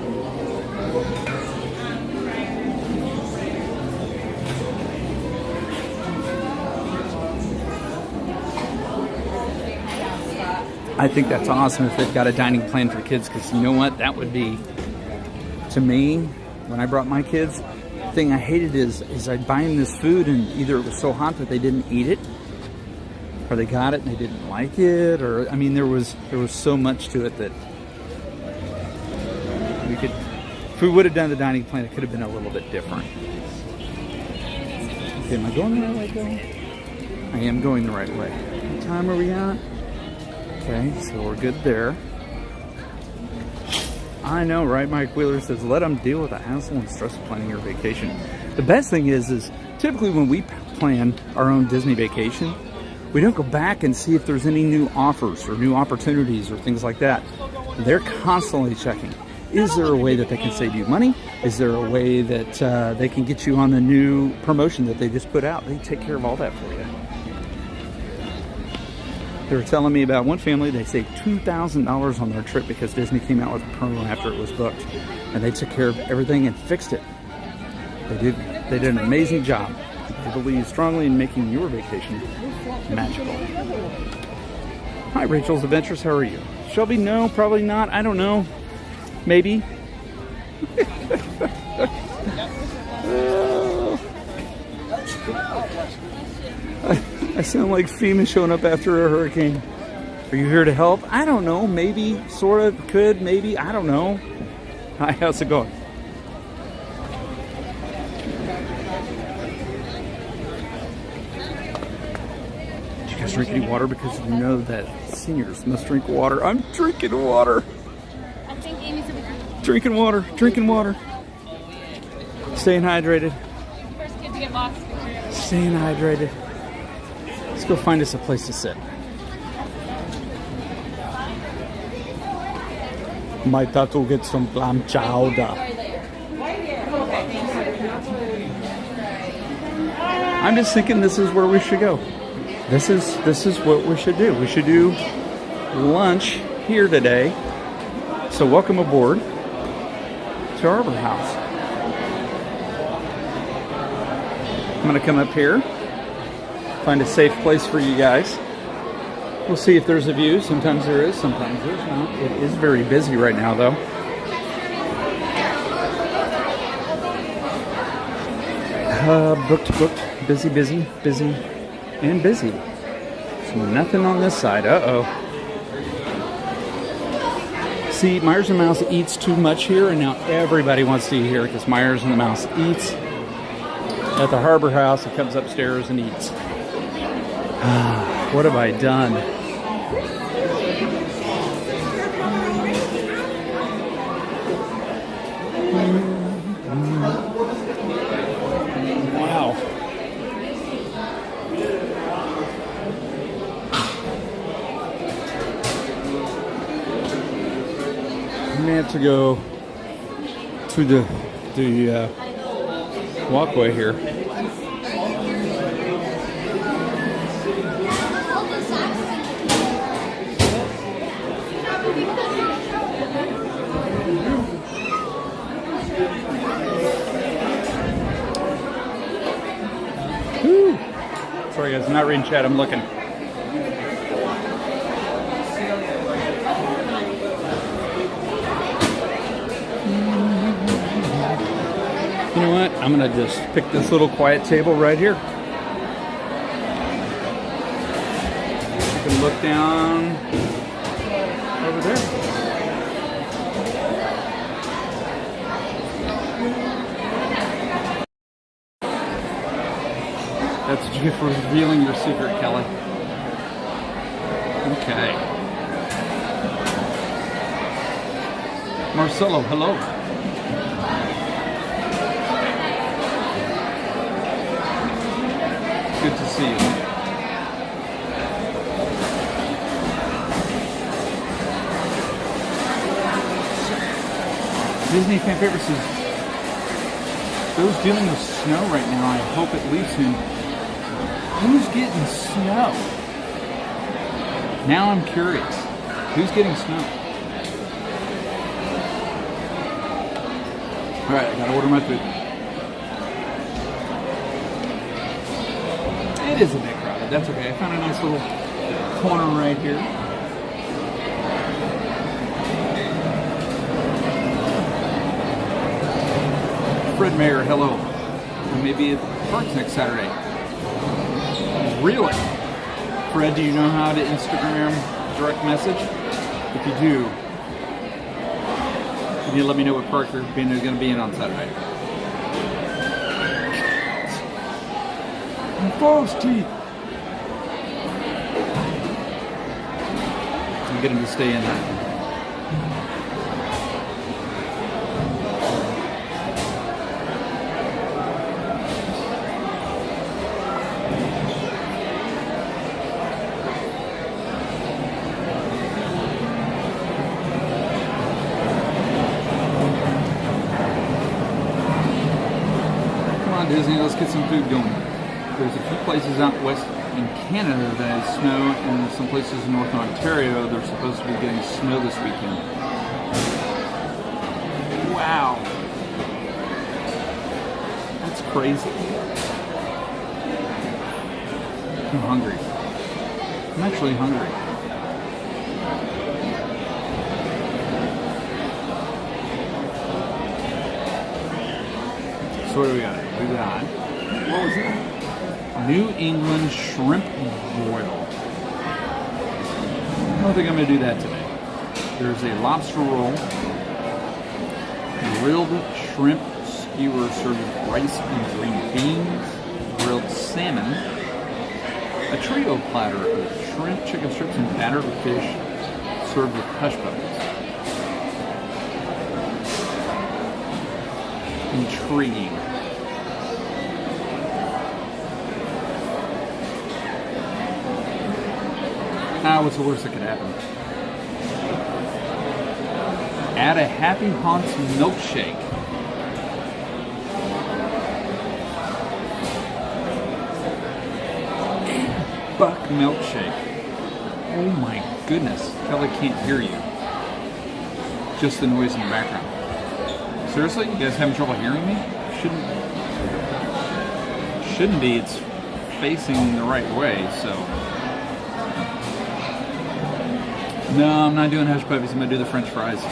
I think that's awesome if they've got a dining plan for kids, because you know what? That would be, to me, when I brought my kids, the thing I hated is I'd buy them this food and either it was so hot that they didn't eat it, or they got it and they didn't like it, or, I mean, there was so much to it that we could, if we would have done the dining plan, it could have been a little bit different. Okay, am I going the right way, Bill? I am going the right way. What time are we at? Okay, so we're good there. I know, right? Mike Wheeler says, let them deal with the hassle and stress of planning your vacation. The best thing is typically when we plan our own Disney vacation, we don't go back and see if there's any new offers or new opportunities or things like that. They're constantly checking. Is there a way that they can save you money? Is there a way that they can get you on the new promotion that they just put out? They take care of all that for you. They were telling me about one family, they saved $2,000 on their trip because Disney came out with a promo after it was booked. And they took care of everything and fixed it. They did an amazing job. I believe strongly in making your vacation magical. Hi, Rachel's Adventures, how are you? Shelby, no, probably not. I don't know. Maybe. I sound like FEMA showing up after a hurricane. Are you here to help? I don't know. Maybe, sort of, could, maybe. I don't know. Hi, how's it going? Did you guys drink any water? Because you know that seniors must drink water. I'm drinking water. I think Amy's over there. Drinking water. Drinking water. Staying hydrated. First kid to get lost. Staying hydrated. Let's go find us a place to sit. Might have to get some clam chowder. I'm just thinking this is where we should go. This is what we should do. We should do lunch here today. So welcome aboard. to Arbor House. I'm going to come up here, find a safe place for you guys. We'll see if there's a view. Sometimes there is, sometimes there's not. It is very busy right now, though. Booked, busy, and busy. So nothing on this side. Uh-oh. See, Meyers and Mouse eats too much here, and now everybody wants to eat here because Meyers and the Mouse eats at the Harbor House. It comes upstairs and eats. What have I done? Wow. I'm gonna have to go to the walkway here. Woo. Sorry guys, I'm not reading chat, I'm looking. You know what? I'm gonna just pick this little quiet table right here. You can look down over there. That's what you get for revealing your secret, Kelly. Okay. Marcelo, hello. Good to see you. Disney fan favorite says, those dealing with snow right now, I hope it leaves soon. Who's getting snow? Now I'm curious. Who's getting snow? Alright, I gotta order my food. It is a bit crowded, that's okay. I found a nice little corner right here. Fred Mayer, hello. I may be at the parks next Saturday. Really? Fred, do you know how to Instagram direct message? If you do, can you let me know what park you're going to be in on Saturday? False teeth. I'm getting to stay in there. Come on, Disney, let's get some food going. There's a few places out west in Canada that has snow, and some places in northern Ontario they're supposed to be getting snow this weekend. Wow. That's crazy. I'm hungry. I'm actually hungry. So what do we got? We got, what was that? New England shrimp broil. I don't think I'm going to do that today. There's a lobster roll, grilled shrimp skewer served with rice and green beans, grilled salmon, a trio platter of shrimp, chicken strips, and battered fish served with hush puppies. Intriguing. What's the worst that could happen? Add a Happy Haunts milkshake. $8 milkshake. Oh my goodness. Kelly can't hear you. Just the noise in the background. Seriously? You guys having trouble hearing me? Shouldn't be. It's facing the right way, so. No, I'm not doing hush puppies. I'm going to do the French fries.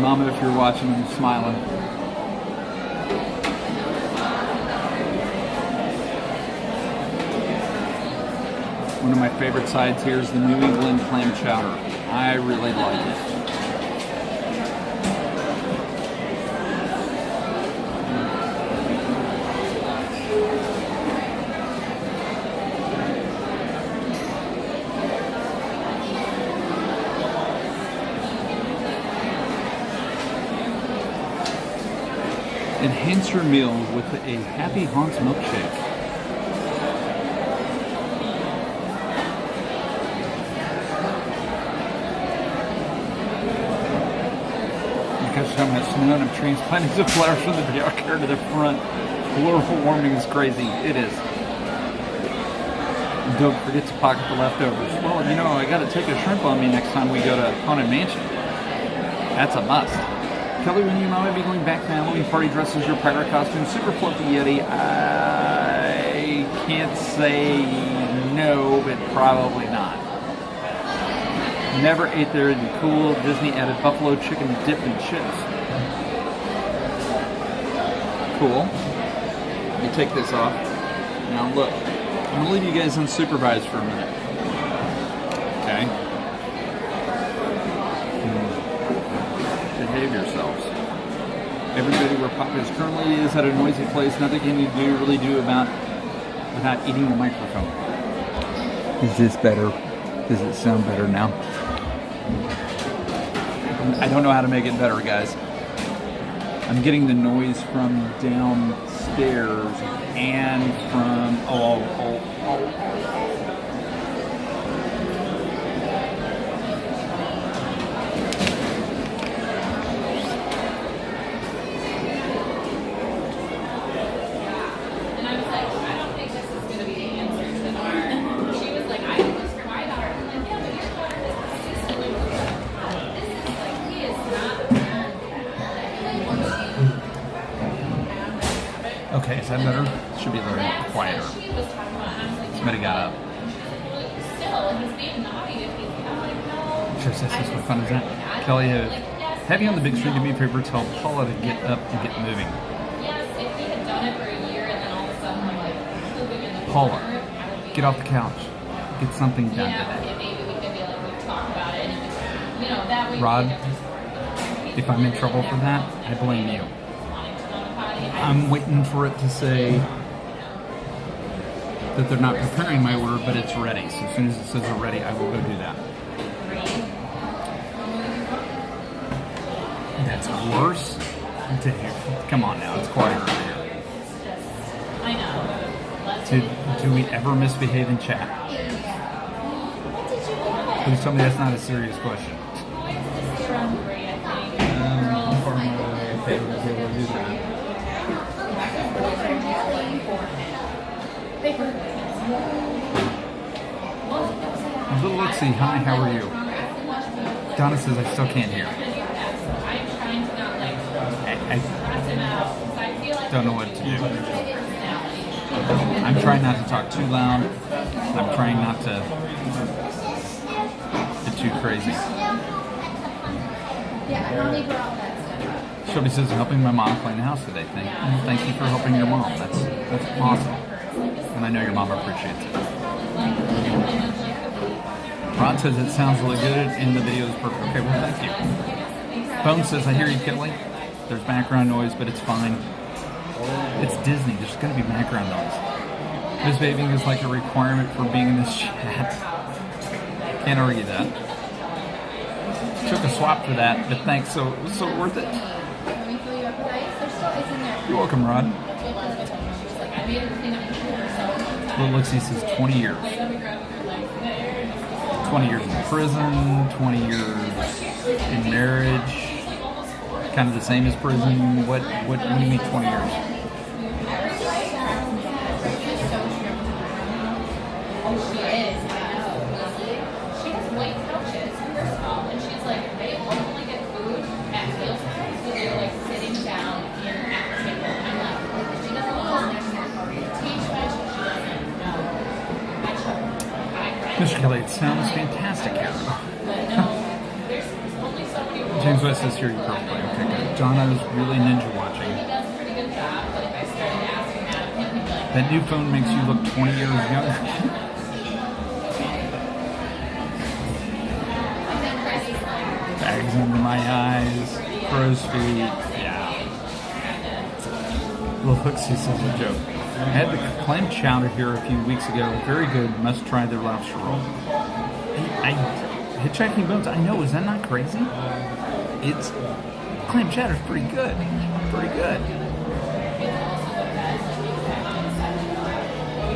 Mama, if you're watching, I'm smiling. One of my favorite sides here is the New England clam chowder. I really like it. Enhance your meal with a Happy Haunts milkshake. Because I'm at snow and I'm transplanting some flowers from the backyard to the front. Global warming is crazy. It is. And don't forget to pocket the leftovers. Well, you know, I got to take a shrimp on me next time we go to Haunted Mansion. That's a must. Kelly, when you might be going back to Halloween party dressed as your pirate costume, super fluffy Yeti, I can't say no, but probably not. Never ate there. It'd be cool. Disney added buffalo chicken dip and chips. Cool. You take this off. Now look, I'm gonna leave you guys unsupervised for a minute. Okay. Behave yourselves. Everybody where Papa's currently is at a noisy place. Nothing can you really do without eating the microphone. Is this better? Does it sound better now? I don't know how to make it better, guys. I'm getting the noise from downstairs and from Okay, is that better? Should be a little quieter. Somebody got up. Sure says this, what fun is that? Kelly, have you on the big screen? Do me a favor, tell Paula to get up and get moving. Paula, get off the couch. Get something done today. Rod, if I'm in trouble for that, I blame you. I'm waiting for it to say that they're not preparing my order, but it's ready. So as soon as it says they're ready, I will go do that. That's worse? Come on now, it's quieter over here. I know. Do we ever misbehave in chat? Please tell me that's not a serious question. Little Lexi, hi, how are you? Donna says I still can't hear. I don't know what to do. I'm trying not to talk too loud. I'm trying not to get too crazy. Shelby says, helping my mom clean the house today. Thank you for helping your mom. That's awesome. And I know your mom appreciates it. Ron says it sounds really good and the video is perfect. Okay, well, thank you. Bone says, I hear you, Kelly. There's background noise, but it's fine. It's Disney. There's going to be background noise. Misbehaving is like a requirement for being in this chat. Can't argue that. Took a swap for that, but thanks. So it was so worth it. You're welcome, Rod. Little Lixie says 20 years. 20 years in prison, 20 years in marriage. Kind of the same as prison. What do you mean 20 years? She is, I know. She has white couches, first of all, and she's like, they only get food at meal times, so they're like sitting down in at the table. I'm like, she doesn't want to teach much, she doesn't know. I tried. Mr. Kelly, it sounds fantastic here. But no, there's only so many rules. James West says here you perfectly. Okay, good. Donna's really ninja watching. He does a pretty good job, but if I started asking that of him, he'd be like, That new phone makes you look 20 years younger. Bags under my eyes, crow's feet, yeah. Little Hooksy says a joke. I had the clam chowder here a few weeks ago. Very good. Must try their lobster roll. Hitchhiking Bones, I know, is that not crazy? It's clam chowder's pretty good. Pretty good.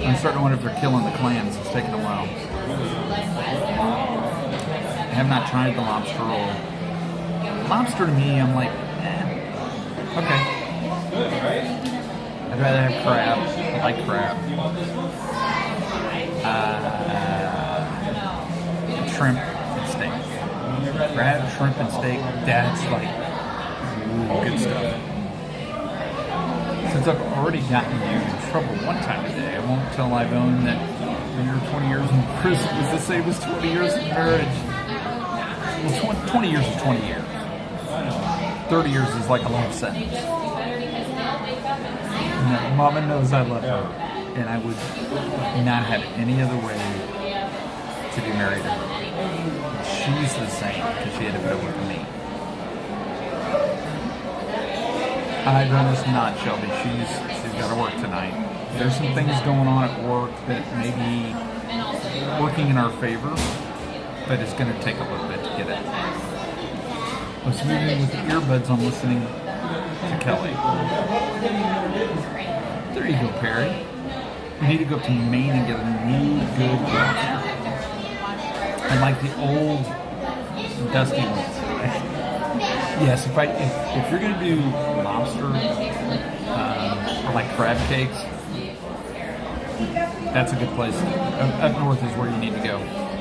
I'm starting to wonder if they're killing the clams. It's taking a while. I have not tried the lobster roll. Lobster to me, I'm like, okay. I'd rather have crab. I like crab. Shrimp and steak. Crab, shrimp, and steak. That's like good stuff. Since I've already gotten you in trouble one time today, I won't tell Ivone that you're 20 years in prison is the same as 20 years in marriage. Well, 20 years is 20 years. 30 years is like a life sentence. No, Mama knows I love her, and I would not have it any other way to be married to her. She's the same because she had to put up with me. Ivone's not, Shelby. She's got to work tonight. There's some things going on at work that may be working in our favor, but it's going to take a little bit to get it. I was moving with the earbuds on listening to Kelly. There you go, Perry. We need to go up to Maine and get a new good lobster. I like the old dusty ones. Yes, if you're going to do lobster or like crab cakes, that's a good place. Up north is where you need to go.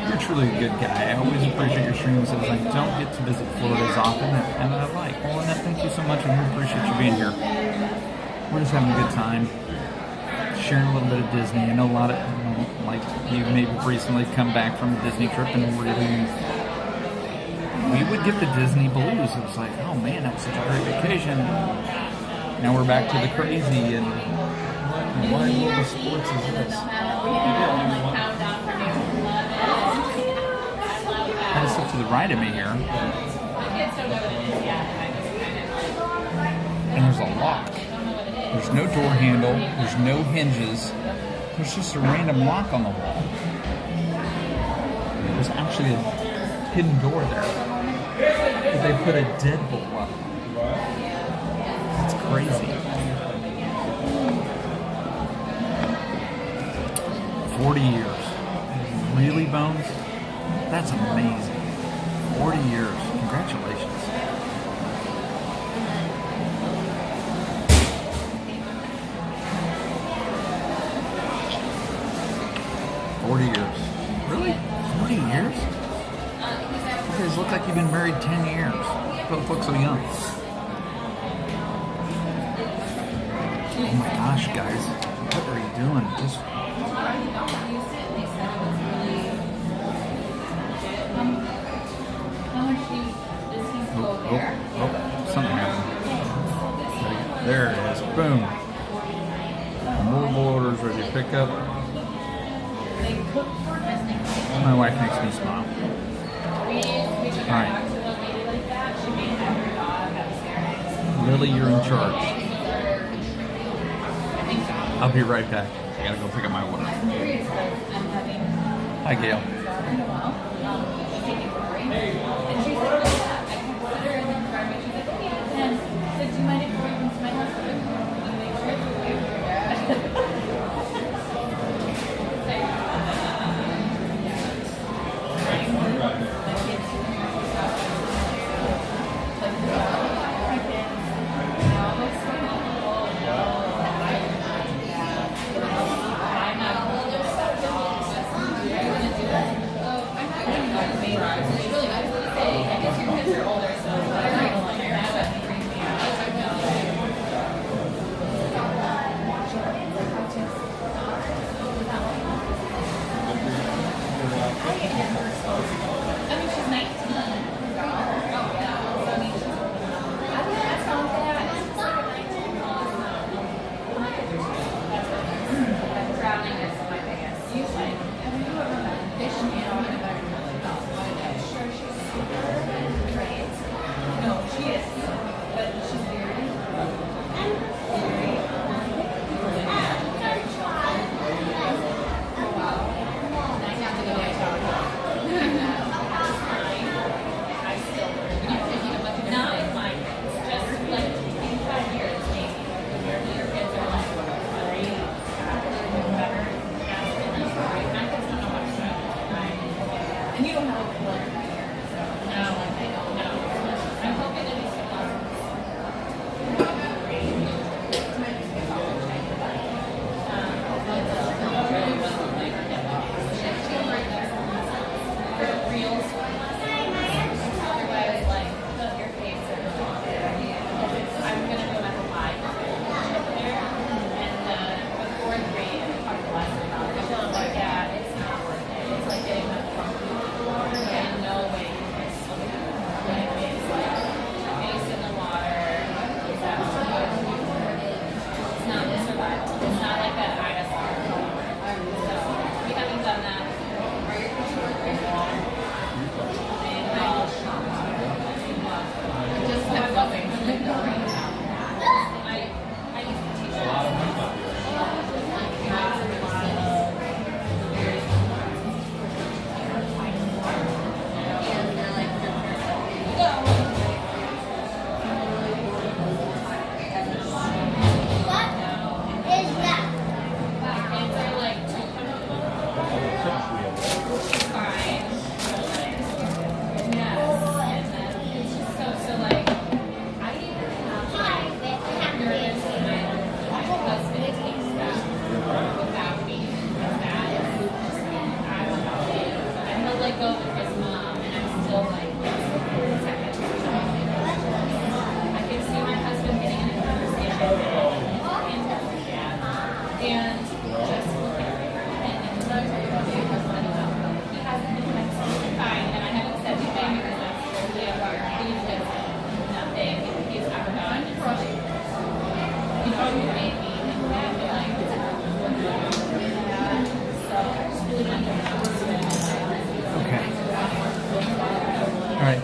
You're truly a good guy. I always appreciate your streams. As I don't get to visit Florida as often, and I like. Well, Annette, thank you so much. I really appreciate you being here. We're just having a good time, sharing a little bit of Disney. I know a lot of, like you maybe recently come back from a Disney trip and we would get the Disney blues. It was like, oh man, that was such a great vacation. Now we're back to the crazy and what world of sports is this? Kind of stuff to the right of me here. And there's a lock. There's no door handle. There's no hinges. There's just a random lock on the wall. There's actually a hidden door there. But they put a deadbolt lock on it. It's crazy. 40 years. Really, Bones? That's amazing. 40 years. Congratulations. Years. Really? 40 years? You guys look like you've been married 10 years. You both look so young. Oh my gosh, guys. What are you doing? Just... Oh, something happened. There it is. Boom. Mobile orders ready to pick up. My wife makes me smile. Alright. Lily, you're in charge. I'll be right back. I gotta go pick up my order. Hi, Gail. drowning is my biggest. Like, have you ever met fish and peanut butter? Sure, she's super great. No, she is. But she's very,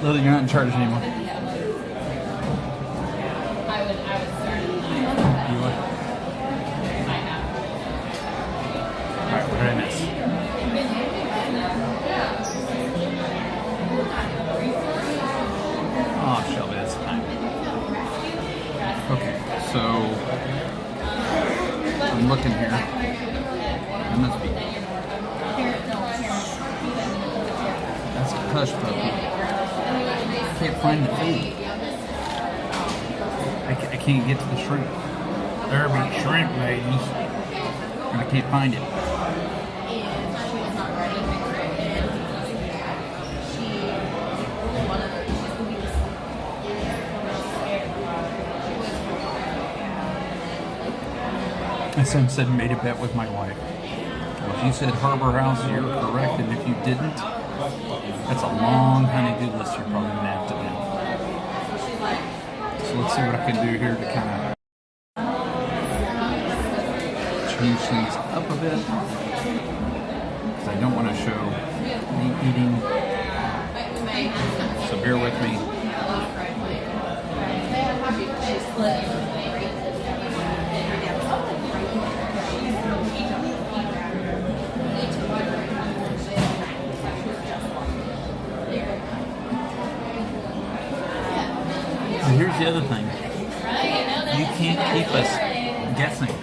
Lily, you're not in charge anymore. I would start. You would? Alright, what did I miss? Oh, Shelby, that's fine. Okay, so I'm looking here. I must be. That's a hush puppy. I can't find the food. I can't get to the shrimp. There be shrimp, ladies. And I can't find it. My son said made a bet with my wife. Well, if you said Harbor House, you're correct, and if you didn't, that's a long honey-do list you're probably going to have to do. So let's see what I can do here to kind of change things up a bit. Because I don't want to show me eating. So bear with me. Here's the other thing. You can't keep us guessing.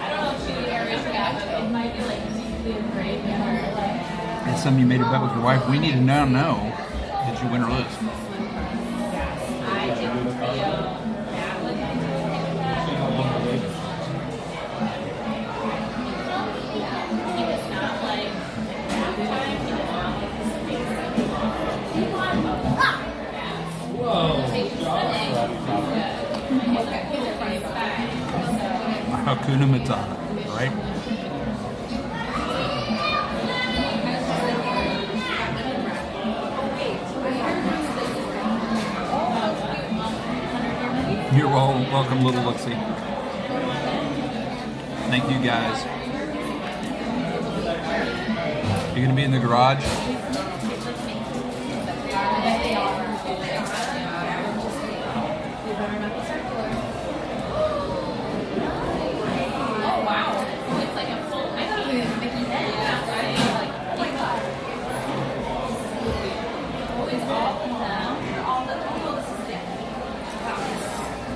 It's something you made a bet with your wife. We need to now know, did you win or lose? Hakuna Matata, right? You're welcome, little Luxie. Thank you, guys. You gonna be in the garage?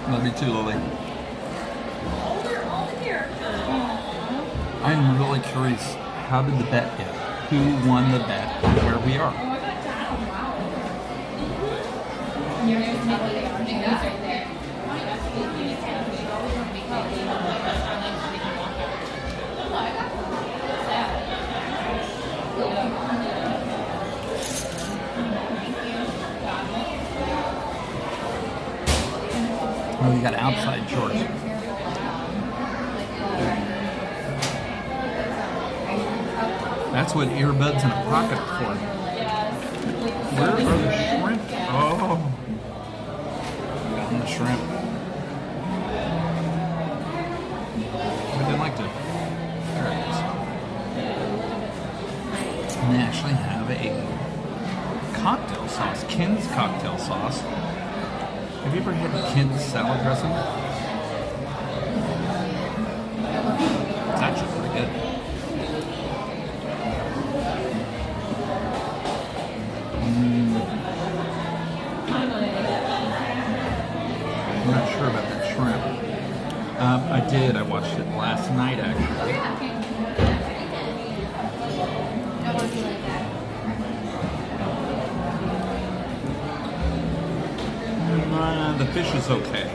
Love you too, Lily. I'm really curious, how did the bet go? Who won the bet where we are? Oh, you got outside shorts. That's what earbuds in a pocket are for. Where are the shrimp? Oh, got the shrimp. But they like to. There it is. And they actually have a cocktail sauce, Ken's cocktail sauce. Have you ever had Ken's salad dressing? It's actually pretty good. I'm not sure about that shrimp. I did. I watched it last night, actually. The fish is okay.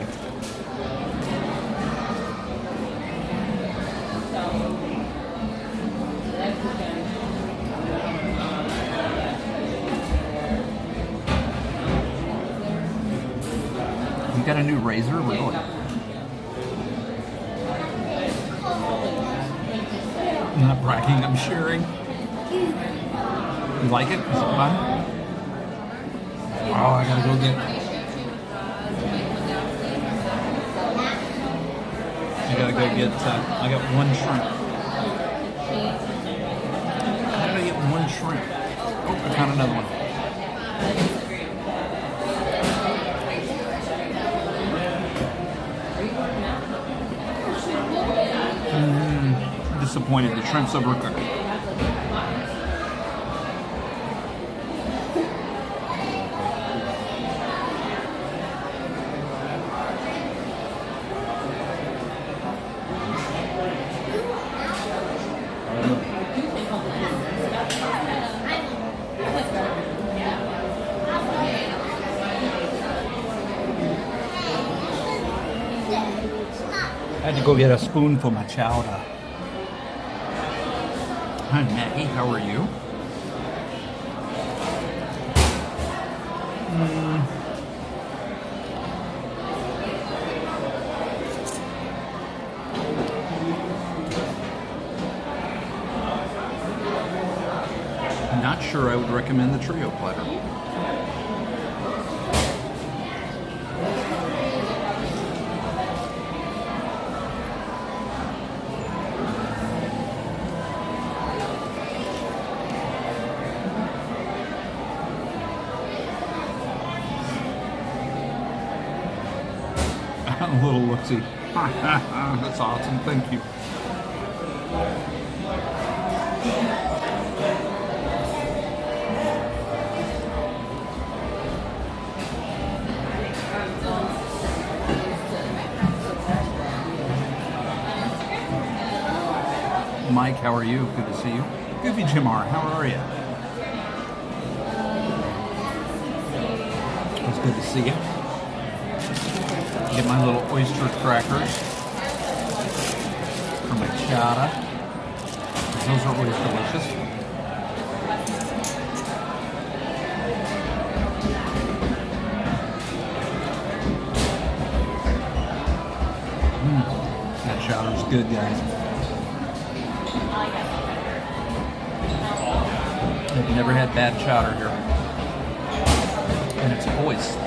You got a new razor, really? I'm not bragging, I'm sharing. You like it? Is it fun? Oh, I gotta go get it. I gotta go get, I got one shrimp. How did I get one shrimp? Oh, I found another one. I'm disappointed, the shrimp's overcooked. I had to go get a spoon for my chowder. Hi Maggie, how are you? I'm not sure I would recommend the trio platter. A little look-see. That's awesome, thank you. Mike, how are you? Good to see you. Goofy Jimar, how are you? It's good to see you. Get my little oyster crackers for my chowder. Those are always delicious. That chowder's good, guys. I've never had bad chowder here. And it's always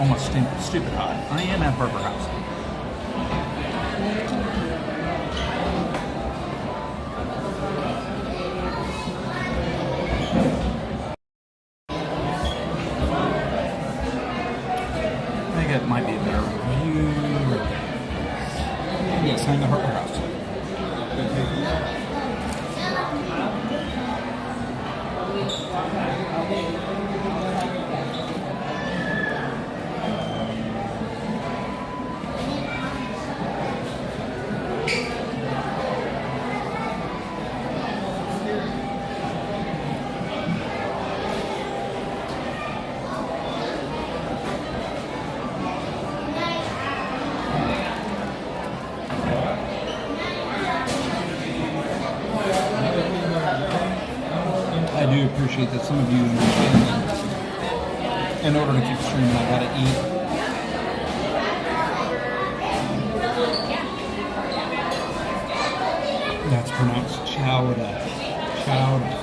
almost stupid hot. I am at Burger House. do appreciate that some of you understand that in order to keep streaming, I gotta eat. That's pronounced chowder. Chowder.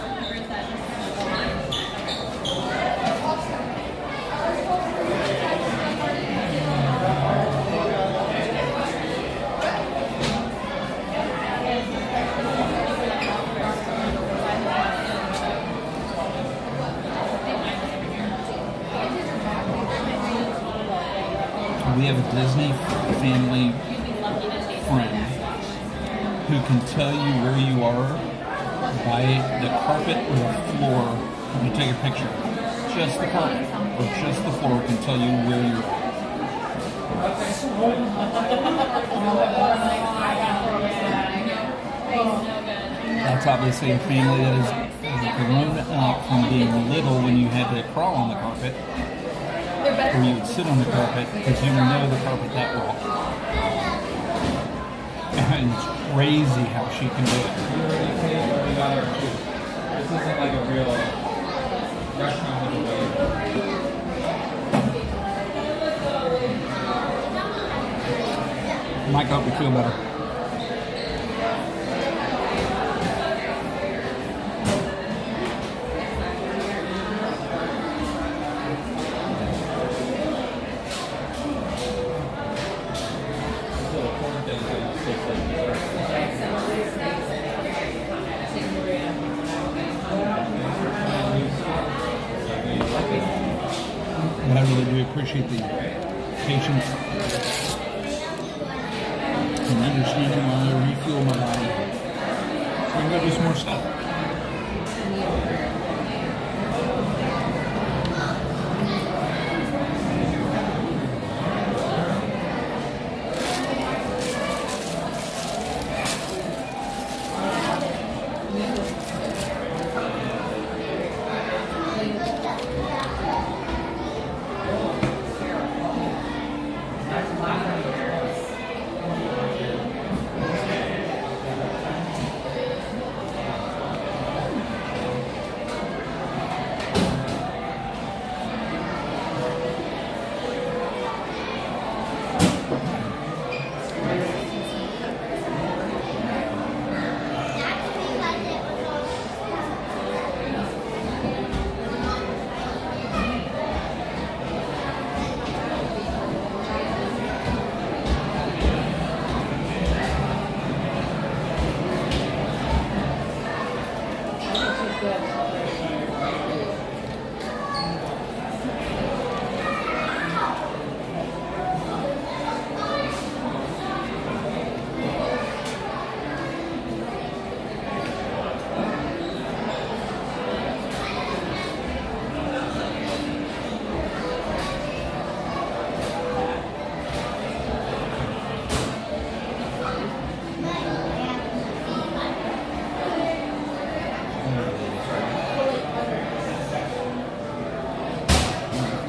We have a Disney family friend who can tell you where you are by the carpet or the floor when you take a picture. Just the carpet or just the floor can tell you where you're at. That's obviously a family that has grown up from being little when you had to crawl on the carpet, or you would sit on the carpet because you know the carpet that well. And it's crazy how she can do it. This isn't like a real restaurant with a waiter. Might help you feel better. But I really do appreciate the patience and understanding while I refuel my body. So I'm going to do some more stuff.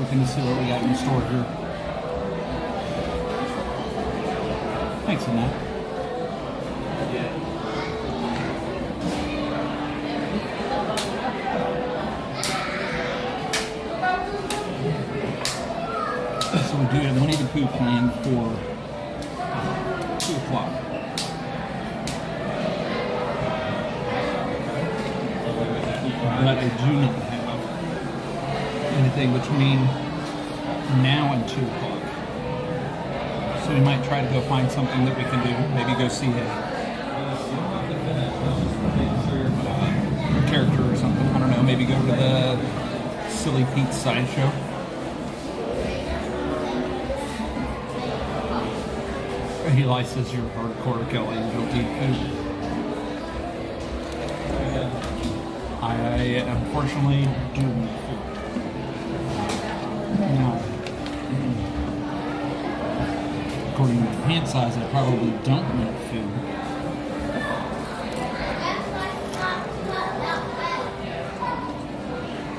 Looking to see what we got in store here. Thanks, Annette. So we do have Winnie the Pooh planned for 2 o'clock. But I do not have anything between now and 2 o'clock. So we might try to go find something that we can do. Maybe go see a character or something. I don't know. Maybe go to the Silly Pete's sideshow. Eli says you're hardcore, Kelly. You don't eat food. I unfortunately do eat food. Now, according to the hand size, I probably don't eat food.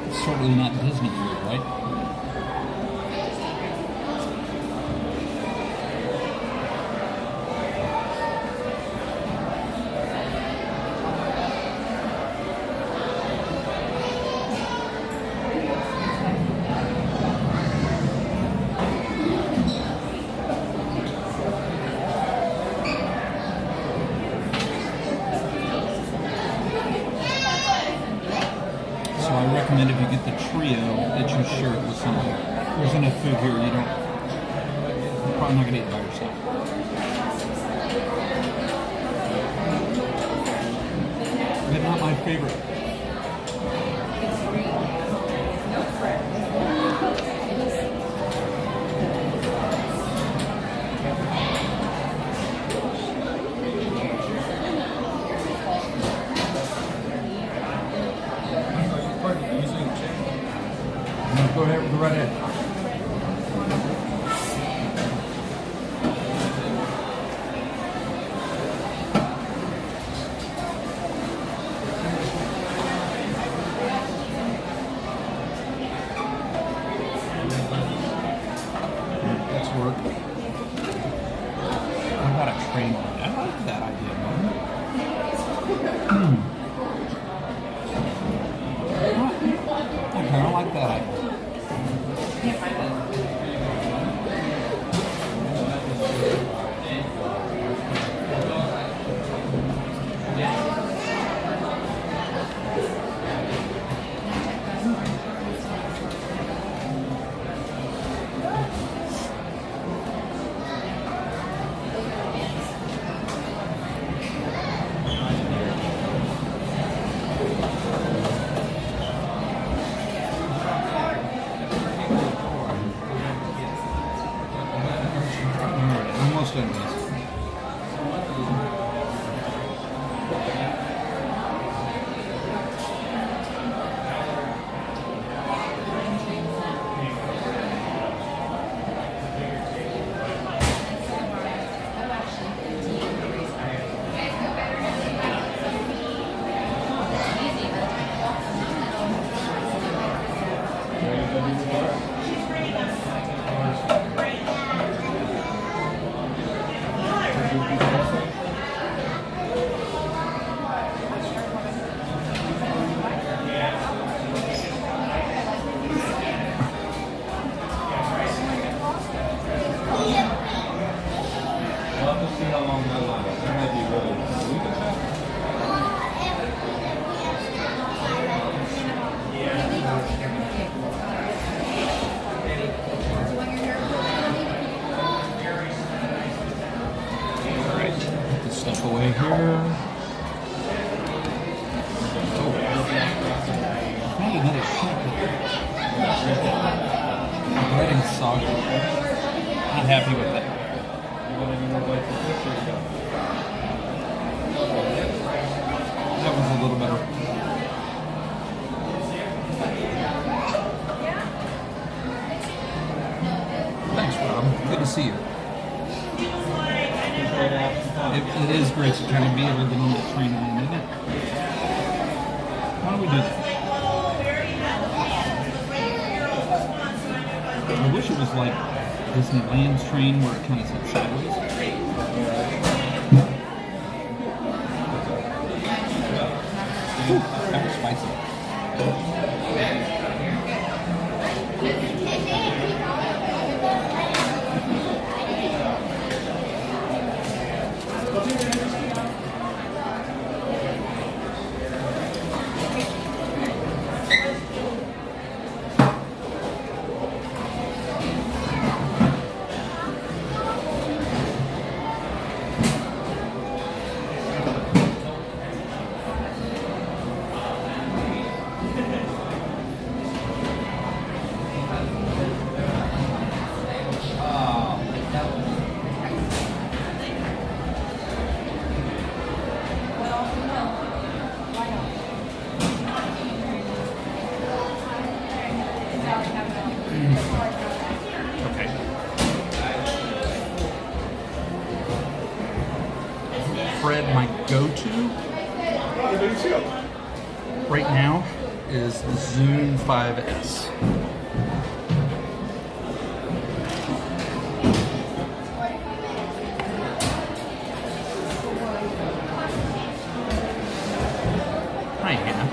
It's certainly not Disney food, right? I recommend if you get the trio that you share it with somebody. There's enough food here, you're probably not going to eat it by yourself. But not my favorite. Go ahead, go right ahead. That's work. What about a train? I like that idea, man. Okay, I like that idea. Almost done with this. Stuff away here. Found another sheet. Breading saga. Not happy with that. That was a little better. Thanks, Rob. Good to see you. It is great to kind of be able to get on that train again, isn't it? Why don't we do that? I wish it was like Disneyland's train where it kind of sits sideways. Ooh, that was spicy. Fred, my go-to right now is the Zune 5S. Hi, Hannah.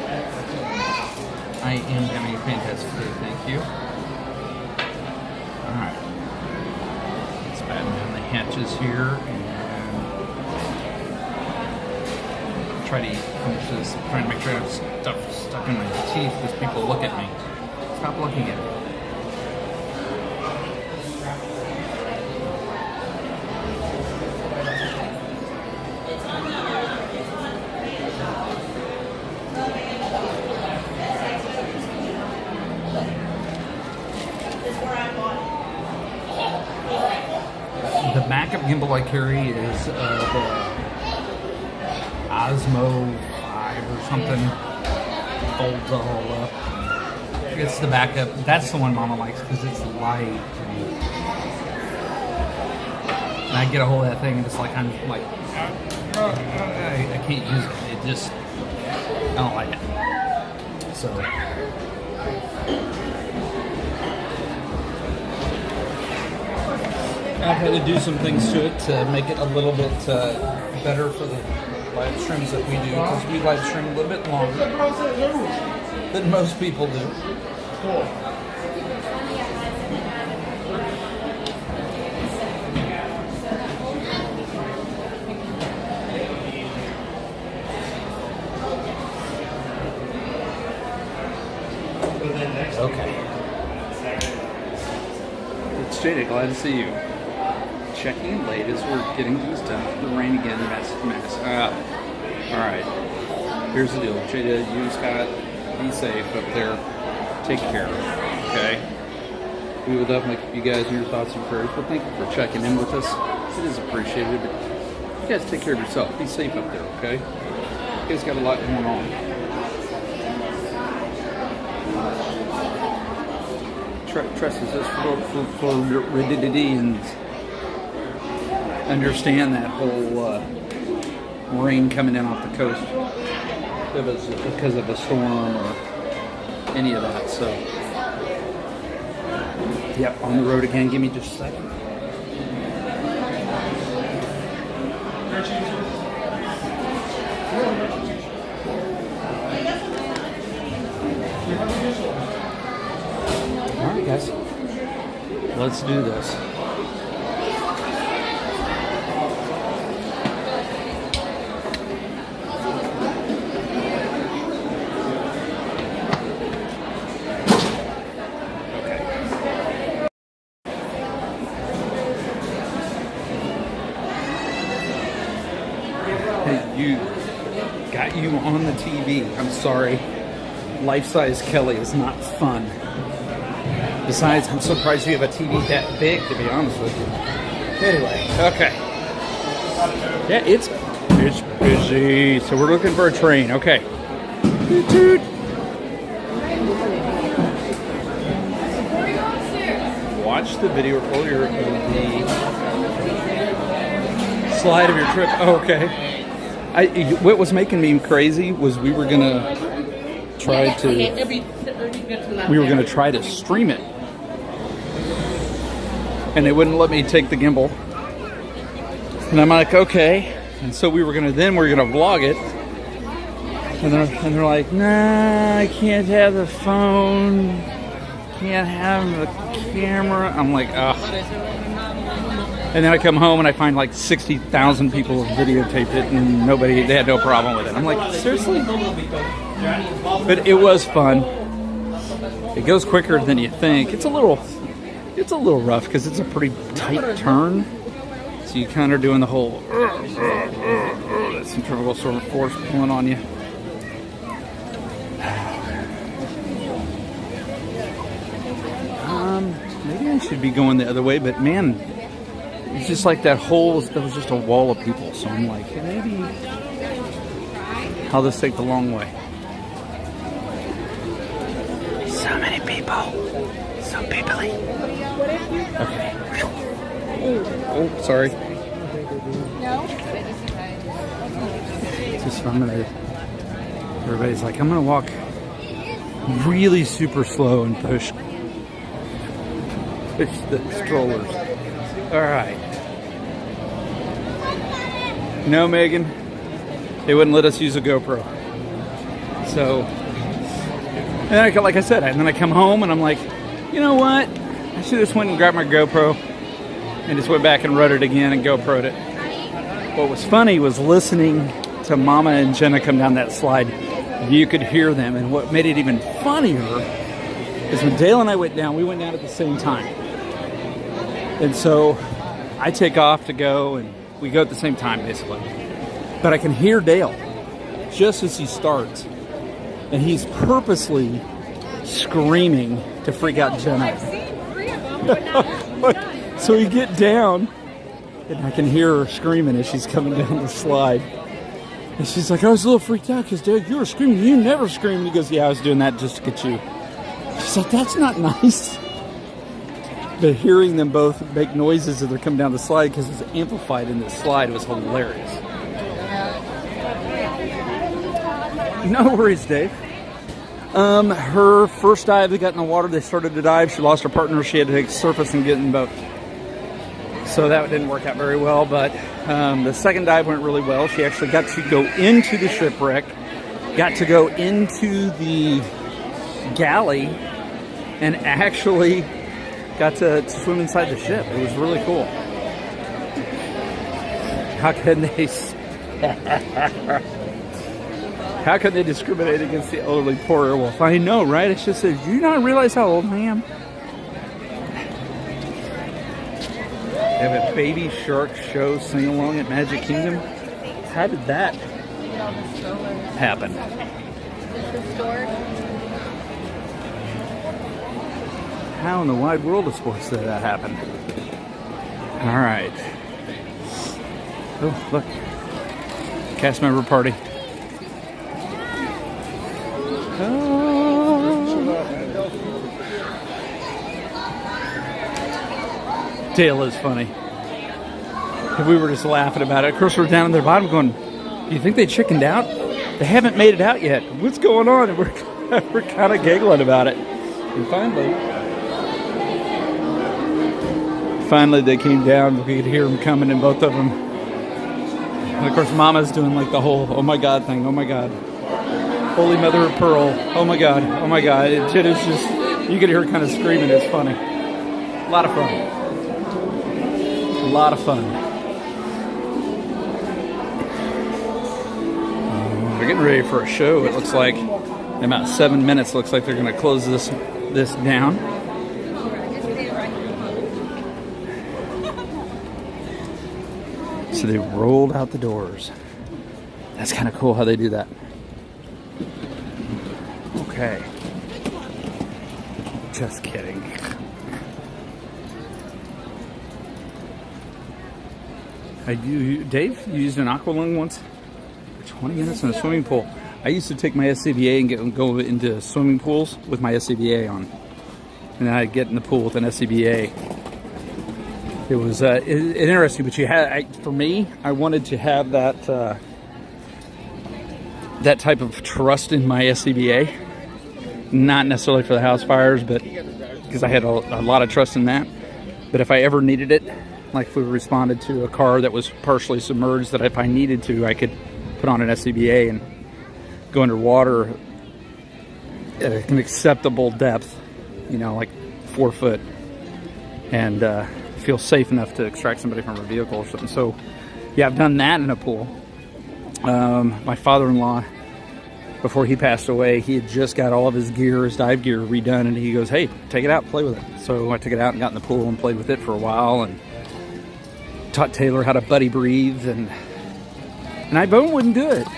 I am having a fantastic day, thank you. Alright. Let's batten down the hatches here. try to finish this. I'm trying to make sure I have stuff stuck in my teeth because people look at me. Stop looking at me. The backup gimbal I carry is the Osmo 5 or something. Folds all up. It's the backup. That's the one Mama likes because it's light. And I get a hold of that thing and it's like I'm like, I can't use it. It just, I don't like it. So. I've had to do some things to it to make it a little bit better for the live streams that we do, because we live stream a little bit longer than most people do. Cool. Okay. It's Jada, glad to see you. Checking in late as we're getting things done for the rain again. Mess. Alright. Here's the deal. Jada, you just gotta be safe up there. Take care. Okay? We will definitely keep you guys in your thoughts and prayers, but thank you for checking in with us. It is appreciated, but you guys take care of yourself. Be safe up there, okay? You guys got a lot going on. Trust us for rigidity and understand that whole rain coming in off the coast because of a storm or any of that. So, yep, on the road again. Give me just a second. All right, guys, let's do this. You on the TV. I'm sorry. Life-size Kelly is not fun. Besides, I'm surprised you have a TV that big, to be honest with you. Anyway, okay. Yeah, it's busy. So we're looking for a train. Okay. Toot toot. Watch the video earlier of the slide of your trip. Oh, okay. What was making me crazy was we were gonna try to stream it, and they wouldn't let me take the gimbal. And I'm like, okay. And so we're gonna vlog it, and they're like, nah, I can't have the phone, can't have the camera. I'm like, ugh. And then I come home and I find like 60,000 people have videotaped it and they had no problem with it. I'm like, seriously? But it was fun. It goes quicker than you think. It's a little rough because it's a pretty tight turn. So you kind of doing the whole that centrifugal sort of force pulling on you. Maybe I should be going the other way, but man, it's just like that was just a wall of people. So I'm like, hey, maybe I'll just take the long way. So many people. So peoply. Okay. Oh, sorry. No? It's just everybody's like, I'm gonna walk really super slow and push the strollers. All right. No, Megan. They wouldn't let us use a GoPro. So, and like I said, and then I come home and I'm like, you know what? I should have just went and grabbed my GoPro and just went back and wrote it again and GoPro'd it. What was funny was listening Mama and Jenna come down that slide, you could hear them. And what made it even funnier is when Dale and I went down, we went down at the same time. And so I take off to go, and we go at the same time, basically. But I can hear Dale just as he starts. And he's purposely screaming to freak out Jenna. I've seen 3 of them, but not So we get down, and I can hear her screaming as she's coming down the slide. And she's like, I was a little freaked out because, Dad, you were screaming. You never screamed. He goes, yeah, I was doing that just to get you. She's like, that's not nice. But hearing them both make noises as they're coming down the slide, because it's amplified in this slide, was hilarious. No worries, Dave. Her first dive, they got in the water, they started to dive. She lost her partner. She had to take surface and get in the boat. So that didn't work out very well, but the second dive went really well. She actually got to go into the shipwreck, got to go into the galley, and actually got to swim inside the ship. It was really cool. How can they discriminate against the elderly poor wolf? I know, right? It's just, do you not realize how old I am? They have a baby shark show sing-along at Magic Kingdom. How did that happen? How in the wide world of sports did that happen? All right. Oh, look. Cast member party. Dale is funny. We were just laughing about it. Of course, we're down in their bottom going, do you think they chickened out? They haven't made it out yet. What's going on? And we're kind of giggling about it. And finally they came down. We could hear them coming in, both of them. And of course, Mama's doing like the whole, oh my God thing. Oh my God. Holy Mother of Pearl. Oh my God. Oh my God. It is just, you could hear her kind of screaming. It's funny. A lot of fun. A lot of fun. We're getting ready for a show. It looks like in about 7 minutes. Looks like they're going to close this down. So they rolled out the doors. That's kind of cool how they do that. Okay. Just kidding. Dave, you used an aqualung once for 20 minutes in a swimming pool. I used to take my SCBA and go into swimming pools with my SCBA on. And then I'd get in the pool with an SCBA. It was interesting, but for me, I wanted to have that type of trust in my SCBA. Not necessarily for the house fires, but because I had a lot of trust in that. But if I ever needed it, like if we responded to a car that was partially submerged, that if I needed to, I could put on an SCBA and go underwater at an acceptable depth, like 4 foot, and feel safe enough to extract somebody from a vehicle or something. So, yeah, I've done that in a pool. My father-in-law, before he passed away, he had just got all of his gear, his dive gear redone, and he goes, hey, take it out, play with it. So I took it out and got in the pool and played with it for a while, and taught Taylor how to buddy breathe, and Ivone wouldn't do it,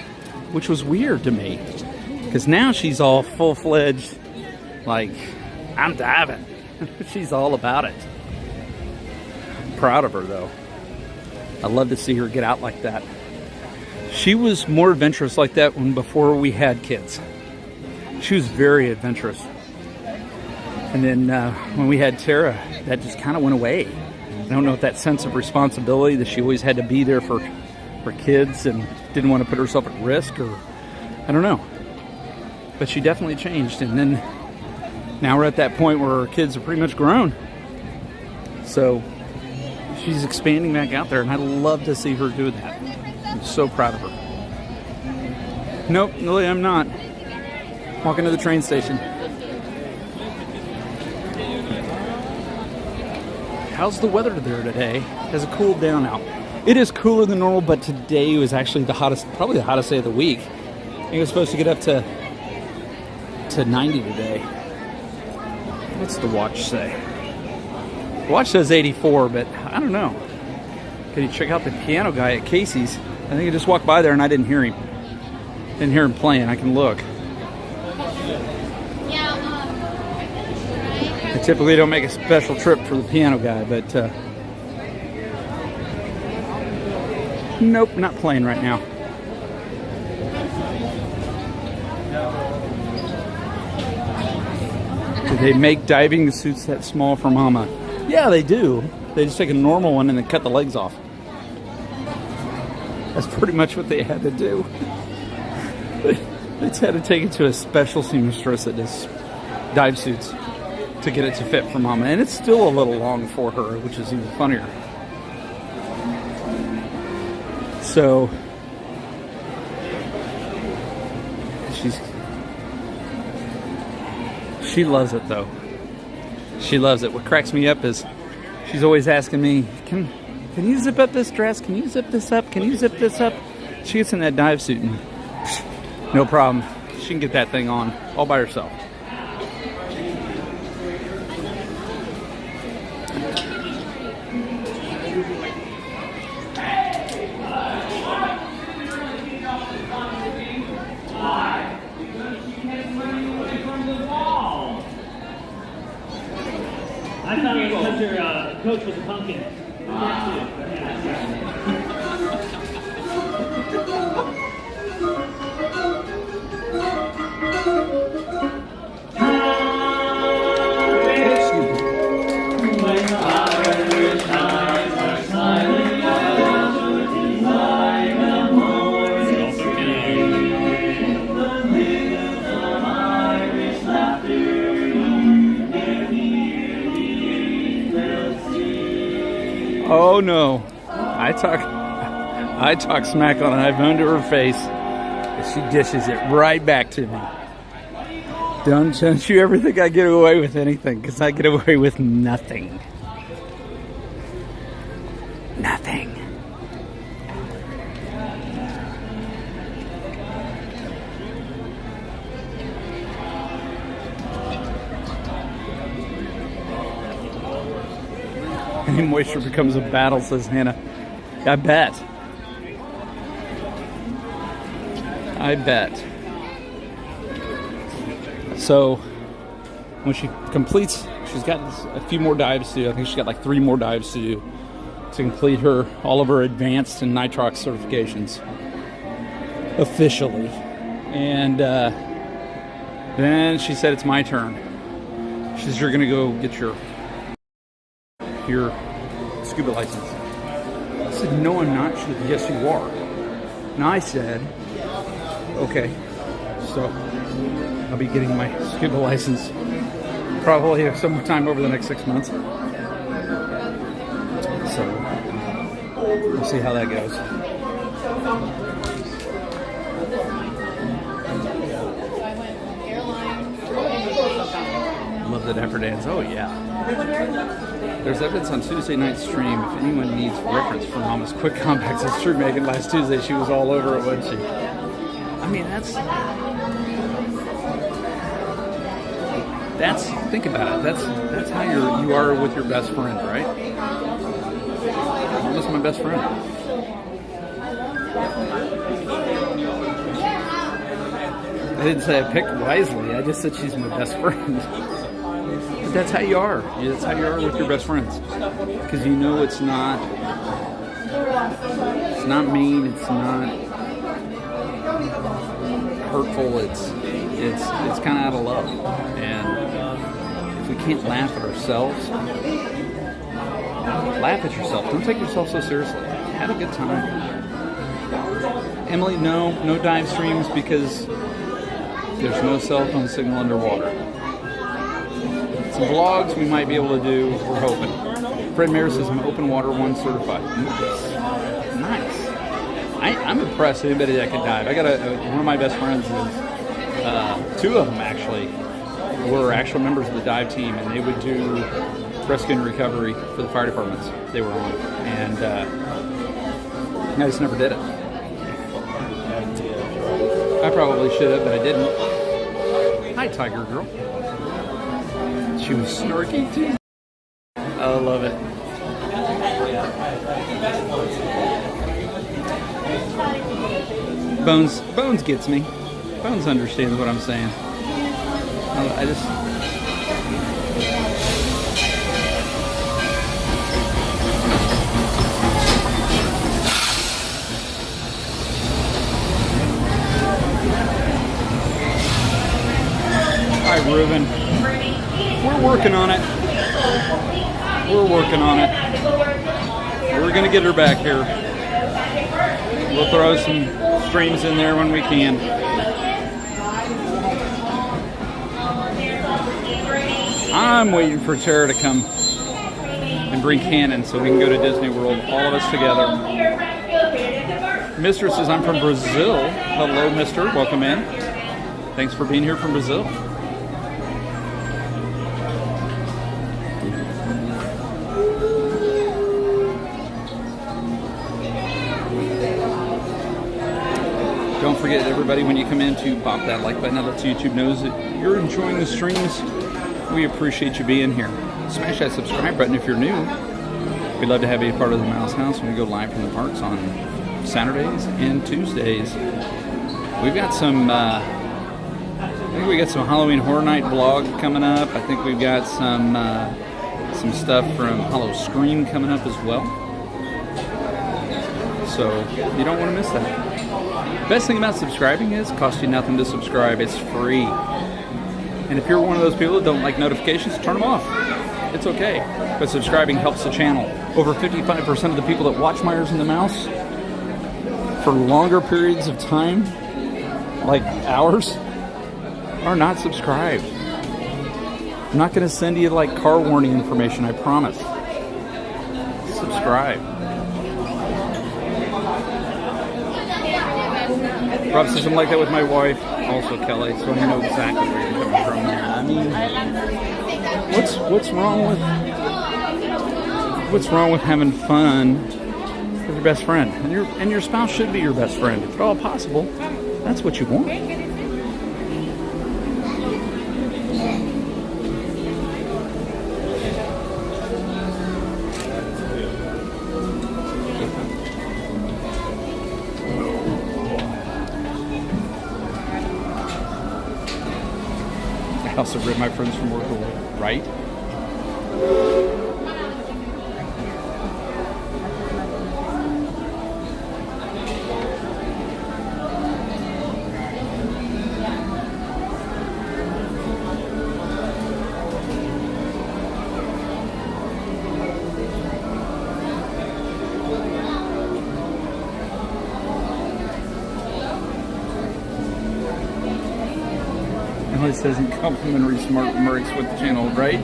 which was weird to me, because now she's all full-fledged, like, I'm diving. She's all about it. I'm proud of her, though. I love to see her get out like that. She was more adventurous like that before we had kids. She was very adventurous. And then when we had Tara, that just kind of went away. I don't know if that sense of responsibility that she always had to be there for kids and didn't want to put herself at risk, or I don't know. But she definitely changed. And then now we're at that point where our kids are pretty much grown. So she's expanding back out there, and I love to see her do that. I'm so proud of her. Nope, really I'm not. Walking to the train station. How's the weather there today? Has it cooled down out? It is cooler than normal, but today was actually the hottest, probably the hottest day of the week. It was supposed to get up to 90 today. What's the watch say? The watch says 84, but I don't know. Can you check out the piano guy at Casey's? I think I just walked by there and I didn't hear him. Didn't hear him playing. I can look. I typically don't make a special trip for the piano guy, but nope, not playing right now. Do they make diving suits that small for Mama? Yeah, they do. They just take a normal one and then cut the legs off. That's pretty much what they had to do. They just had to take it to a special seamstress that does dive suits to get it to fit for Mama. And it's still a little long for her, which is even funnier. So, she loves it though. She loves it. What cracks me up is she's always asking me, can you zip up this dress? Can you zip this up? Can you zip this up? She gets in that dive suit and no problem. She can get that thing on all by herself. I thought it was because your coach was a pumpkin. Oh no, I talk smack on an iPhone to her face, and she dishes it right back to me. Don't you ever think I get away with anything, because I get away with nothing. Nothing. Any moisture becomes a battle, says Hannah. I bet. I bet. So, when she completes, she's got a few more dives to do. I think she's got like 3 more dives to do to complete all of her advanced and nitrox certifications officially. And then she said, it's my turn. She says, you're going to go get your scuba license. I said, no, I'm not. She said, yes, you are. And I said, okay. So I'll be getting my scuba license probably sometime over the next 6 months. So we'll see how that goes. Love the Dapper Dans. Oh, yeah. There's evidence on Tuesday night's stream. If anyone needs reference for Mama's quick compacts, it's true, Megan. Last Tuesday she was all over it, wasn't she? I mean, that's think about it. That's how you are with your best friend, right? Mama's my best friend. I didn't say I picked wisely. I just said she's my best friend. But that's how you are. That's how you are with your best friends. Because you know it's not mean. It's not hurtful. It's kind of out of love. And if we can't laugh at ourselves, laugh at yourself. Don't take yourself so seriously. Have a good time. Emily, no dive streams because there's no cell phone signal underwater. Some vlogs we might be able to do, we're hoping. Fred Meyers says I'm open water 1 certified. Nice. I'm impressed with anybody that can dive. I got one of my best friends is 2 of them actually were actual members of the dive team, and they would do rescue and recovery for the fire departments they were on. And I just never did it. I probably should have, but I didn't. Hi, Tiger Girl. She was snarky too. I love it. Bones gets me. Bones understands what I'm saying. I just... Hi, Reuben. We're working on it. We're working on it. We're going to get her back here. We'll throw some streams in there when we can. I'm waiting for Tara to come and bring Cannon so we can go to Disney World, all of us together. Mistress says, I'm from Brazil. Hello, mister. Welcome in. Thanks for being here from Brazil. Don't forget, everybody, when you come in to pop that like button, that lets YouTube knows that you're enjoying the streams. We appreciate you being here. Smash that subscribe button if you're new. We'd love to have you a part of the Mouse House when we go live from the parks on Saturdays and Tuesdays. We've got some, I think we got some Halloween Horror Night vlog coming up. I think we've got some stuff from Hollow Scream coming up as well. So you don't want to miss that. Best thing about subscribing is it costs you nothing to subscribe. It's free. And if you're one of those people that don't like notifications, turn them off. It's okay. But subscribing helps the channel. Over 55% of the people that watch Meyers and the Mouse for longer periods of time, like hours, are not subscribed. I'm not going to send you like car warning information, I promise. Subscribe. Rob says I'm like that with my wife, also Kelly, so I know exactly where you're coming from. I mean, what's wrong with having fun with your best friend? And your spouse should be your best friend, if at all possible. That's what you want. I also read my friends from work away, right? It says complimentary smart mercs with the channel, right?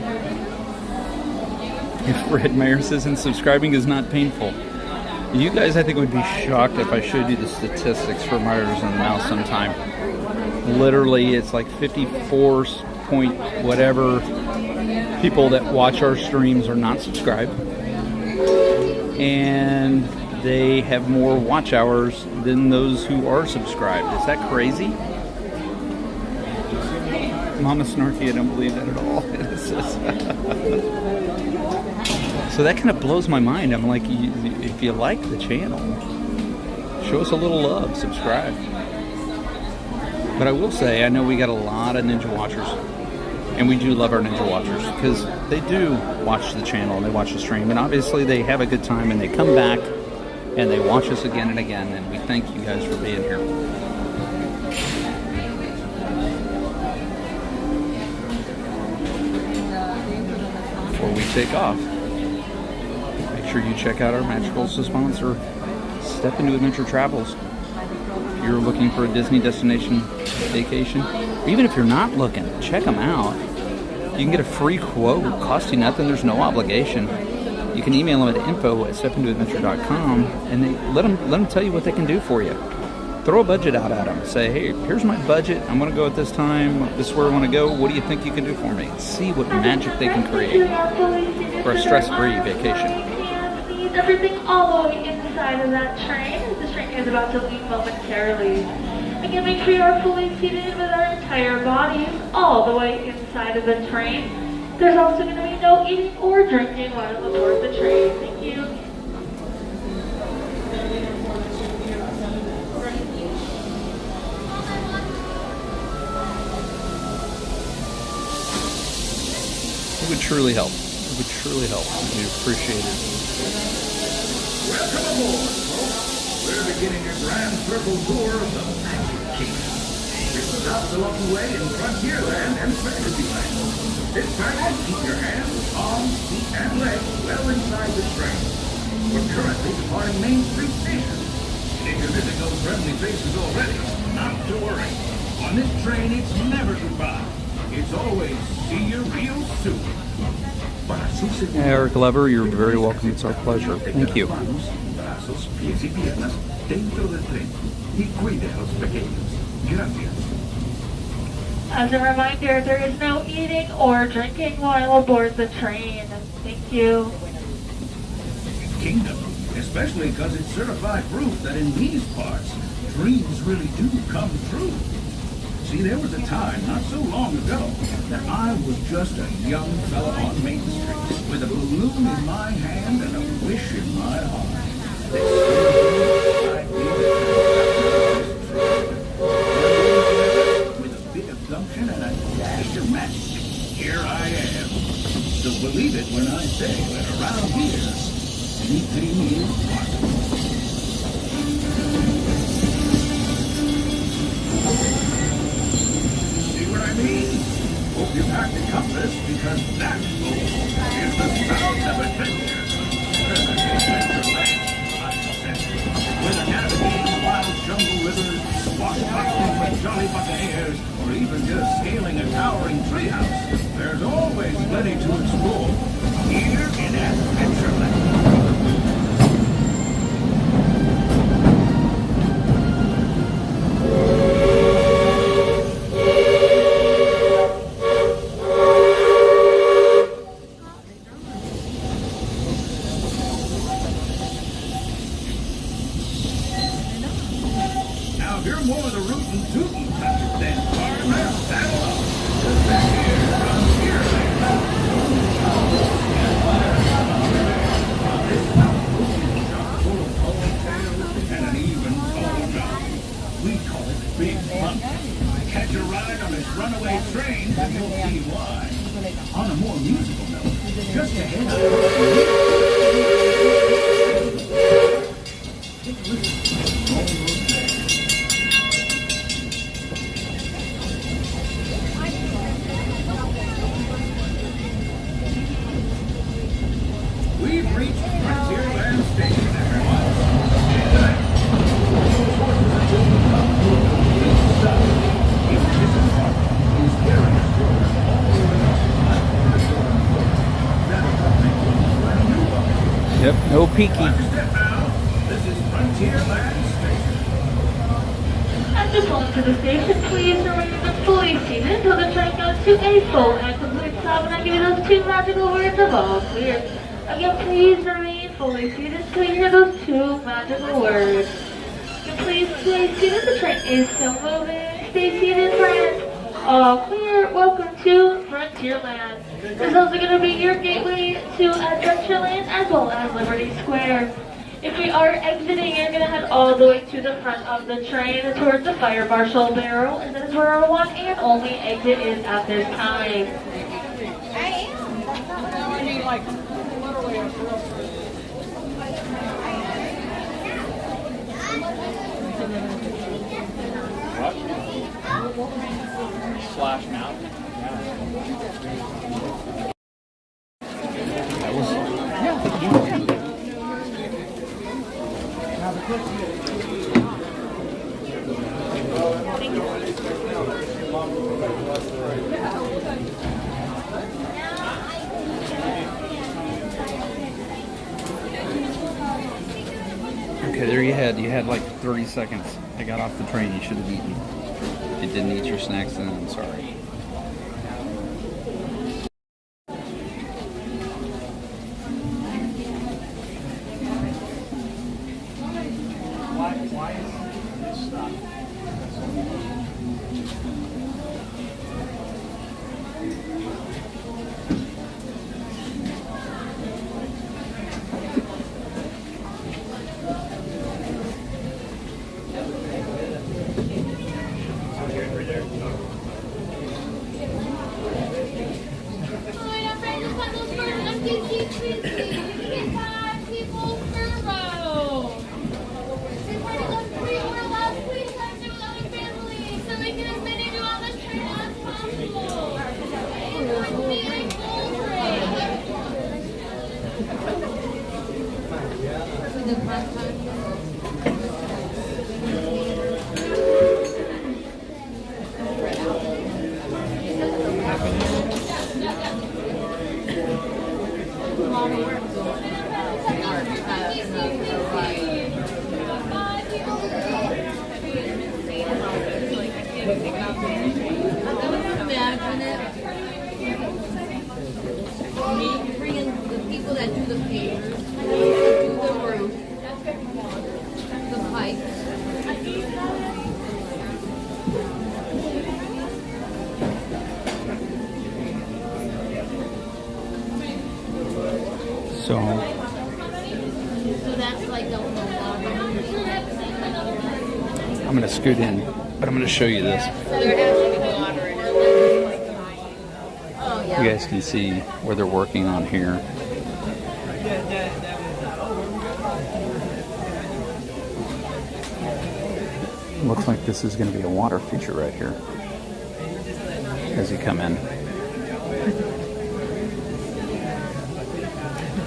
If Fred Mayer says, and subscribing is not painful. You guys, I think, would be shocked if I showed you the statistics for Meyers and the Mouse sometime. Literally, it's like 54 point whatever people that watch our streams are not subscribed. And they have more watch hours than those who are subscribed. Is that crazy? Mama Snarky, I don't believe that at all. So that kind of blows my mind. I'm like, if you like the channel, show us a little love, subscribe. But I will say, I know we got a lot of Ninja Watchers, and we do love our Ninja Watchers because they do watch the channel and they watch the stream, and obviously they have a good time and they come back and they watch us again and again, and we thank you guys for being here. Before we take off, make sure you check out our magical sponsor, Step Into Adventure Travels. If you're looking for a Disney destination vacation, or even if you're not looking, check them out. You can get a free quote, cost you nothing, there's no obligation. You can email them at info@stepintoadventure.com and let them tell you what they can do for you. Throw a budget out at them. Say, hey, here's my budget. I'm going to go at this time. This is where I want to go. What do you think you can do for me? See what magic they can create for a stress-free vacation. everything all the way inside of that train. The train is about to leave momentarily. Again, make sure you are fully seated with our entire bodies all the way inside of the train. There's also going to be no eating or drinking while aboard the train. Thank you. It would truly help. It would truly help. We appreciate it. Welcome aboard, folks. We're beginning a grand purple tour of the Magic Kingdom. It stops along the way in Frontierland and Fantasyland. Sit back and keep your hands, arms, feet, and legs well inside the train. We're currently departing Main Street Station. If you're missing those friendly faces already, not to worry. On this train, it's never goodbye. It's always see you real soon. Eric Glover, you're very welcome. It's our pleasure. Thank you. Brazos, pies y piernas dentro del tren y cuide a los pequeños. Gracias. As a reminder, there is no eating or drinking while aboard the train. Thank you. Kingdom, especially because it's certified proof that in these parts, dreams really do come true. See, there was a time not so long ago that I was just a young fella on Main Street with a balloon in my hand and a wish in my heart. With a bit of gumption and a dash of magic, here I am. So believe it when I say that around here, anything is possible. Hope you packed a compass because that, folks, is the sound of adventure. Whether navigating wild jungle rivers, swashbuckling with jolly buccaneers, or even just scaling a towering treehouse, there's always plenty to explore here in Adventureland. Yep, no peeking. At this moment to the station, please remain fully seated until the train goes to a full and complete stop, and I give you those two magical words of all clear. Again, please remain fully seated until you hear those two magical words. Again, please stay seated. The train is still moving. Stay seated, friends. All clear. Welcome to Frontierland. This is also going to be your gateway to Adventureland as well as Liberty Square. If we are exiting, you're going to head all the way to the front of the train towards the fire marshal barrel, and that is where our one and only exit is at this time. I mean, like, literally Splash Mountain. That was, okay, there you had like 30 seconds. I got off the train. You should have eaten. If you didn't eat your snacks, then I'm sorry. So that's like the I'm going to scoot in, but I'm going to show you this. You guys can see where they're working on here. Looks like this is going to be a water feature right here as you come in.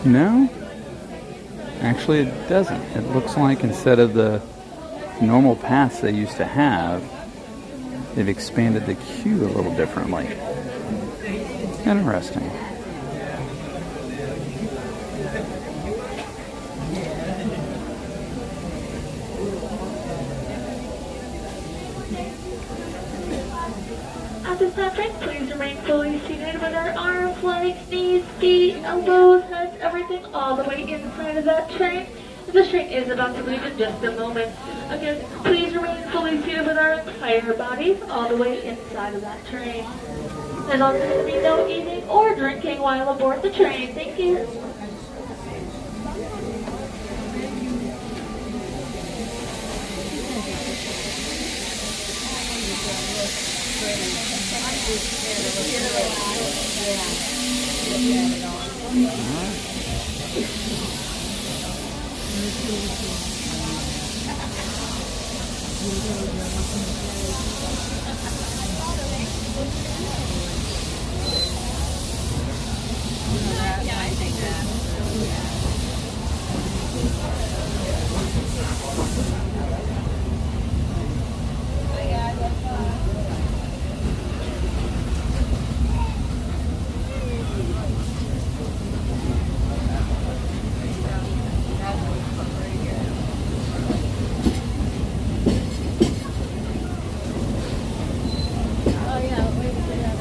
No, actually it doesn't. It looks like instead of the normal paths they used to have, they've expanded the queue a little differently. Interesting. At this time, please remain fully seated with our arms, legs, knees, feet, elbows, heads, everything all the way inside of that train. The train is about to leave in just a moment. Again, please remain fully seated with our entire bodies all the way inside of that train. There's also going to be no eating or drinking while aboard the train. Thank you.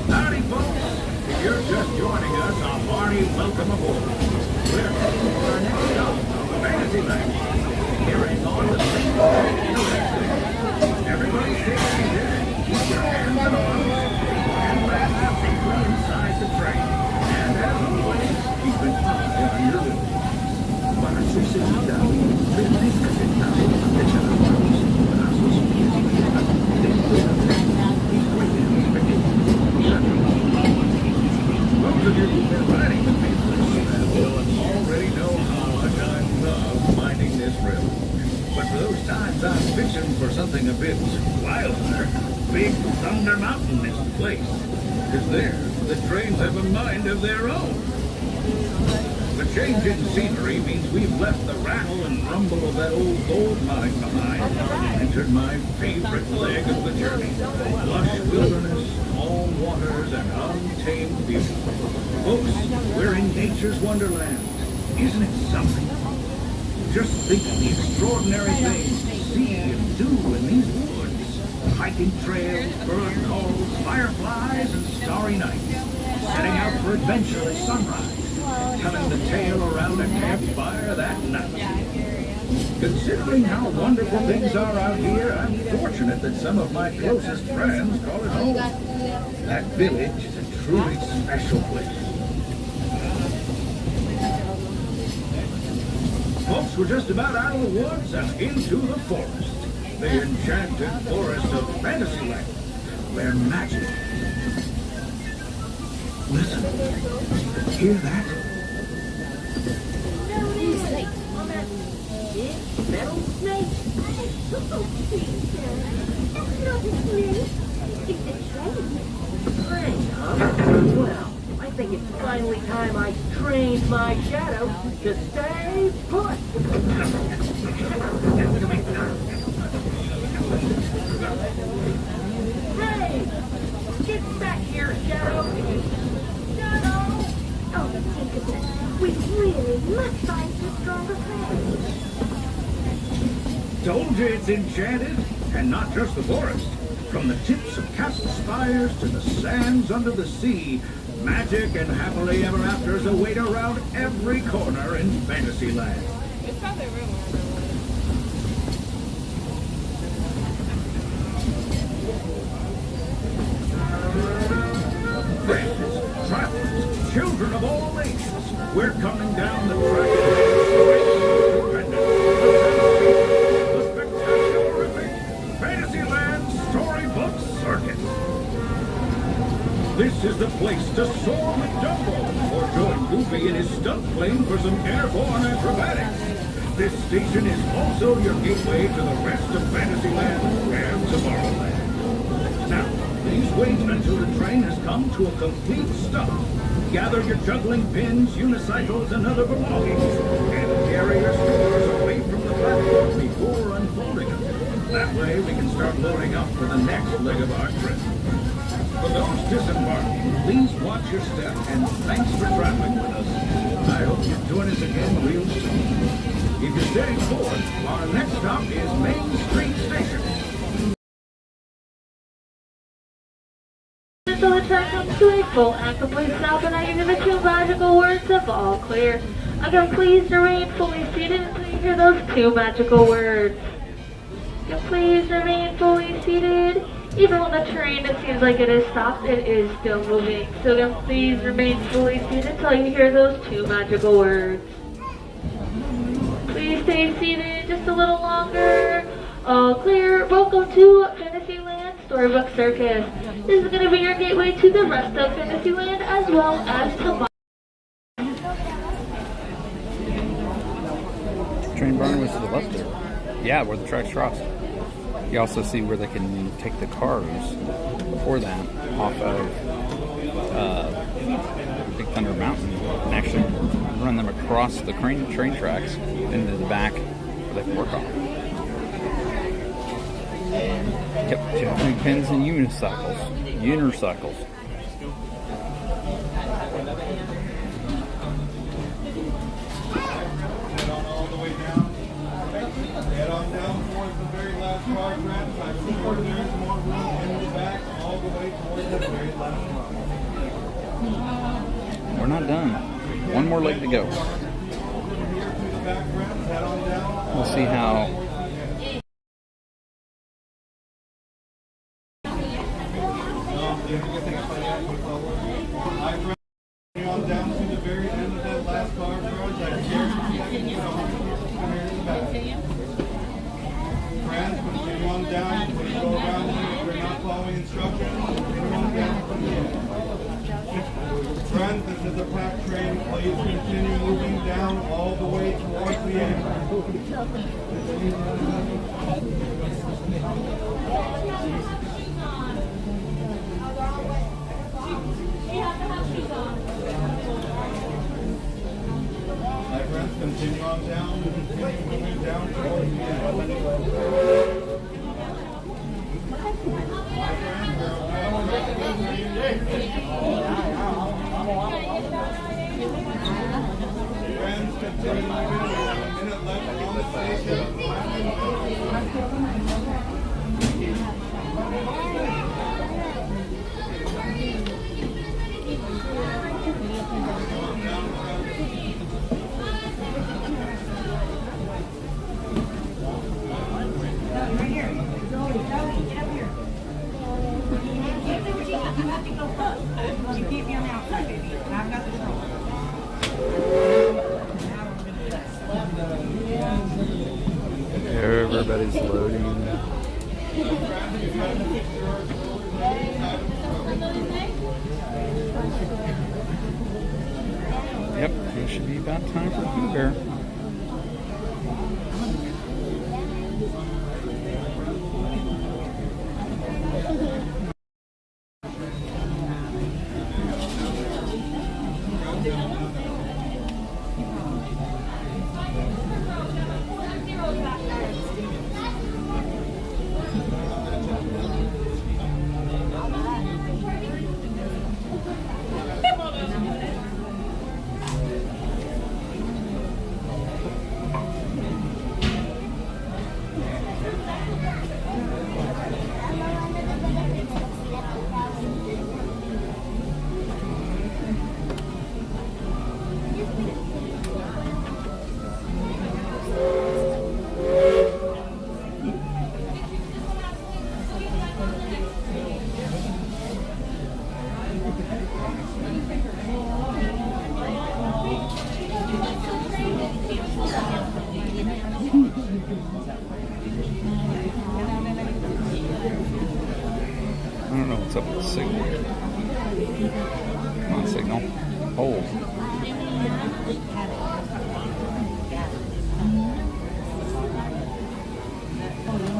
Howdy, folks. If you're just joining us, a hearty welcome aboard. We're heading for our next stop on Fantasyland. Carrying on the theme of interesting. Everybody stay seated. Keep your hands and arms and laugh safely inside the train. And as always, keep an eye on your lips. Para su seguridad, permanezca sentado a fechar las manos, brazos y pies dentro del tren y jueguen pequeños. Most of you who've been riding with me for a while already know how much I love minding this railroad. But for those times I'm fixing for something a bit wilder, Big Thunder Mountain is the place. Because there, the trains have a mind of their own. The change in scenery means we've left the rattle and rumble of that old gold mine behind and entered my favorite leg of the journey. Lush wilderness, calm waters, and untamed beauty. Folks, we're in nature's wonderland. Isn't it something? Just think of the extraordinary things to see and do in these woods. Hiking trails, bird calls, fireflies, and starry nights. Setting out for adventure at sunrise. Telling the tale around a campfire that night. Considering how wonderful things are out here, I'm fortunate that some of my closest friends call it home. That village is a truly special place. Folks, we're just about out of the woods and into the forest. The enchanted forest of Fantasyland. where magic. Listen. Hear that? Metal snake. Train, huh? Well, I think it's finally time I trained my shadow to stay put. Hey! Get back here, Shadow! Shadow! Oh, Peekaboo, we really must find some stronger friends. Told you it's enchanted, and not just the forest. From the tips of castle spires to the sands under the sea, magic and happily ever afters await around every corner in Fantasyland. It's probably a rumor. Friends, travelers, children of all ages, we're coming down the track of the spectacular Fantasyland Storybook Circus. This is the place to soar with Dumbo, or join Goofy in his stunt plane for some airborne acrobatics. This station is also your gateway to the rest of Fantasyland and Tomorrowland. Now, please wait until the train has come to a complete stop. Gather your juggling pins, unicycles, and other belongings, and carry your stores away from the platform before unfolding them. That way we can start loading up for the next leg of our trip. For those disembarking, please watch your step, and thanks for traveling with us. I hope you join us again real soon. If you're steady forward, our next stop is Main Street Station. Until the train comes to a full and complete stop, and I give you the two magical words of all clear. Again, please remain fully seated until you hear those two magical words. Again, please remain fully seated. Even when the train, it seems like it is stopped, it is still moving. So again, please remain fully seated until you hear those two magical words. Please stay seated just a little longer. All clear. Welcome to Fantasyland Storybook Circus. This is going to be your gateway to the rest of Fantasyland as well as to Train barn was to the left there. Yeah, where the tracks cross. You also see where they can take the cars before that off of Big Thunder Mountain and actually run them across the train tracks into the back where they can work on. Yep, juggling pins and unicycles. Head on down towards the very last car, friends. I'm sure there's more room in the back, all the way towards the very last car. We're not done. One more leg to go. We'll see how. On down to the very end of that last car, friends. I guarantee you friends, continue on down. When you go around here, if you're not following instructions, continue on down from the end. Friends, this is a packed train. Please continue moving down all the way towards the end. My friends, continue on down. Continue moving down towards the end. Friends, continue moving. A minute left on the station. Everybody's loading. It should be about time for Pooh Bear. I don't know what's up with the signal. Come on, signal. Hold.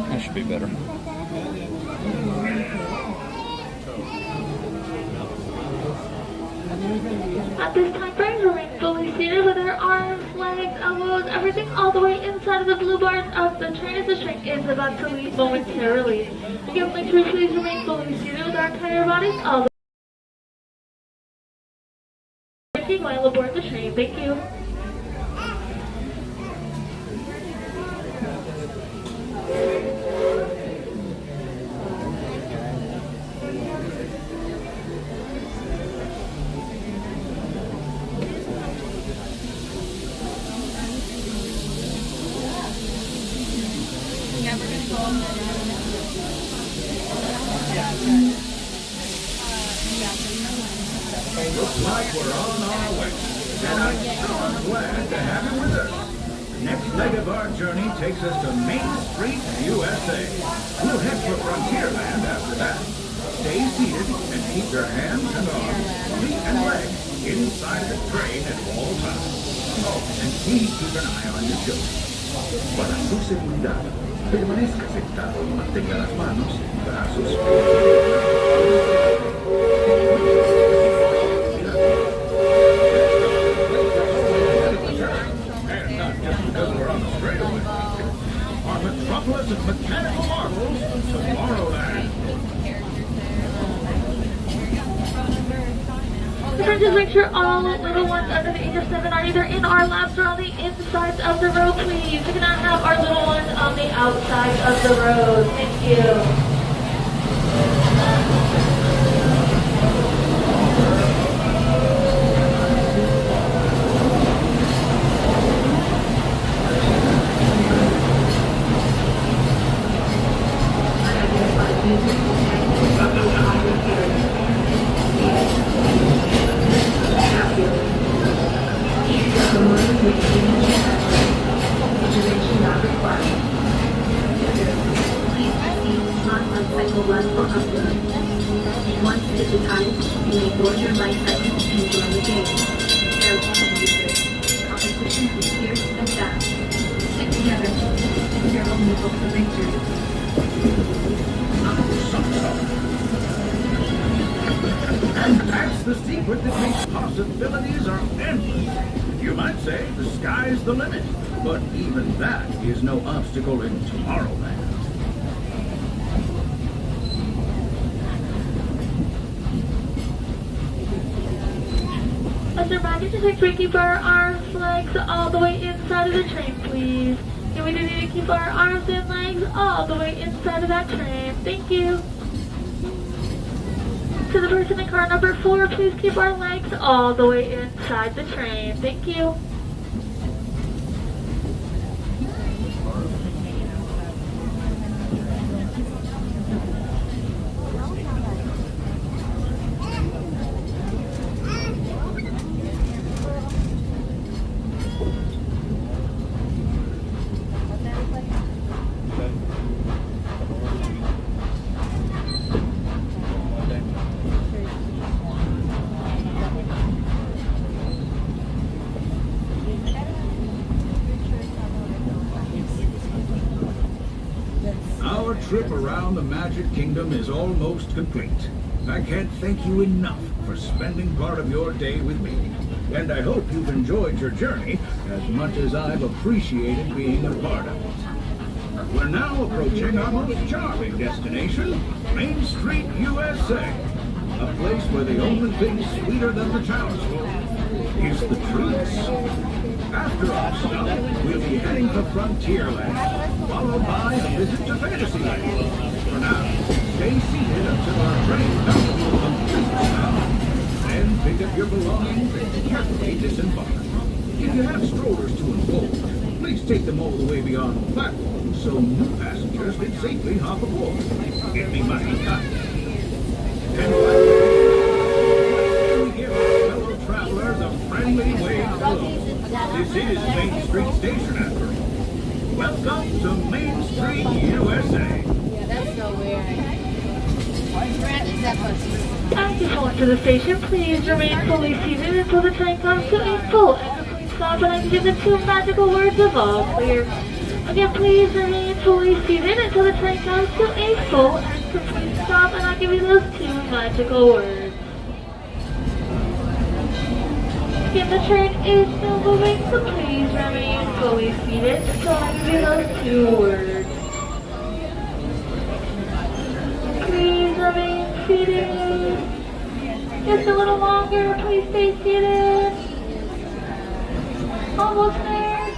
That should be better. At this time, friends, remain fully seated with our arms, legs, elbows, everything all the way inside of the blue bars of the train as the train is about to leave momentarily. Again, make sure please remain fully seated with our entire bodies all the way while aboard the train. Thank you. Looks like we're on our way, and I'm sure glad to have you with us. The next leg of our journey takes us to Main Street, USA. We'll head for Frontierland after that. Stay seated and keep your hands and arms, feet and legs inside the train at all times. Oh, and please keep an eye on your children. Para su seguridad, permanezca sentado y mantenga las manos y brazos and not just because we're on the straightaway. Our metropolis of mechanical marvels, Tomorrowland. Friends, just make sure all little ones under the age of 7 are either in our laps or on the insides of the road, please. We cannot have our little ones on the outside of the road. Thank you. Once digitized, you may board your light segment and join the game. Air users. Competition is fierce and fast. Stick together and zero mutual for victory. And that's the secret that makes possibilities are endless. You might say the sky's the limit, but even that is no obstacle in Tomorrowland. As a reminder to make sure we keep our arms, legs all the way inside of the train, please. And we do need to keep our arms and legs all the way inside of that train. Thank you. To the person in car number 4, please keep our legs all the way inside the train. Thank you. trip around the Magic Kingdom is almost complete. I can't thank you enough for spending part of your day with me. And I hope you've enjoyed your journey as much as I've appreciated being a part of it. We're now approaching our most charming destination, Main Street, USA. A place where the only thing sweeter than the townsfolk is the treats. After our stop, we'll be heading to Frontierland, followed by a visit to Fantasyland. For now, stay seated until our train comes to a complete stop. Then pick up your belongings and carefully disembark. If you have strollers to unfold, please take them all the way beyond the platform so new passengers can safely hop aboard. It'd be mighty kind. And finally, we give our fellow travelers a friendly wave hello. This is Main Street Station after all. Welcome to Main Street, USA. Yeah, that's so weird. As you pull into the station, please remain fully seated until the train comes to a full and complete stop, and I can give the two magical words of all clear. Again, please remain fully seated until the train comes to a full and complete stop, and I'll give you those two magical words. Again, the train is still moving, so please remain fully seated until I give you those two words. Please remain seated. Just a little longer, please stay seated. Almost there.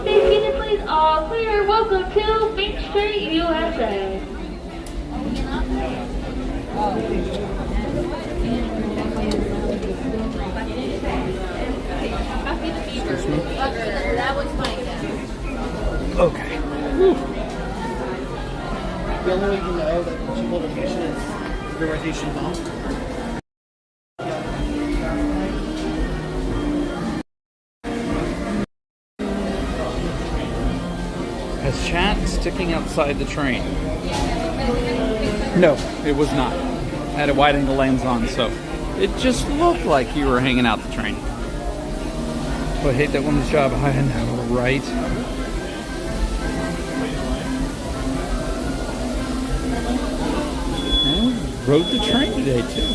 Stay seated, please. All clear. Welcome to Main Street, USA. That was my guess. Okay. The only way you know that the cheapo location is the rotation bump. Has chat sticking outside the train? No, it was not. I had a wide angle lens on, so it just looked like you were hanging out the train. But I hate that woman's job. I know, right? And rode the train today, too.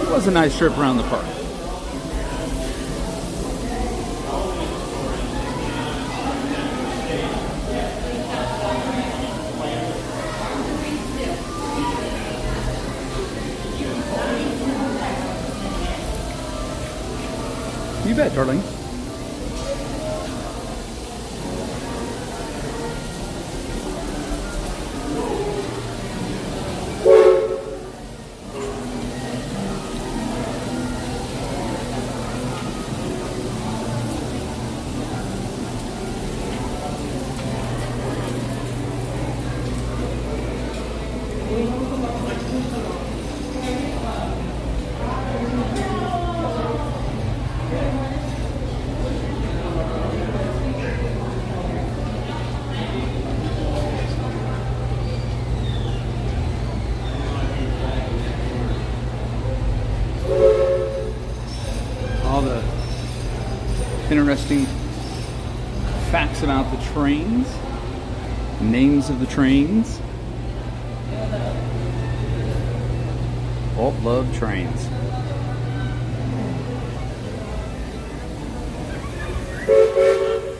It was a nice trip around the park. You bet, darling. Interesting facts about the trains, names of the trains. Walt loved trains.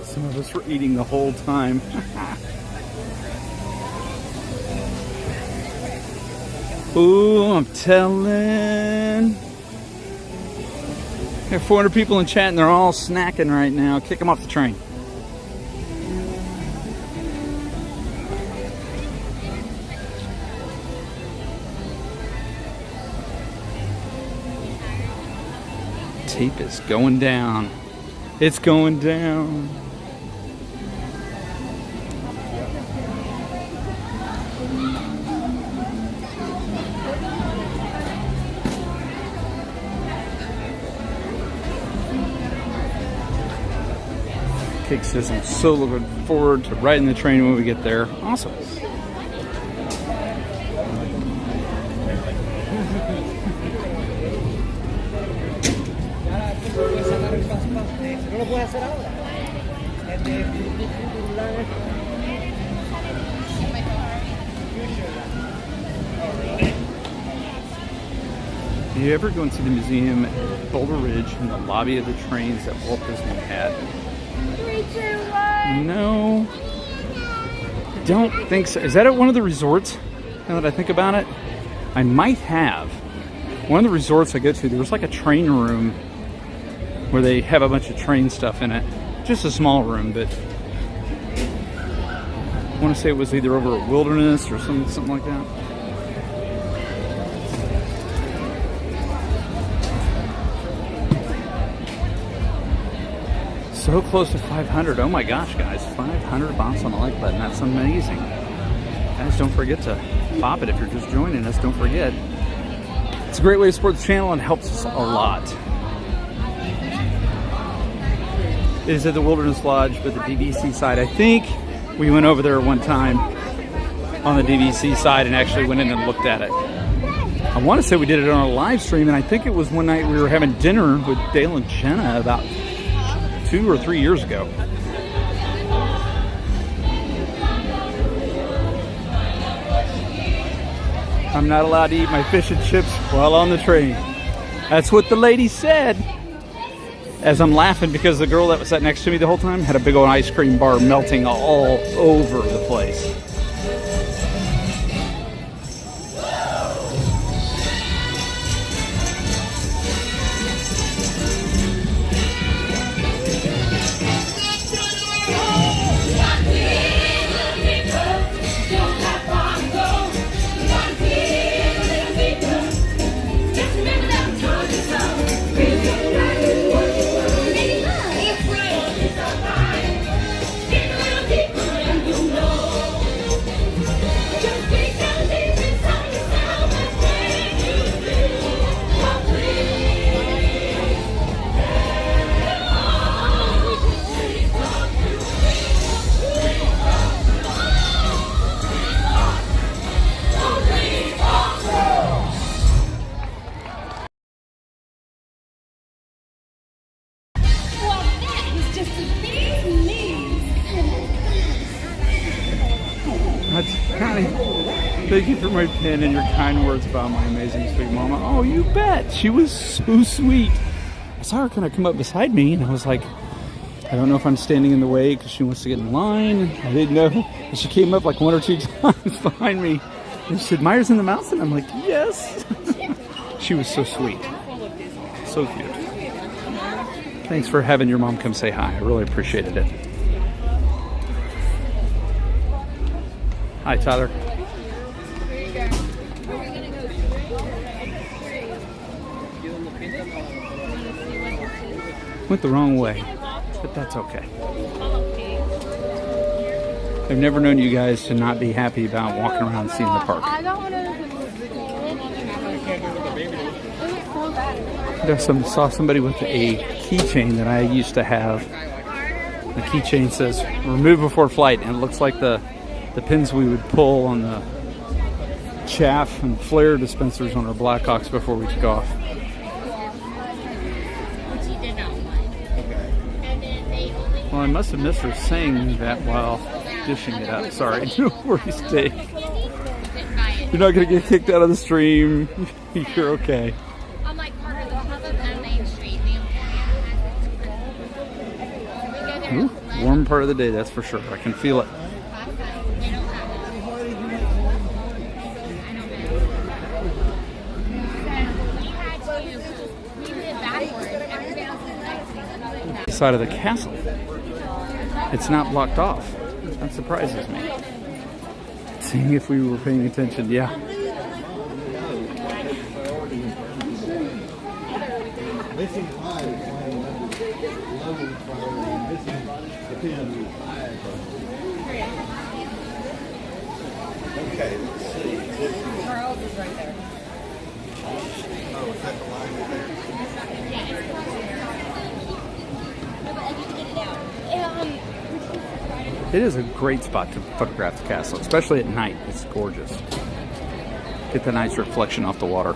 Some of us were eating the whole time. Ooh, I'm telling. There are 400 people in chat and they're all snacking right now. Kick them off the train. Tape is going down. It's going down. Cake says, I'm so looking forward to riding the train when we get there. Awesome. lo puedes hacer ahora. Do you ever go into the museum at Boulder Ridge in the lobby of the trains that Walt Disney had? 3, 2, 1. No. Don't think so. Is that at one of the resorts? Now that I think about it, I might have. One of the resorts I go to, there was like a train room where they have a bunch of train stuff in it. Just a small room, but I want to say it was either over at Wilderness or something like that. So close to 500. Oh my gosh, guys. 500 bombs on the like button. That's amazing. Guys, don't forget to pop it if you're just joining us. Don't forget. It's a great way to support the channel and helps us a lot. It is at the Wilderness Lodge, but the DVC side. I think we went over there one time on the DVC side and actually went in and looked at it. I want to say we did it on a live stream, and I think it was one night we were having dinner with Dale and Jenna about 2 or 3 years ago. I'm not allowed to eat my fish and chips while on the train. That's what the lady said. As I'm laughing because the girl that was sat next to me the whole time had a big old ice cream bar melting all over the place. Thank you for my pen and your kind words about my amazing sweet mama. Oh, you bet. She was so sweet. I saw her kind of come up beside me, and I was like, I don't know if I'm standing in the way because she wants to get in line. I didn't know. And she came up like 1 or 2 times behind me. And she said, Meyers in the Mouse? And I'm like, yes. She was so sweet. So cute. Thanks for having your mom come say hi. I really appreciated it. Hi, Tyler. Went the wrong way, but that's okay. I've never known you guys to not be happy about walking around and seeing the park. I don't want I saw somebody with a keychain that I used to have. The keychain says, remove before flight, and it looks like the pins we would pull on the chaff and flare dispensers on our Blackhawks before we took off. Well, I must have missed her saying that while dishing it up. Sorry, no worries, Dave. You're not going to get kicked out of the stream. You're okay. I'm like, Parker, they'll have them on Main Street. Ooh, warm part of the day, that's for sure. I can feel it. Side of the castle. It's not blocked off. That surprises me. Seeing if we were paying attention, yeah. Okay, let's see. Charles is right there. Oh, is that the line right there? It is a great spot to photograph the castle, especially at night. It's gorgeous. Get the nice reflection off the water.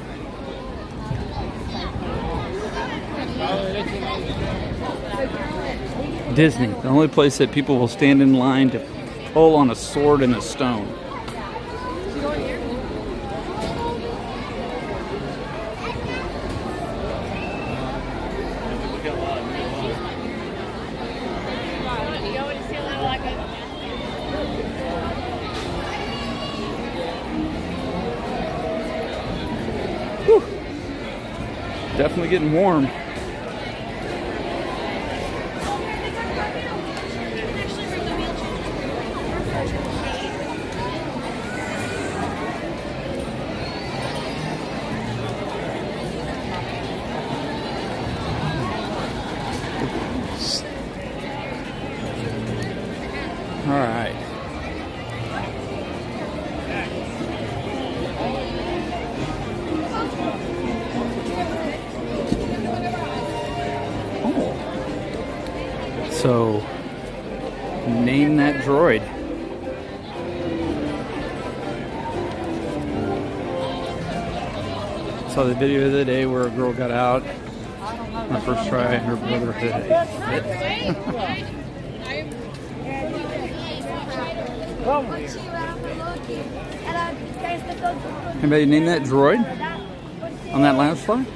Disney, the only place that people will stand in line to pull on a sword and a stone. Whew. Definitely getting warm. All right. Oh. So, name that droid. Saw the video the other day where a girl got out on her first try and her brother hit it. Anybody name that droid on that last flight?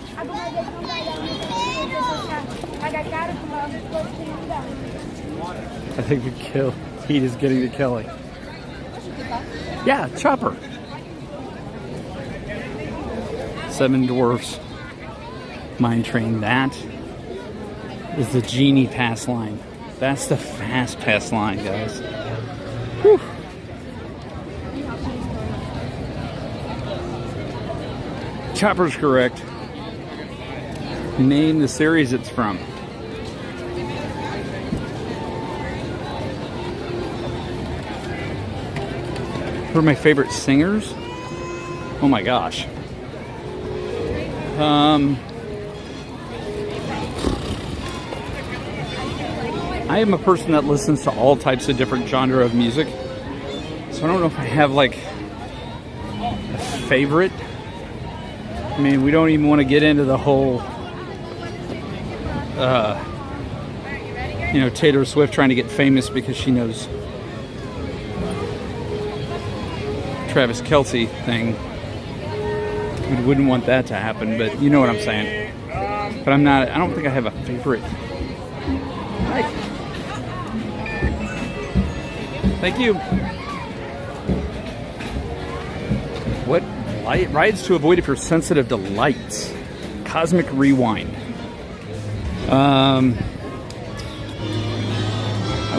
I think the heat is getting to Kelly. Yeah, Chopper. 7 Dwarfs. Mine Train. That is the Genie pass line. That's the fast pass line, guys. Whew. Chopper's correct. Name the series it's from. Who are my favorite singers? Oh my gosh. I am a person that listens to all types of different genre of music. So I don't know if I have like a favorite. I mean, we don't even want to get into the whole, Taylor Swift trying to get famous because she knows Travis Kelce thing. We wouldn't want that to happen, but you know what I'm saying. But I don't think I have a favorite. Thank you. What rides to avoid if you're sensitive to lights? Cosmic Rewind. I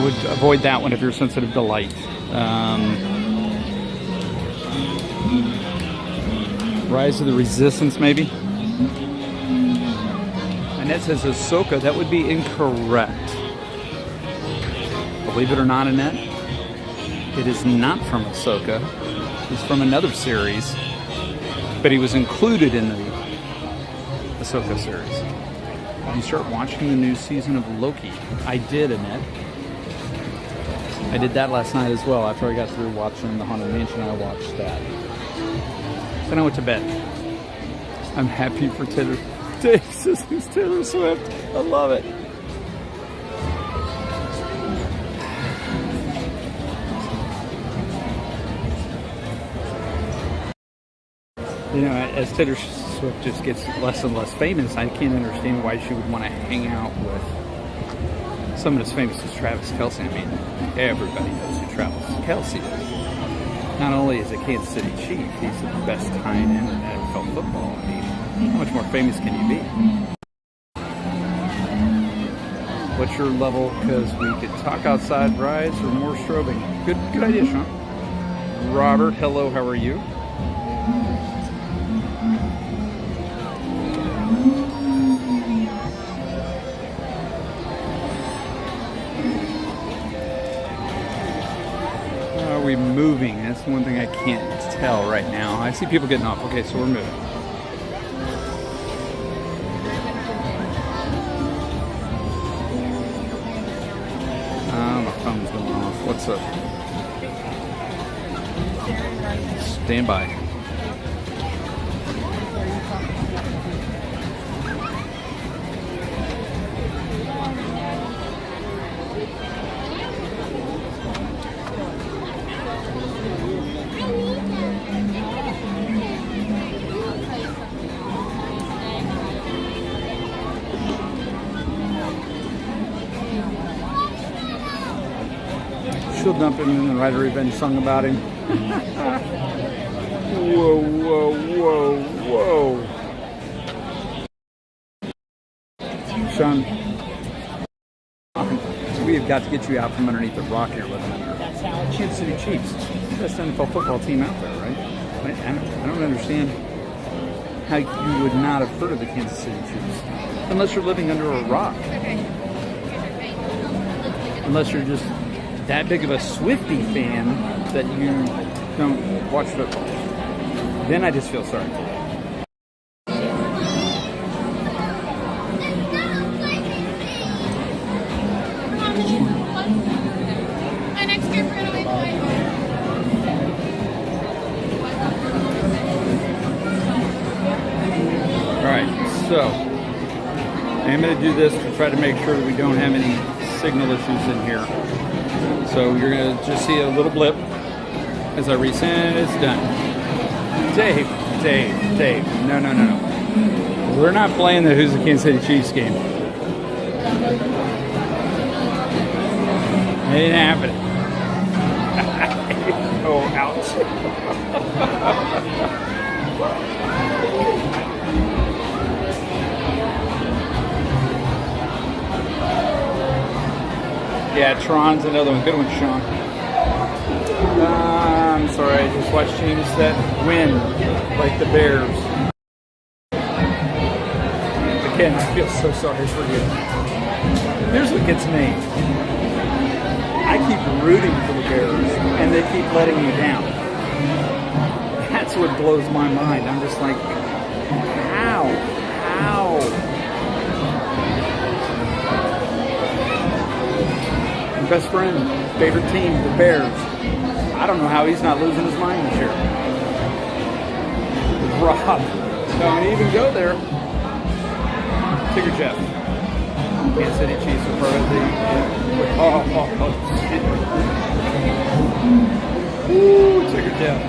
would avoid that one if you're sensitive to light. Rise of the Resistance, maybe. Annette says Ahsoka. That would be incorrect. Believe it or not, Annette, it is not from Ahsoka. It's from another series, but he was included in the Ahsoka series. Did you start watching the new season of Loki? I did, Annette. I did that last night as well. After I got through watching The Haunted Mansion, I watched that. Then I went to bed. I'm happy for Taylor. Dave says he's Taylor Swift. I love it. As Taylor Swift just gets less and less famous, I can't understand why she would want to hang out with someone as famous as Travis Kelce. I mean, everybody knows who Travis Kelce is. Not only is a Kansas City Chief, he's the best tight end in NFL football. I mean, how much more famous can you be? What's your level? Because we could talk outside rides or more strobing. Good idea, Sean. Robert, hello, how are you? Are we moving? That's one thing I can't tell right now. I see people getting off. Okay, so we're moving. My phone's going off. What's up? Stand by. she'll dump him and then write a revenge song about him. Whoa, whoa, whoa, whoa. Sean, we have got to get you out from underneath the rock here living under. Kansas City Chiefs, best NFL football team out there, right? I don't understand how you would not have heard of the Kansas City Chiefs unless you're living under a rock. Unless you're just that big of a Swiftie fan that you don't watch football. Then I just feel sorry for you. So, I'm going to do this to try to make sure that we don't have any signal issues in here. So you're going to just see a little blip as I resend. It's done. Dave. No. We're not playing the Who's the Kansas City Chiefs game. It ain't happening. Oh, ouch. Yeah, Tron's another one. Good one, Sean. I'm sorry, I just watched teams that win, like the Bears. Again, I feel so sorry for you. Here's what gets me. I keep rooting for the Bears, and they keep letting you down. That's what blows my mind. I'm just like, how? Best friend, favorite team, the Bears. I don't know how he's not losing his mind this year. Rob, don't even go there. Tigger Jeff. Kansas City Chiefs are part of the... Oh, shit. Woo, Tigger Jeff.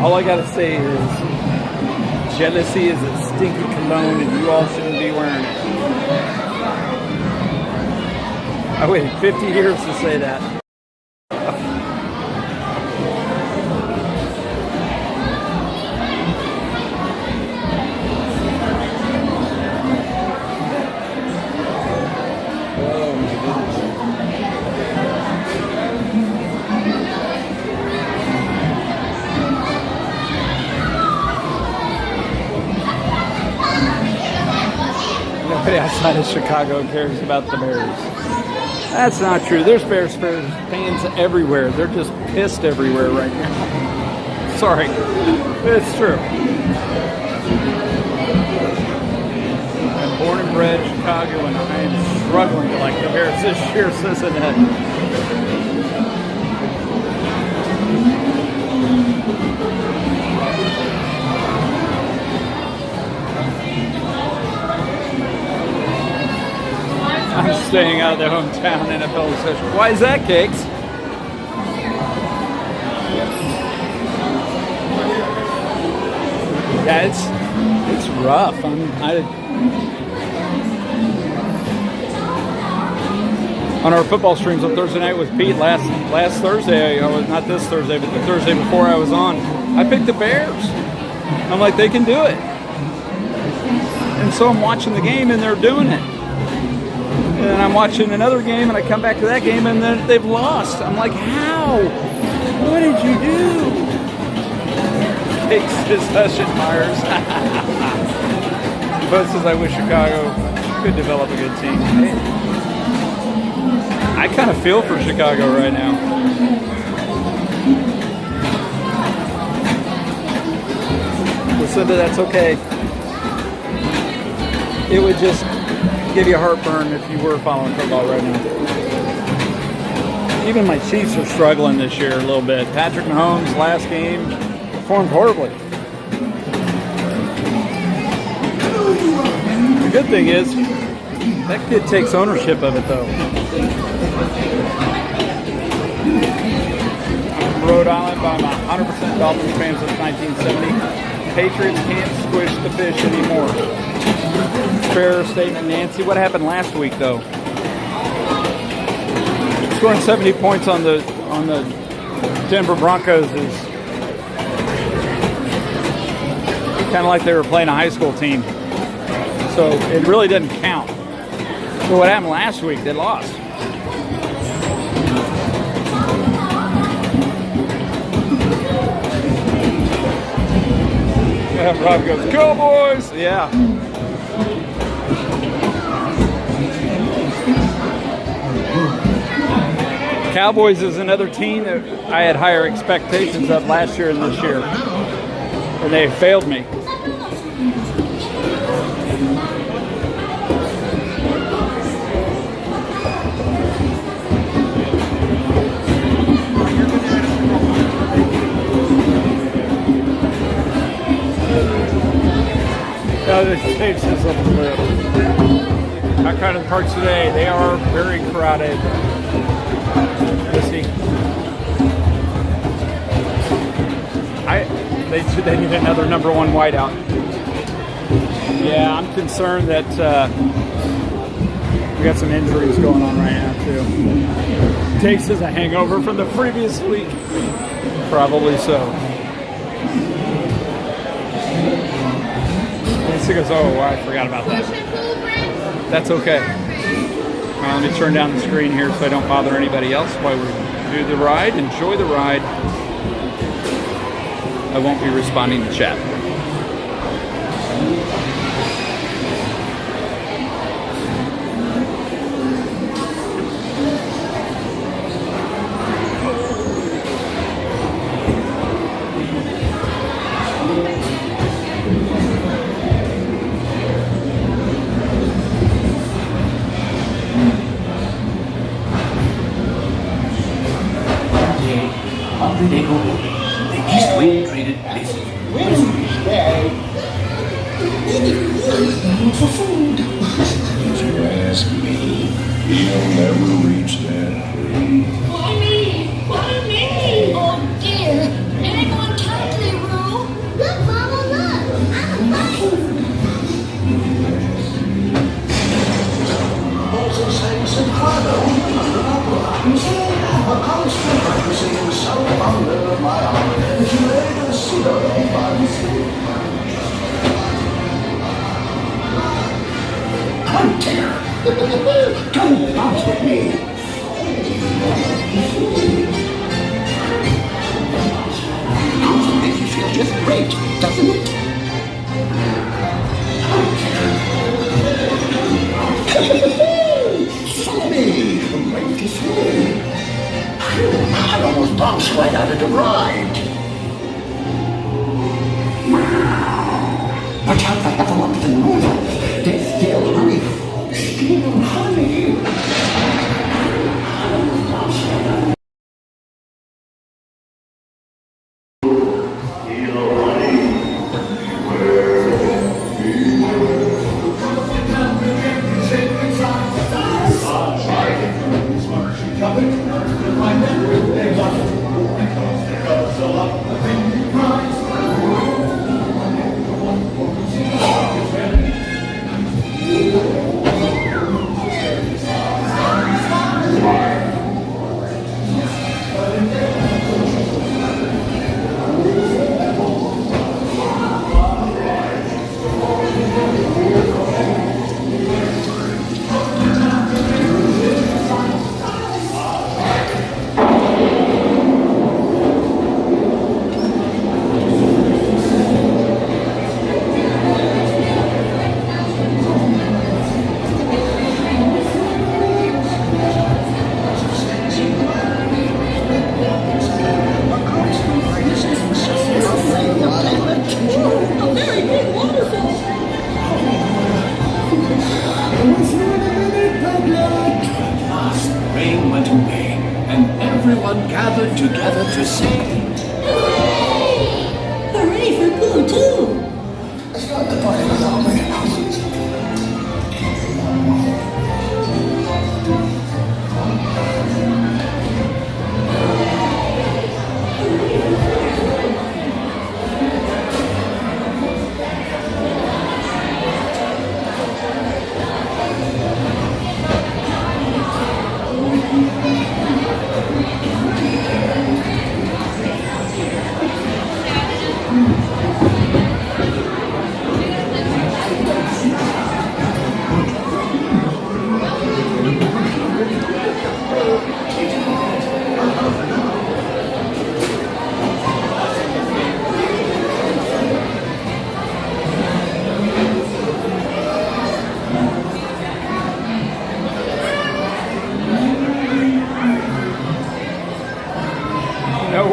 All I gotta say is, jealousy is a stinky cologne and you all shouldn't be wearing it. I waited 50 years to say that. Oh my goodness. Nobody outside of Chicago cares about the Bears. That's not true. There's Bears fans everywhere. They're just pissed everywhere right now. Sorry. It's true. I'm born and bred in Chicago, and I am struggling to like the Bears this year, Cincinnati. I'm staying out of the hometown NFL session. Why is that, Cakes? Yeah, it's rough. On our football streams on Thursday night with Pete last Thursday, not this Thursday, but the Thursday before I was on, I picked the Bears. I'm like, they can do it. And so I'm watching the game, and they're doing it. And I'm watching another game, and I come back to that game, and then they've lost. I'm like, how? What did you do? Takes his hush at Meyers. But says, I wish Chicago could develop a good team. I kind of feel for Chicago right now. Lucinda, that's okay. It would just give you heartburn if you were following football right now. Even my Chiefs are struggling this year a little bit. Patrick Mahomes, last game, performed horribly. The good thing is, that kid takes ownership of it, though. I'm from Rhode Island, but I'm 100% Dolphins fan since 1970. Patriots can't squish the fish anymore. Fair statement, Nancy. What happened last week, though? Scoring 70 points on the Denver Broncos is kind of like they were playing a high school team. So it really doesn't count. So what happened last week? They lost. Yeah, Rob goes, Cowboys! Yeah. Cowboys is another team that I had higher expectations of last year and this year. And they failed me. This takes us up a little. Not kind of the parts today. They are very crowded. Let's see. They need another number one wideout. Yeah, I'm concerned that we got some injuries going on right now too. Takes us a hangover from the previous week. Probably so. He goes, oh, I forgot about that. That's okay. Let me turn down the screen here so I don't bother anybody else while we do the ride. Enjoy the ride. I won't be responding to chat.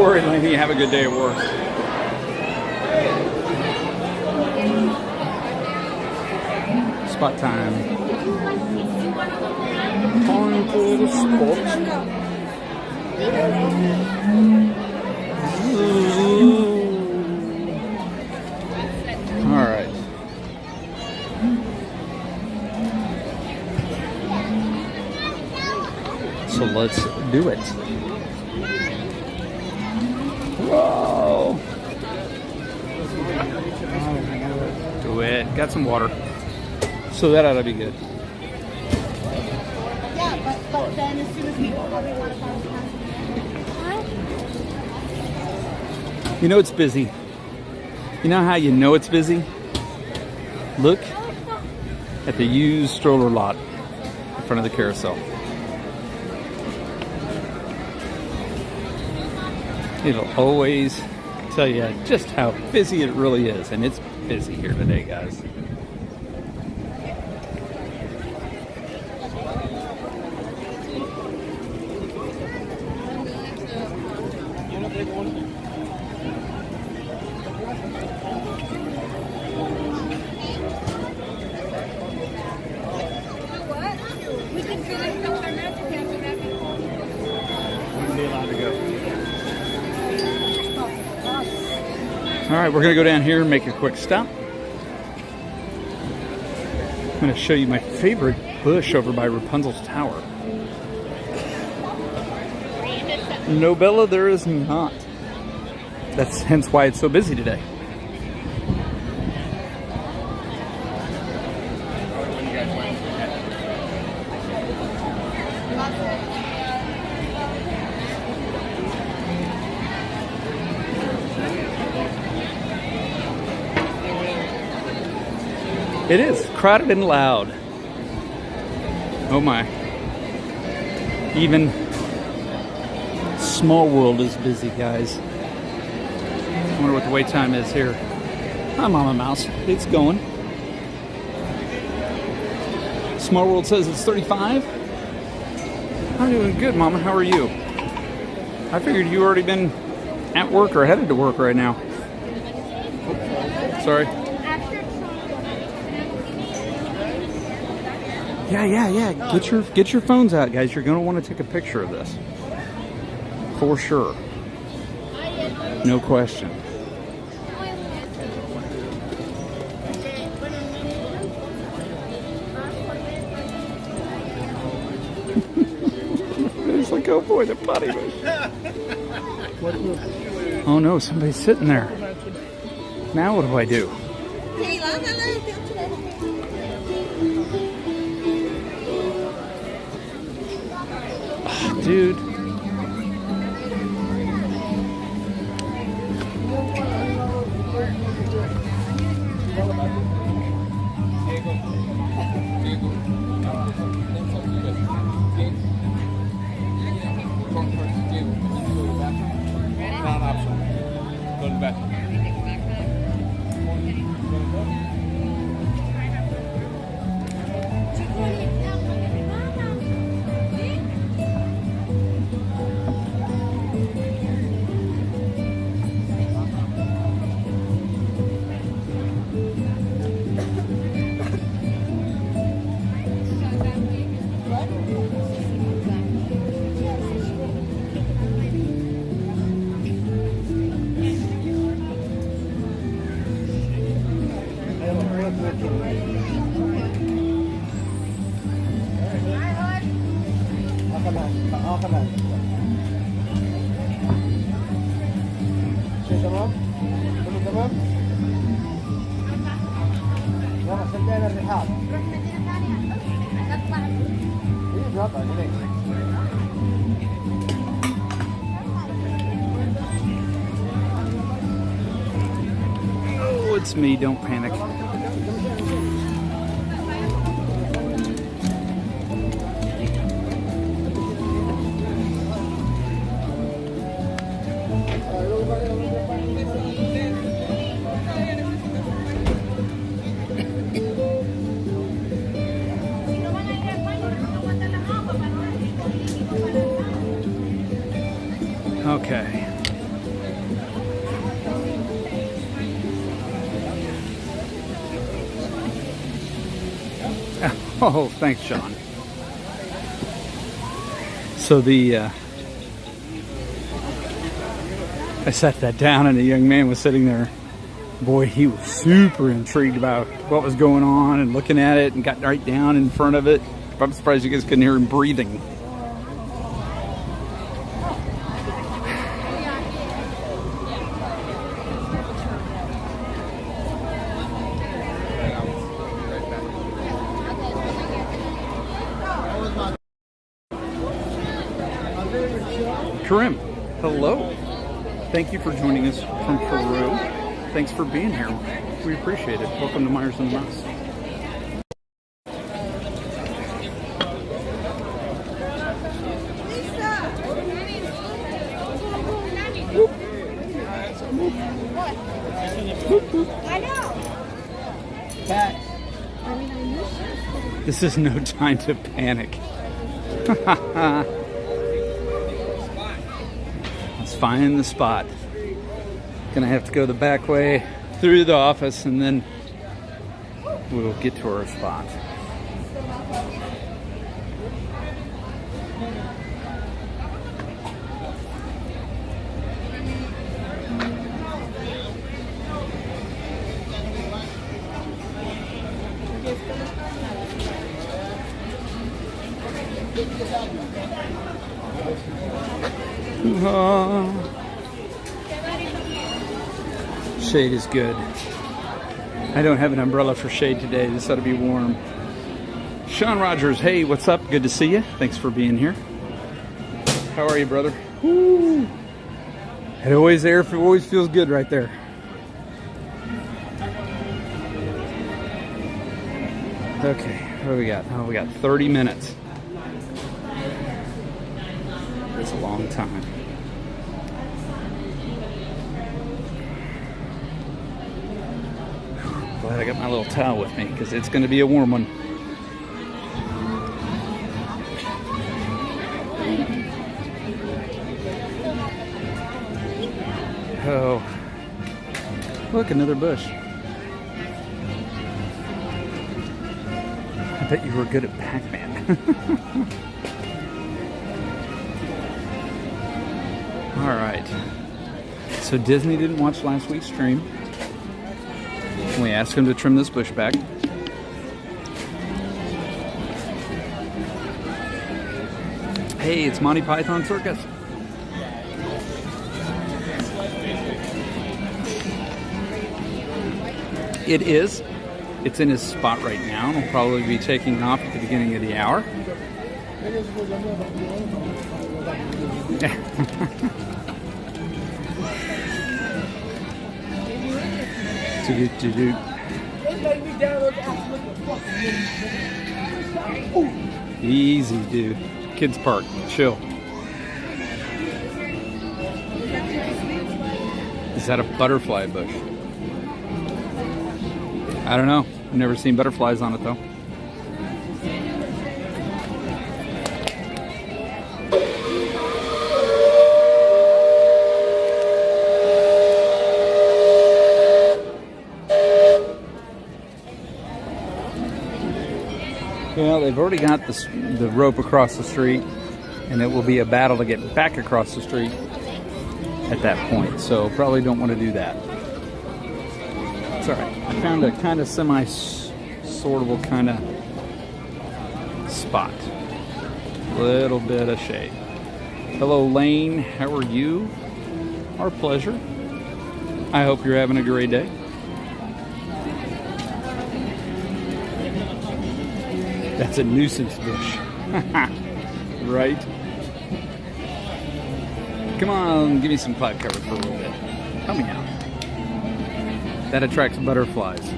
worry, Lainey. Have a good day at work. Spot time. Time for the spot. All right. So let's do it. Whoa. Do it. Got some water. So that ought to be good. Yeah, but then as soon as people probably want to find You know it's busy. You know how you know it's busy? Look at the used stroller lot in front of the carousel. It'll always tell you just how busy it really is. And it's busy here today, guys. All right, we're going to go down here and make a quick stop. I'm going to show you my favorite bush over by Rapunzel's Tower. No, Bella, there is not. That's hence why it's so busy today. It is crowded and loud. Oh my. Even Small World is busy, guys. I wonder what the wait time is here. Hi, Mama Mouse. It's going. Small World says it's 35. I'm doing good, Mama. How are you? I figured you already been at work or headed to work right now. Sorry. Yeah. Get your phones out, guys. You're going to want to take a picture of this. For sure. No question. It's like, oh boy, the potty bush. Oh no, somebody's sitting there. Now what do I do? Dude. Go to the bathroom. Oh, it's me. Don't panic. Okay. Oh, thanks, Sean. So I set that down and a young man was sitting there. Boy, he was super intrigued about what was going on and looking at it and got right down in front of it. I'm surprised you guys couldn't hear him breathing. Karim, hello. Thank you for joining us from Peru. Thanks for being here. We appreciate it. Welcome to Meyers and Mouse. I know. This is no time to panic. Let's find the spot. Gonna have to go the back way through the office and then we'll get to our spot. Shade is good. I don't have an umbrella for shade today. This ought to be warm. Sean Rogers, hey, what's up? Good to see you. Thanks for being here. How are you, brother? Woo. It always feels good right there. Okay, what do we got? Oh, we got 30 minutes. That's a long time. Glad I got my little towel with me because it's going to be a warm one. Oh, look, another bush. I bet you were good at Pac-Man. All right. So Disney didn't watch last week's stream. We asked him to trim this bush back. Hey, it's Monty Python Circus. It is. It's in his spot right now. It'll probably be taking off at the beginning of the hour. Easy, dude. Kids park. Chill. Is that a butterfly bush? I don't know. I've never seen butterflies on it though. Well, they've already got the rope across the street, and it will be a battle to get back across the street at that point. So probably don't want to do that. It's all right. I found a kind of semi-sortable kind of spot. Little bit of shade. Hello, Lane. How are you? Our pleasure. I hope you're having a great day. That's a nuisance bush. Right? Come on, give me some cloud cover for a little bit. Help me out. That attracts butterflies.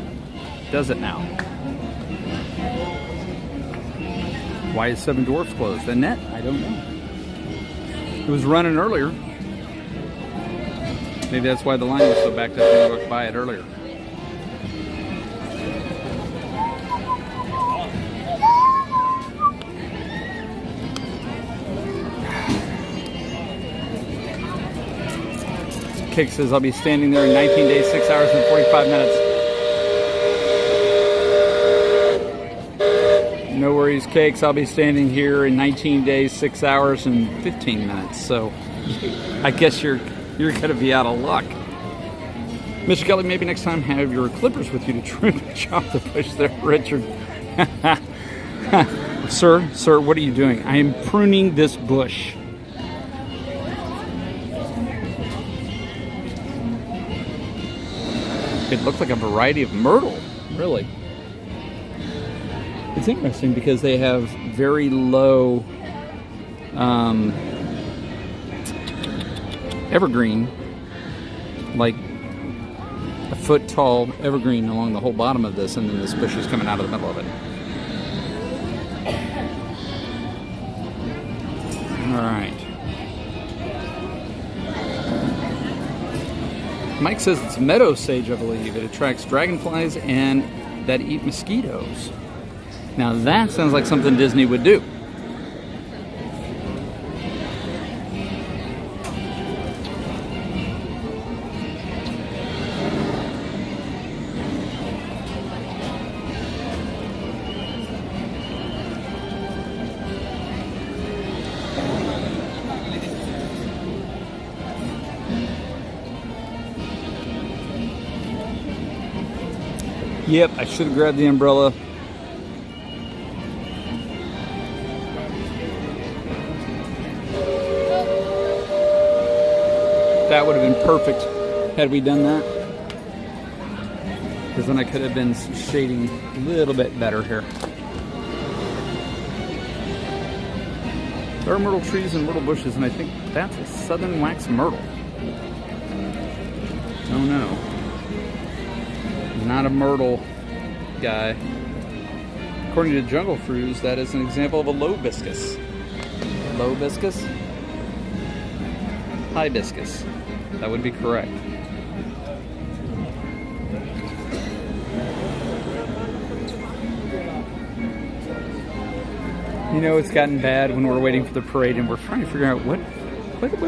Does it now? Why is Seven Dwarfs closed? The net? I don't know. It was running earlier. Maybe that's why the line was so backed up when I walked by it earlier. Kick says I'll be standing there in 19 days, 6 hours and 45 minutes. No worries, Cakes. I'll be standing here in 19 days, 6 hours, and 15 minutes. So I guess you're going to be out of luck. Mr. Kelly, maybe next time have your clippers with you to trim and chop the bush there, Richard. Sir, what are you doing? I am pruning this bush. It looks like a variety of myrtle, really. It's interesting because they have very low evergreen, like a foot tall evergreen along the whole bottom of this, and then this bush is coming out of the middle of it. All right. Mike says it's meadow sage, I believe. It attracts dragonflies and that eat mosquitoes. Now that sounds like something Disney would do. Yep, I should have grabbed the umbrella. That would have been perfect had we done that. Because then I could have been shading a little bit better here. There are myrtle trees and myrtle bushes, and I think that's a southern wax myrtle. Oh no. Not a myrtle guy. According to Jungle Cruise, that is an example of a lobiscus. Lobiscus? Hibiscus. That would be correct. You know, it's gotten bad when we're waiting for the parade and we're trying to figure out what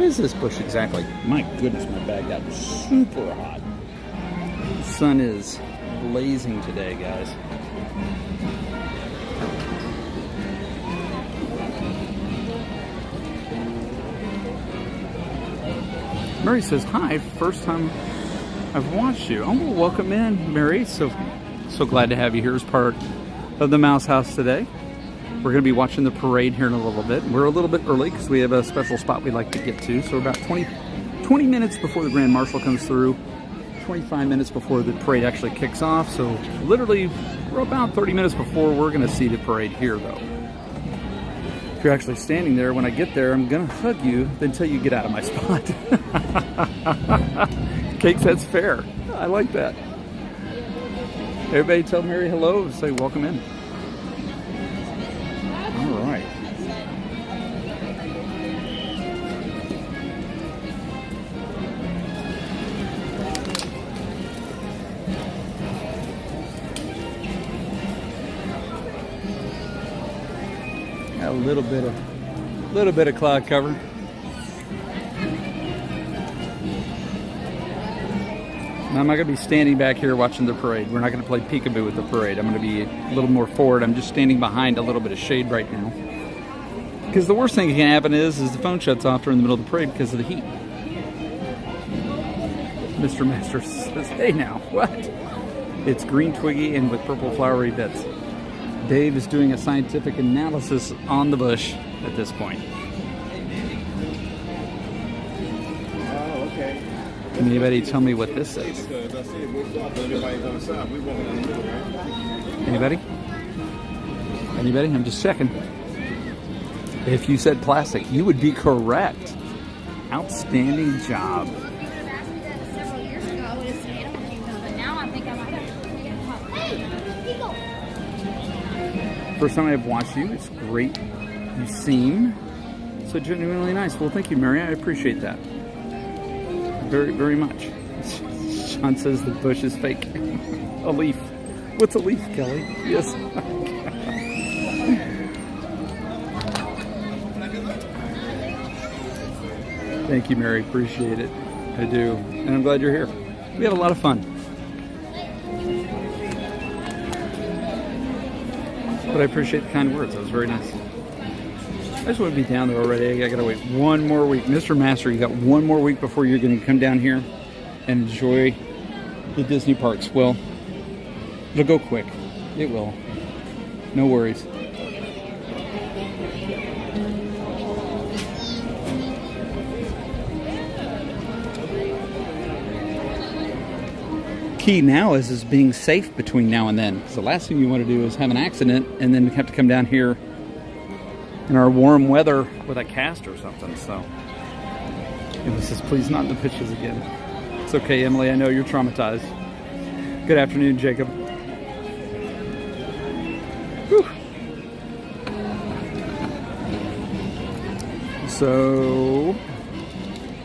is this bush exactly. My goodness, my bag got super hot. The sun is blazing today, guys. Mary says, hi, first time I've watched you. Oh, well, welcome in, Mary. So glad to have you here as part of the Mouse House today. We're going to be watching the parade here in a little bit. We're a little bit early because we have a special spot we'd like to get to. So about 20 minutes before the Grand Marshal comes through, 25 minutes before the parade actually kicks off. So literally, we're about 30 minutes before we're going to see the parade here, though. If you're actually standing there, when I get there, I'm going to hug you until you get out of my spot. Cakes, that's fair. I like that. Everybody tell Mary hello. Say welcome in. All right. A little bit of cloud cover. Now, I'm not going to be standing back here watching the parade. We're not going to play peekaboo with the parade. I'm going to be a little more forward. I'm just standing behind a little bit of shade right now. Because the worst thing that can happen is the phone shuts off during the middle of the parade because of the heat. Mr. Master says, hey now, what? It's green twiggy and with purple flowery bits. Dave is doing a scientific analysis on the bush at this point. Oh, okay. Can anybody tell me what this is? Anybody? Anybody? I'm just checking. If you said plastic, you would be correct. Outstanding job. First time I've watched you. It's great. You seem so genuinely nice. Well, thank you, Mary. I appreciate that. Very, very much. Sean says the bush is fake. A leaf. What's a leaf, Kelly? Yes. Thank you, Mary. Appreciate it. I do. And I'm glad you're here. We had a lot of fun. But I appreciate the kind words. That was very nice. I just want to be down there already. I gotta wait one more week. Mr. Master, you got one more week before you're gonna come down here and enjoy the Disney parks. Well, it'll go quick. It will. No worries. Key now is being safe between now and then. Because the last thing you want to do is have an accident and then have to come down here in our warm weather with a cast or something. So, it says, please not in the pitches again. It's okay, Emily. I know you're traumatized. Good afternoon, Jacob. Whew. So,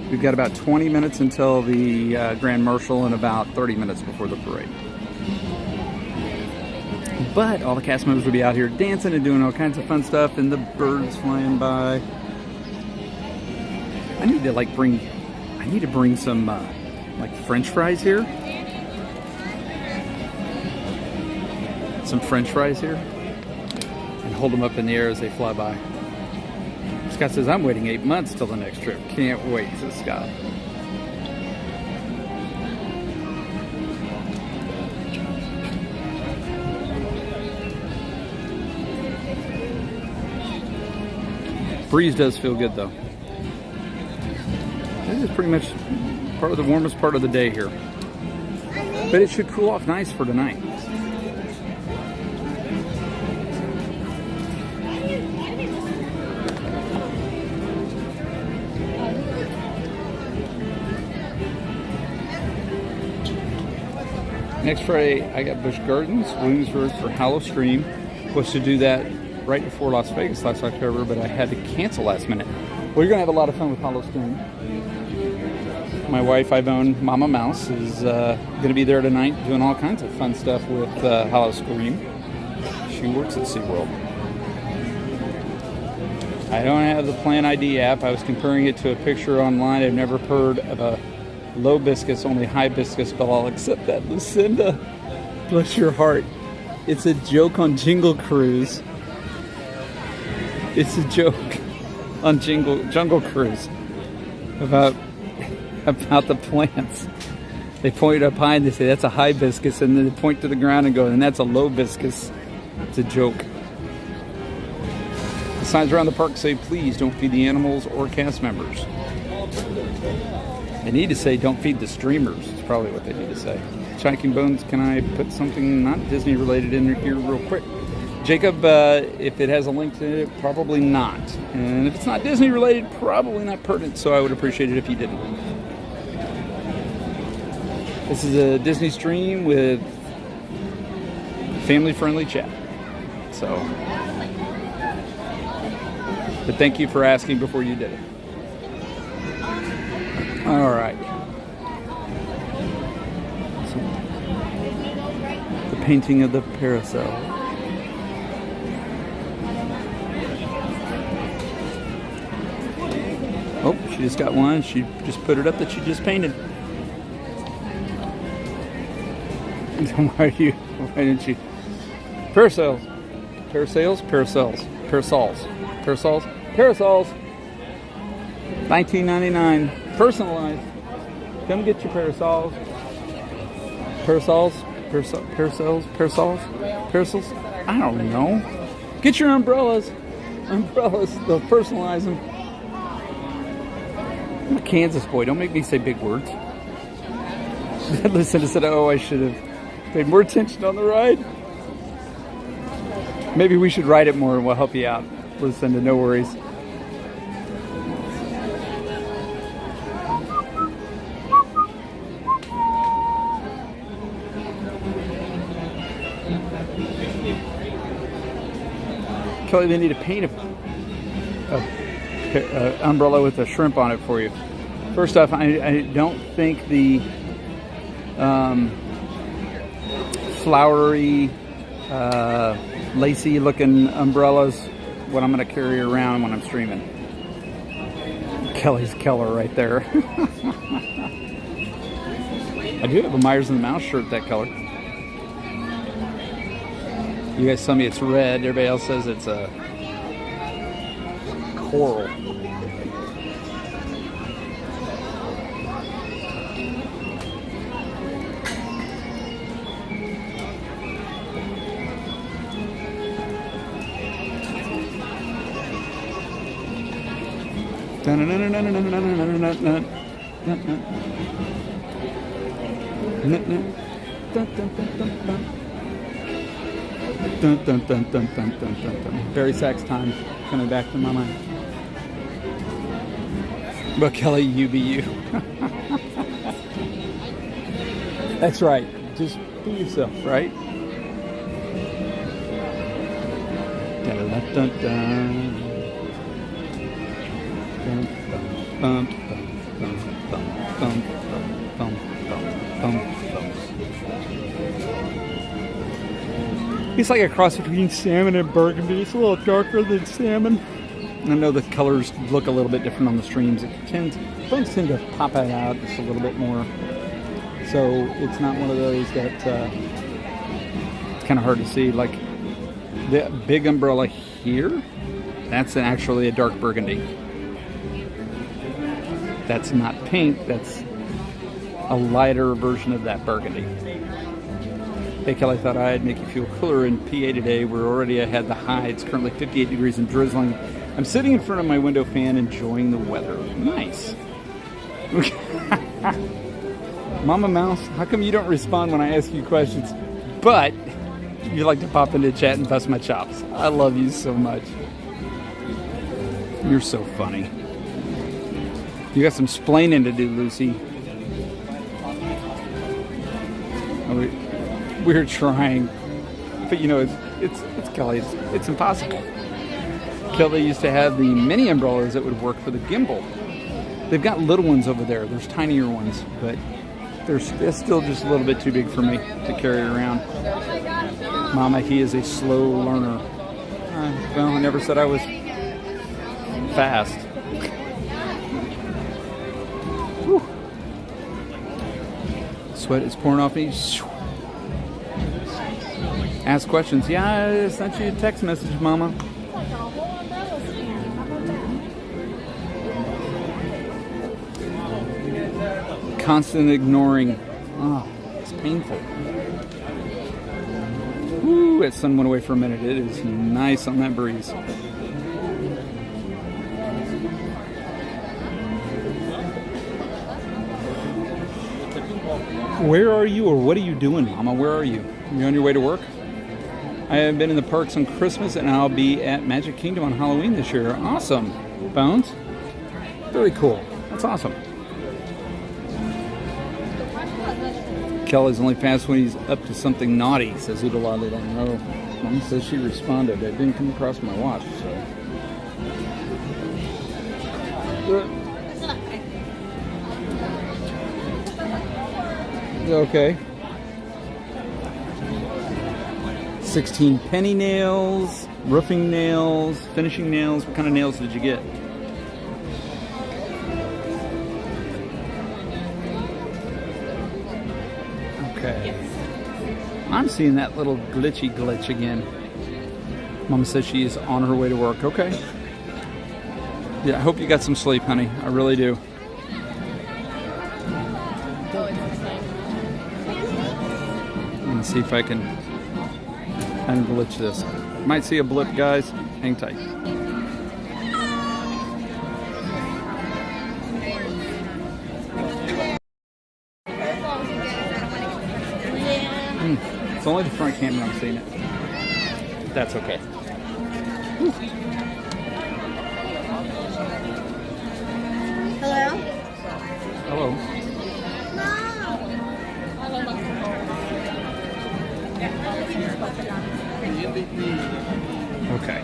we've got about 20 minutes until the Grand Marshal and about 30 minutes before the parade. But all the cast members will be out here dancing and doing all kinds of fun stuff, and the birds flying by. I need to bring some like French fries here. Some French fries here, and hold them up in the air as they fly by. Scott says, I'm waiting 8 months till the next trip. Can't wait, says Scott. Breeze does feel good though. This is pretty much part of the warmest part of the day here. But it should cool off nice for tonight. Next Friday, I got Busch Gardens, Williamsburg for Hallowstream. Was to do that right before Las Vegas last October, but I had to cancel last minute. Well, you're going to have a lot of fun with Hallowstream. My wife, Yvonne Mama Mouse, is going to be there tonight doing all kinds of fun stuff with Hallowstream. She works at SeaWorld. I don't have the Plan ID app. I was comparing it to a picture online. I've never heard of a low biscuits, only hibiscus, but I'll accept that. Lucinda, bless your heart. It's a joke on Jingle Cruise. It's a joke on Jungle Cruise about the plants. They point up high and they say that's a hibiscus, and then they point to the ground and go, and that's a low biscus. It's a joke. The signs around the park say, please don't feed the animals or cast members. They need to say, don't feed the streamers. It's probably what they need to say. Chiking Bones, can I put something not Disney related in here real quick? Jacob, if it has a link to it, probably not. And if it's not Disney related, probably not pertinent, so I would appreciate it if you didn't. This is a Disney stream with family-friendly chat. So, but thank you for asking before you did it. All right. So, the painting of the parasol. Oh, she just got one. She just put it up that she just painted. Why didn't you? Parasols. Parasols. Parasols. Parasols. Parasols. Parasols. $19.99. Personalized. Come get your parasols. Parasols. Parasols. Parasols. Parasols. I don't know. Get your umbrellas. Umbrellas. They'll personalize them. I'm a Kansas boy. Don't make me say big words. Listen, I said, oh, I should have paid more attention on the ride. Maybe we should ride it more and we'll help you out. Listen, no worries. Kelly, they need to paint a umbrella with a shrimp on it for you. First off, I don't think the flowery, lacy looking umbrellas what I'm going to carry around when I'm streaming. Kelly's color right there. I do have a Meyers and the Mouse shirt that color. You guys tell me it's red. Everybody else says it's a coral. Barry sax time coming back to my mind. But Kelly, you be you. That's right. Just be yourself, right? It's like a cross between salmon and burgundy. It's a little darker than salmon. I know the colors look a little bit different on the streams. Phones tend to pop it out just a little bit more. So it's not one of those that it's kind of hard to see. Like the big umbrella here, that's actually a dark burgundy. That's not pink, that's a lighter version of that burgundy. Hey Kelly, thought I'd make you feel cooler in PA today. We're already ahead the high. It's currently 58 degrees and drizzling. I'm sitting in front of my window fan enjoying the weather. Nice. Mama Mouse, how come you don't respond when I ask you questions, but you like to pop into chat and bust my chops? I love you so much. You're so funny. You got some splaining to do, Lucy. We're trying, but you know, it's Kelly. It's impossible. Kelly used to have the mini umbrellas that would work for the gimbal. They've got little ones over there. There's tinier ones, but they're still just a little bit too big for me to carry around. Mama, he is a slow learner. Well, I never said I was fast. Whew. Sweat is pouring off me. Ask questions. Yeah, I sent you a text message, Mama. Constant ignoring. Oh, it's painful. Woo, that sun went away for a minute. It is nice on that breeze. Where are you, or what are you doing, Mama? Where are you? You on your way to work? I have been in the parks on Christmas, and I'll be at Magic Kingdom on Halloween this year. Awesome. Bones? Very cool. That's awesome. Kelly's only fast when he's up to something naughty, says Oodalala. Don't know. Mom says she responded. It didn't come across my watch, so. Okay. 16 penny nails, roofing nails, finishing nails. What kind of nails did you get? Okay. I'm seeing that little glitch again. Mom says she is on her way to work. Okay. Yeah, I hope you got some sleep, honey. I really do. I'm gonna see if I can unglitch this. Might see a blip, guys. Hang tight. It's only the front camera I'm seeing it. That's okay. Whew. Hello? Hello. Okay.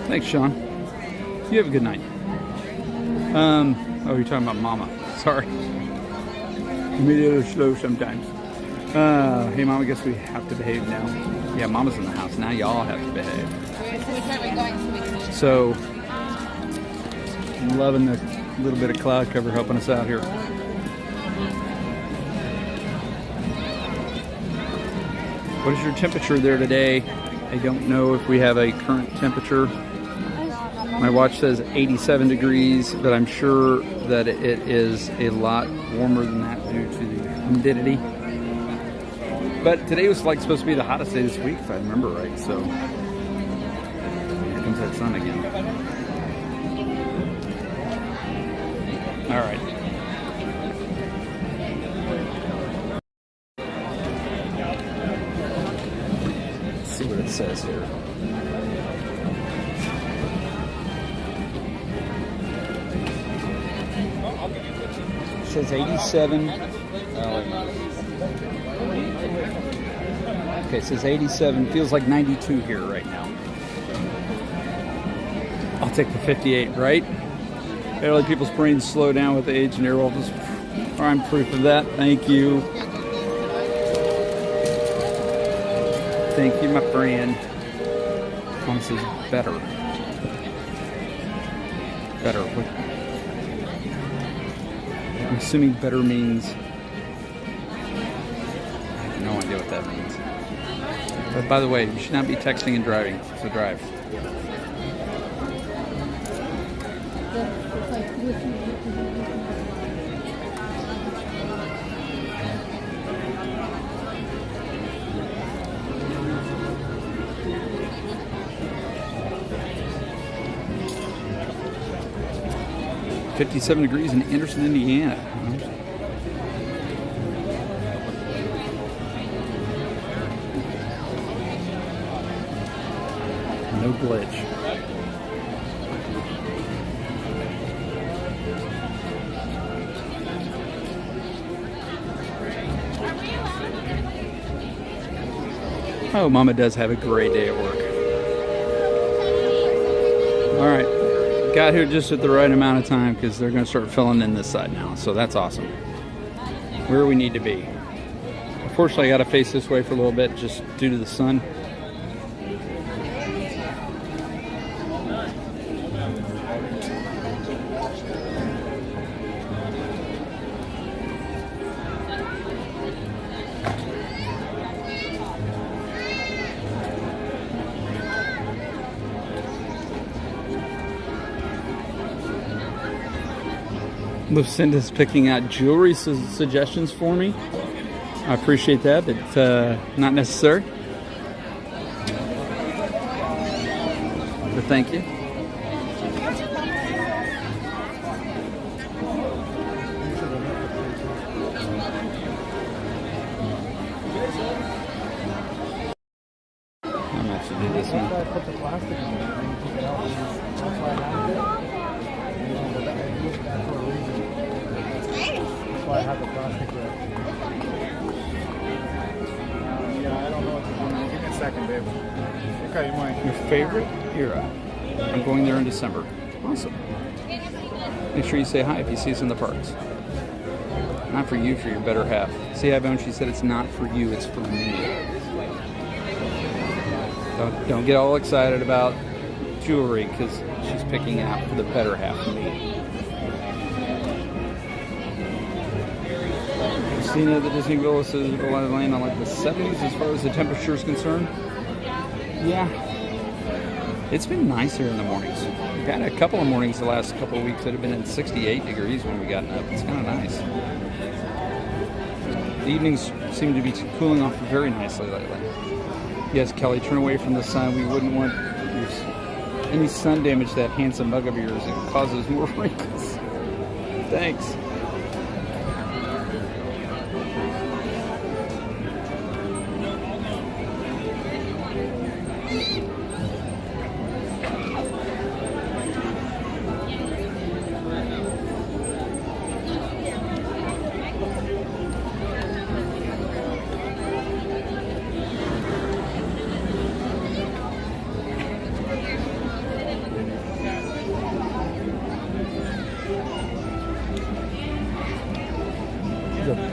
Thanks, Sean. You have a good night. Oh, you're talking about Mama. Sorry. I'm a little slow sometimes. Hey, Mom, I guess we have to behave now. Yeah, Mama's in the house. Now y'all have to behave. So, I'm loving the little bit of cloud cover helping us out here. What is your temperature there today? I don't know if we have a current temperature. My watch says 87 degrees, but I'm sure that it is a lot warmer than that due to the humidity. But today was like supposed to be the hottest day this week, if I remember right. So here comes that sun again. All right. Let's see what it says here. It says 87. Okay, it says 87. Feels like 92 here right now. I'll take the 58, right? Apparently people's brains slow down with age, and Airwolf is prime proof of that. Thank you. Thank you, my friend. This is better. Better. I'm assuming better means... I have no idea what that means. But by the way, you should not be texting and driving, so drive. .57 degrees in Anderson, Indiana. No glitch. Oh, Mama does have a great day at work. All right. Got here just at the right amount of time because they're going to start filling in this side now. So that's awesome. Where we need to be. Unfortunately, I got to face this way for a little bit just due to the sun. Lucinda's picking out jewelry suggestions for me. I appreciate that, but not necessary. But thank you. I'm actually do this one. Put the plastic in there and keep it out. That's why I have it. That's why I have the plastic there. Yeah, I don't know what to do. Give me a second, babe. Okay, you might. Your favorite era? I'm going there in December. Awesome. Make sure you say hi if you see us in the parks. Not for you, for your better half. See, Ivone, she said it's not for you, it's for me. Don't get all excited about jewelry because she's picking out for the better half of me. Christina at the Disney Villa says it'll land on like the 70s as far as the temperature is concerned. Yeah. It's been nice here in the mornings. We've had a couple of mornings the last couple of weeks that have been in 68 degrees when we gotten up. It's kind of nice. The evenings seem to be cooling off very nicely lately. Yes, Kelly, turn away from the sun. We wouldn't want any sun damage to that handsome mug of yours. It causes more wrinkles. Thanks.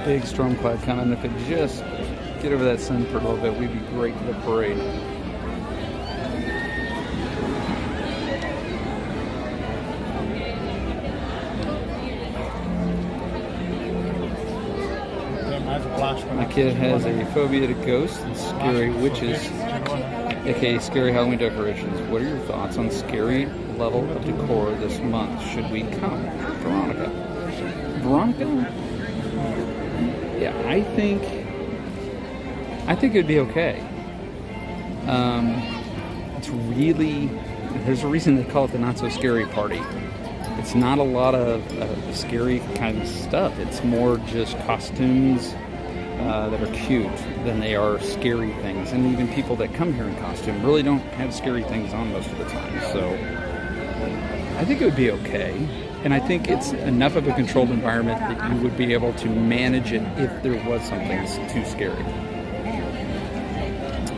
Big storm cloud coming. If it just get over that sun for a little bit, we'd be great for the parade. Damn, I have a flash one. My kid has a phobia to ghosts and scary witches, aka scary Halloween decorations. What are your thoughts on scary level of decor this month? Should we come? Veronica. Yeah, I think it'd be okay. It's really, there's a reason they call it the not so scary party. It's not a lot of scary kind of stuff. It's more just costumes that are cute than they are scary things. And even people that come here in costume really don't have scary things on most of the time. So I think it would be okay. And I think it's enough of a controlled environment that you would be able to manage it if there was something too scary.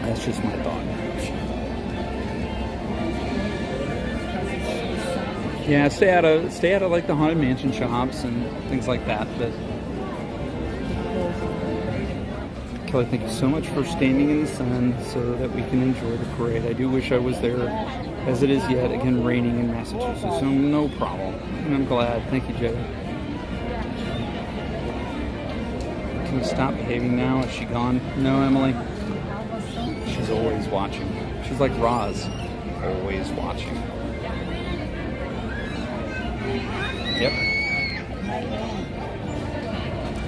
That's just my thought. Yeah, stay out of like the Haunted Mansion shops and things like that. But Kelly, thank you so much for standing in the sun so that we can enjoy the parade. I do wish I was there, as it is yet again raining in Massachusetts, so no problem. And I'm glad. Thank you, Joe. Can we stop behaving now? Is she gone? No, Emily. She's always watching. She's like Roz, always watching. Yep.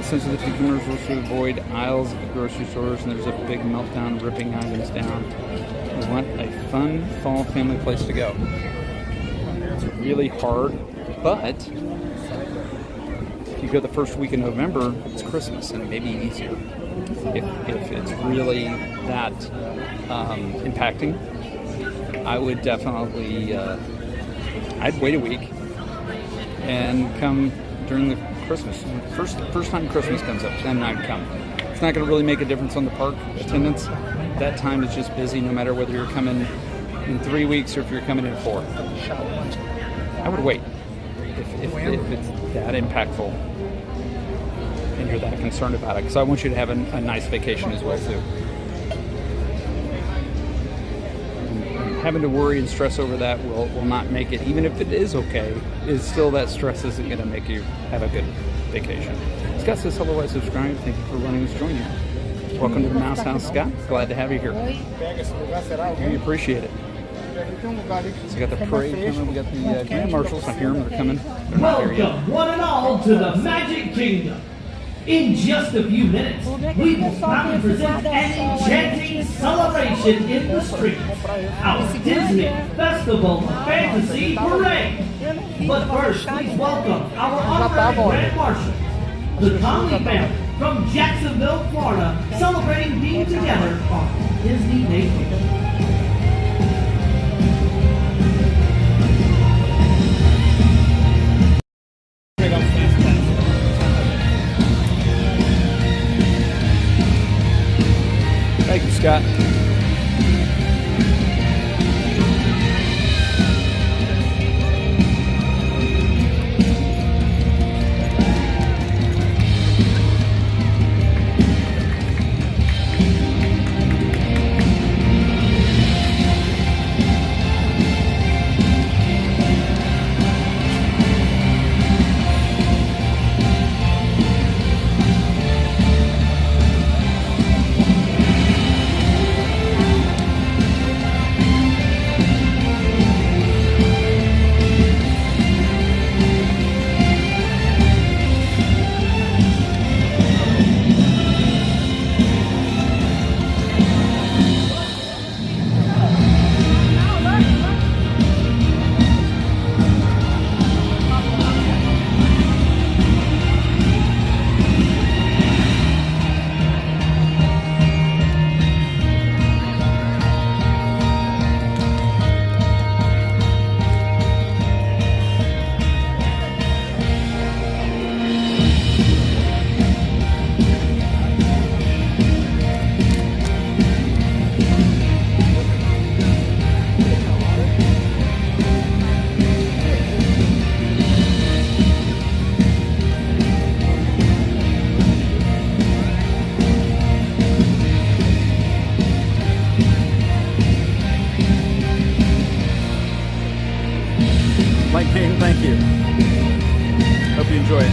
Sensitive to commercials to avoid aisles of the grocery stores, and there's a big meltdown ripping items down. We want a fun fall family place to go. It's really hard, but if you go the first week in November, it's Christmas, and it may be easier. If it's really that impacting, I would definitely, I'd wait a week and come during the Christmas. First time Christmas comes up, then I'd come. It's not going to really make a difference on the park attendance. That time is just busy, no matter whether you're coming in 3 weeks or if you're coming in 4. I would wait if it's that impactful and you're that concerned about it, because I want you to have a nice vacation as well too. Having to worry and stress over that will not make it, even if it is okay, is still that stress isn't going to make you have a good vacation. Scott says, otherwise subscribe. Thank you for letting us join you. Welcome to the Mouse House, Scott. Glad to have you here. We appreciate it. So we got the parade coming. We got the Grand Marshals. I hear them. They're coming. They're not here yet. Welcome, one and all, to the Magic Kingdom. In just a few minutes, we will proudly present an enchanting celebration in the streets, our Disney Festival of Fantasy Parade. But first, please welcome our honorary Grand Marshal, the Conley family from Jacksonville, Florida, celebrating being together on Disney Vacation. Thank you, Scott. Thank you. Hope you enjoy it.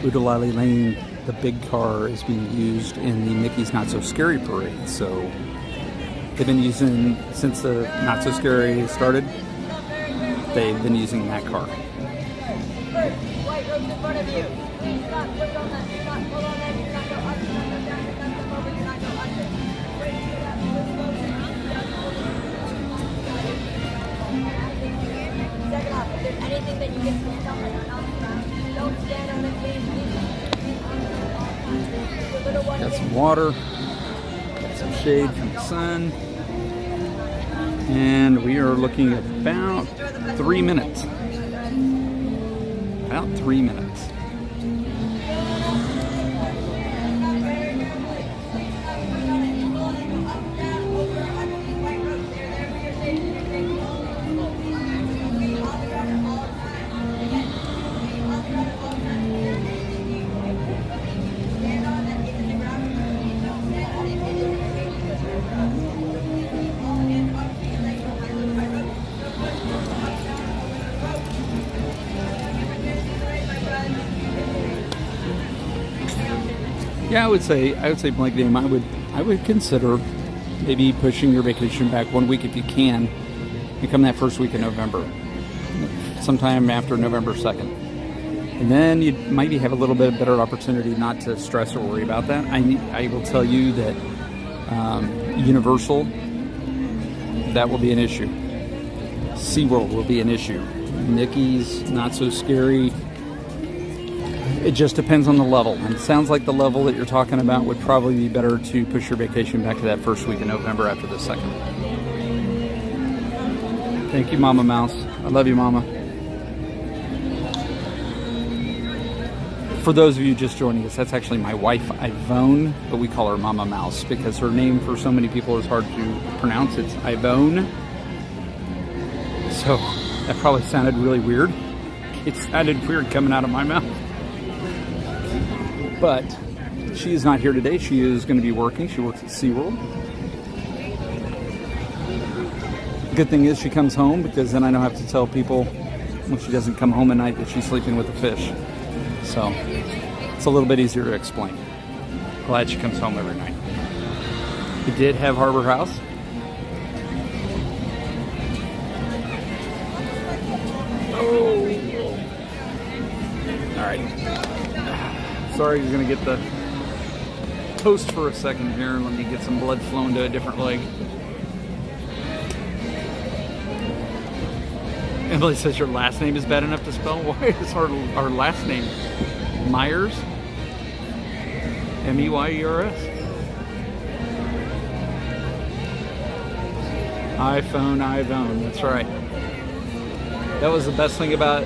Udalali Lane, the big car, is being used in the Mickey's Not So Scary parade. So they've been using, since the Not So Scary started, they've been using that car. White rope in front of you. Please not put it on that. Do not pull on that. Do not go up. Do not go down. Do not go over. Do not go under. Bring it up. Second off, if there's anything that you get from someone else, don't stand on it, please. Got some water, got some shade from the sun, and we are looking at about 3 minutes. About 3 minutes. Yeah, I would say blank name. I would consider maybe pushing your vacation back 1 week if you can, and come that first week in November, sometime after November 2nd, and then you maybe have a little bit better opportunity not to stress or worry about that. I will tell you that Universal, that will be an issue. SeaWorld will be an issue. Mickey's Not So Scary. It just depends on the level. And it sounds like the level that you're talking about would probably be better to push your vacation back to that first week in November after the 2nd. Thank you, Mama Mouse. I love you, Mama. For those of you just joining us, that's actually my wife, Yvonne, but we call her Mama Mouse because her name for so many people is hard to pronounce. It's Yvonne. So that probably sounded really weird. It sounded weird coming out of my mouth. But she is not here today. She is going to be working. She works at SeaWorld. Good thing is she comes home, because then I don't have to tell people when she doesn't come home at night that she's sleeping with the fish. So it's a little bit easier to explain. Glad she comes home every night. We did have Harbor House. Oh. All right. Sorry, you're going to get the toast for a second here. Let me get some blood flowing to a different leg. Emily says your last name is bad enough to spell. Why is our last name Meyers? M-E-Y-E-R-S? iPhone, that's right. That was the best thing about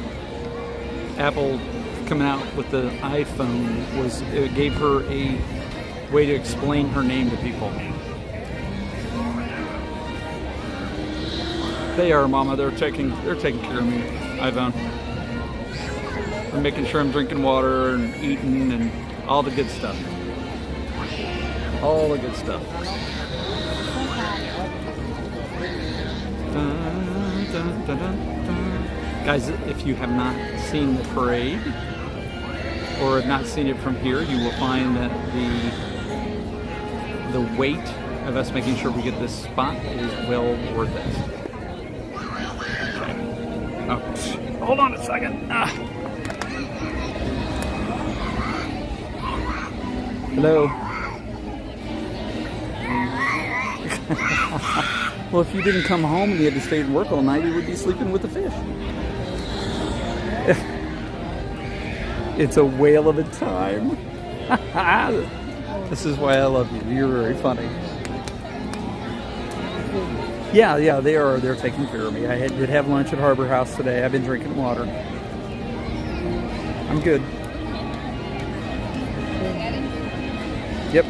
Apple coming out with the iPhone, was it gave her a way to explain her name to people. They are, Mama. They're taking care of me, Yvonne. They're making sure I'm drinking water and eating and all the good stuff. All the good stuff. Dun, dun, dun, dun, dun. Guys, if you have not seen the parade, or have not seen it from here, you will find that the wait of us making sure we get this spot is well worth it. Okay. Oh, hold on a second. Hello. Well, if you didn't come home and you had to stay and work all night, you would be sleeping with the fish. It's a whale of a time. This is why I love you. You're very funny. Yeah, they're taking care of me. I did have lunch at Harbor House today. I've been drinking water. I'm good. Yep.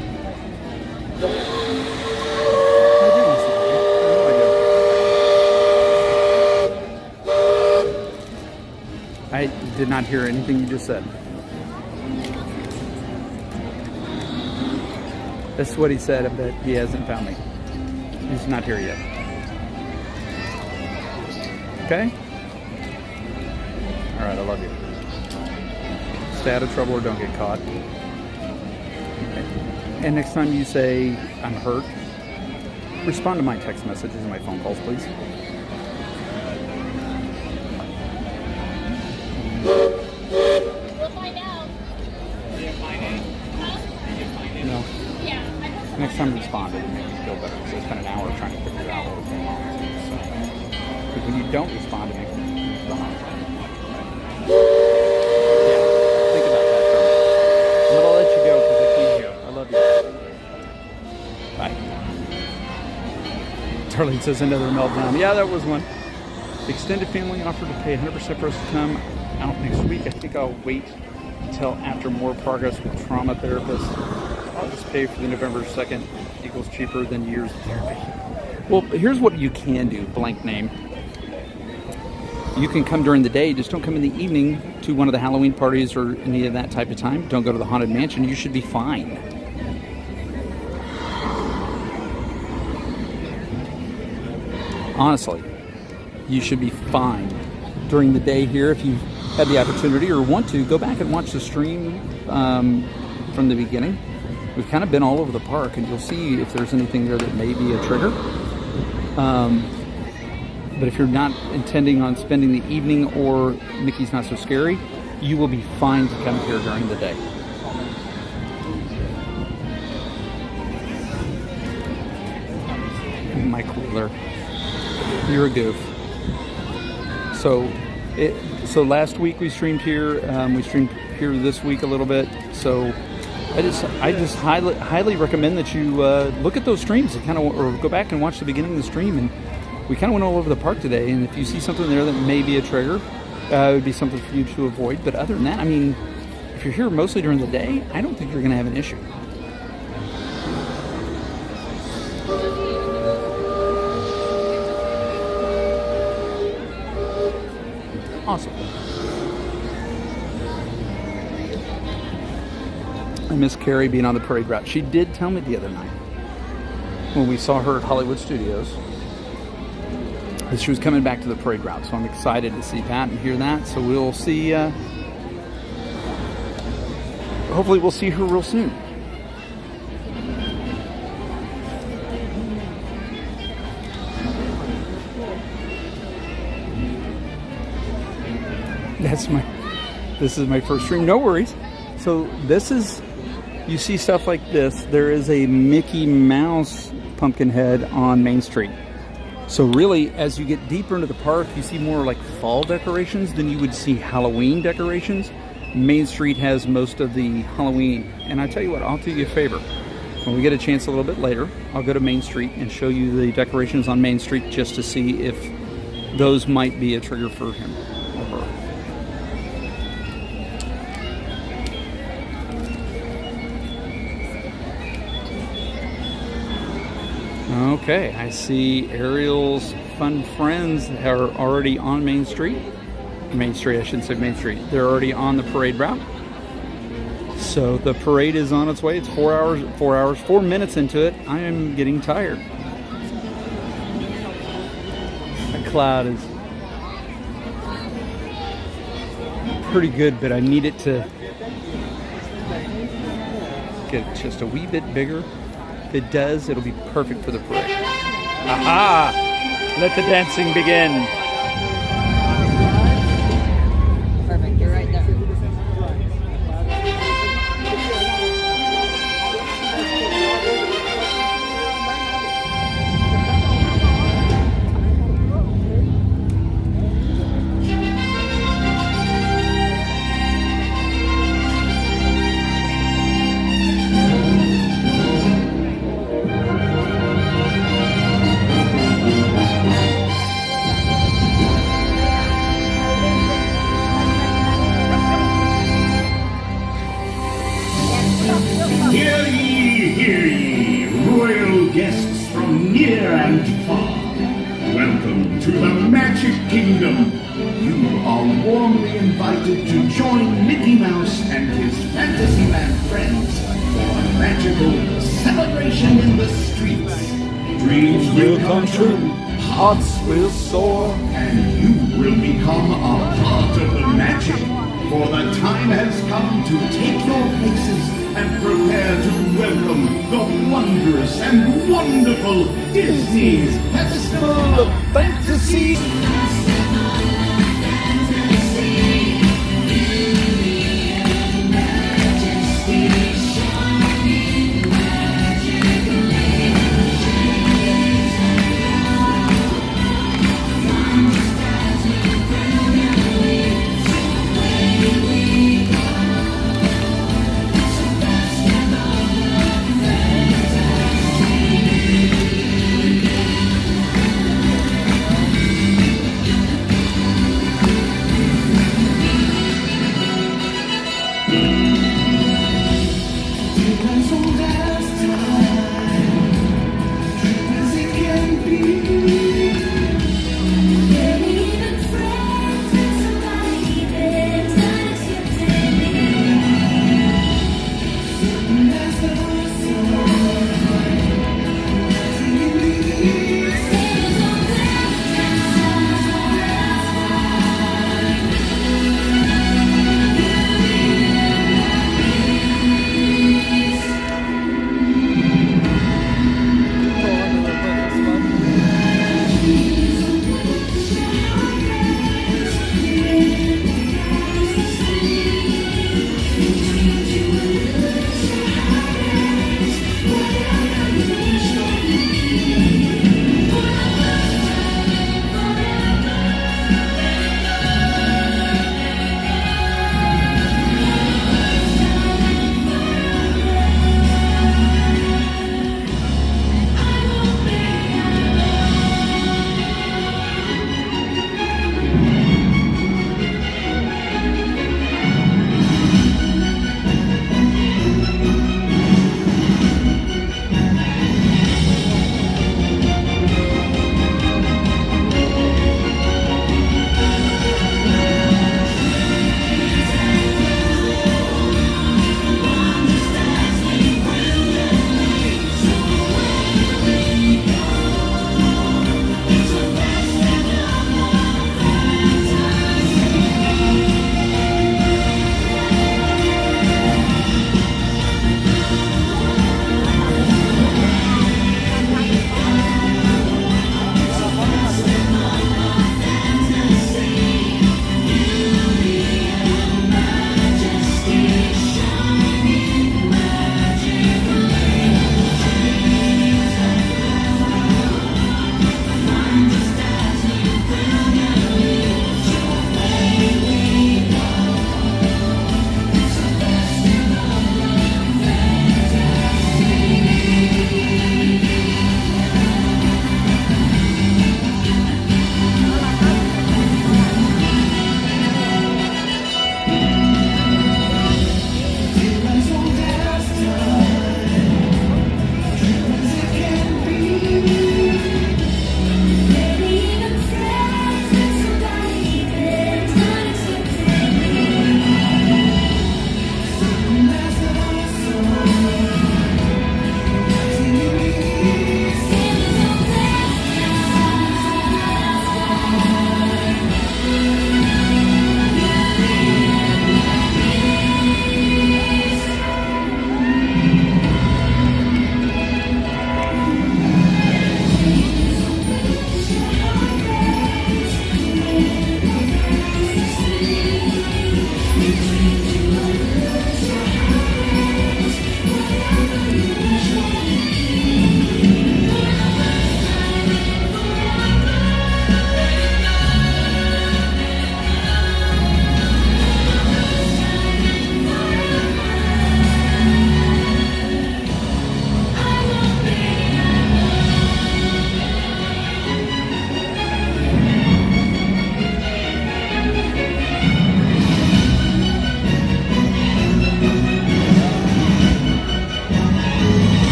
I did not hear anything you just said. That's what he said, but he hasn't found me. He's not here yet. Okay? Alright, I love you. stay out of trouble or don't get caught. And next time you say, I'm hurt, respond to my text messages and my phone calls, please. We'll find out. No. Yeah. Next time respond, it'll make me feel better. So I spent an hour trying to figure out what was going on. So, because when you don't respond, it makes me feel better. Yeah, think about that for a minute. I'm gonna let you go because I feed you. I love you. Bye. Darlene says another meltdown. Yeah, that was one. The extended family offered to pay 100% for us to come out next week. I think I'll wait until after more progress with trauma therapists. I'll just pay for the November 2nd. Equals cheaper than years of therapy. Well, here's what you can do, blank name. You can come during the day, just don't come in the evening to one of the Halloween parties or any of that type of time. Don't go to the Haunted Mansion. You should be fine. Honestly, you should be fine during the day here. If you've had the opportunity or want to, go back and watch the stream from the beginning. We've kind of been all over the park, and you'll see if there's anything there that may be a trigger. But if you're not intending on spending the evening or Mickey's Not So Scary, you will be fine to come here during the day. My cooler. You're a goof. So last week we streamed here. We streamed here this week a little bit. So I just highly recommend that you look at those streams and or go back and watch the beginning of the stream. And we kind of went all over the park today. And if you see something there that may be a trigger, it would be something for you to avoid. But other than that, I mean, if you're here mostly during the day, I don't think you're going to have an issue. Awesome. I miss Carrie being on the parade route. She did tell me the other night when we saw her at Hollywood Studios that she was coming back to the parade route. So I'm excited to see that and hear that. So we'll see. Hopefully we'll see her real soon. This is my first stream. No worries. So you see stuff like this. There is a Mickey Mouse pumpkin head on Main Street. So really, as you get deeper into the park, you see more like fall decorations than you would see Halloween decorations. Main Street has most of the Halloween. And I tell you what, I'll do you a favor. When we get a chance a little bit later, I'll go to Main Street and show you the decorations on Main Street just to see if those might be a trigger for him or her. Okay, I see Ariel's Fun Friends are already on Main Street. Main Street, I shouldn't say Main Street. They're already on the parade route. So the parade is on its way. It's 4 minutes into it. I am getting tired. The cloud is pretty good, but I need it to get just a wee bit bigger. If it does, it'll be perfect for the parade. Aha! Let the dancing begin. Perfect, you're right there. Hear ye, royal guests from near and far. Welcome to the Magic Kingdom. You are warmly invited to join Mickey Mouse and his Fantasyland friends for a magical celebration in the streets. Dreams will come true, hearts will soar, and you will become a part of the magic. For the time has come to take your places and prepare to welcome the wondrous and wonderful Disney's Festival of Fantasy.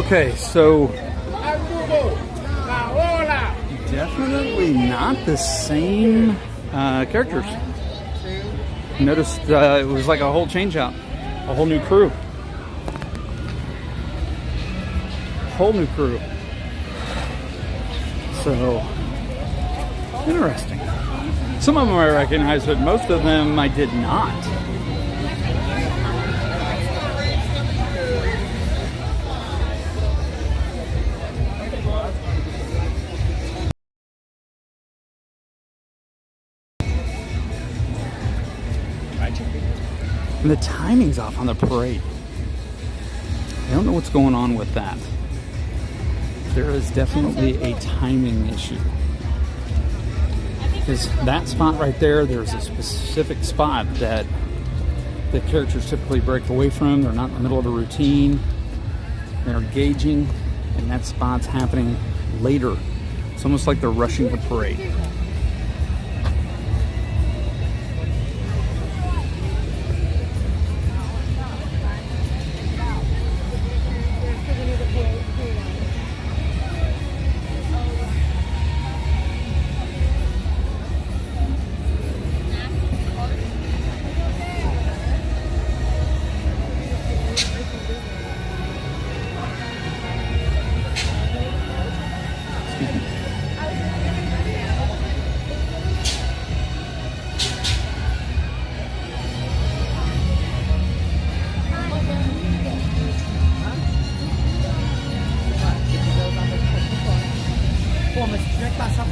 Okay, so definitely not the same characters. Noticed it was like a whole change out, a whole new crew. Whole new crew. So interesting. Some of them I recognized, but most of them I did not. And the timing's off on the parade. I don't know what's going on with that. There is definitely a timing issue. Because that spot right there, there's a specific spot that the characters typically break away from. They're not in the middle of a routine. They're engaging, and that spot's happening later. It's almost like they're rushing the parade.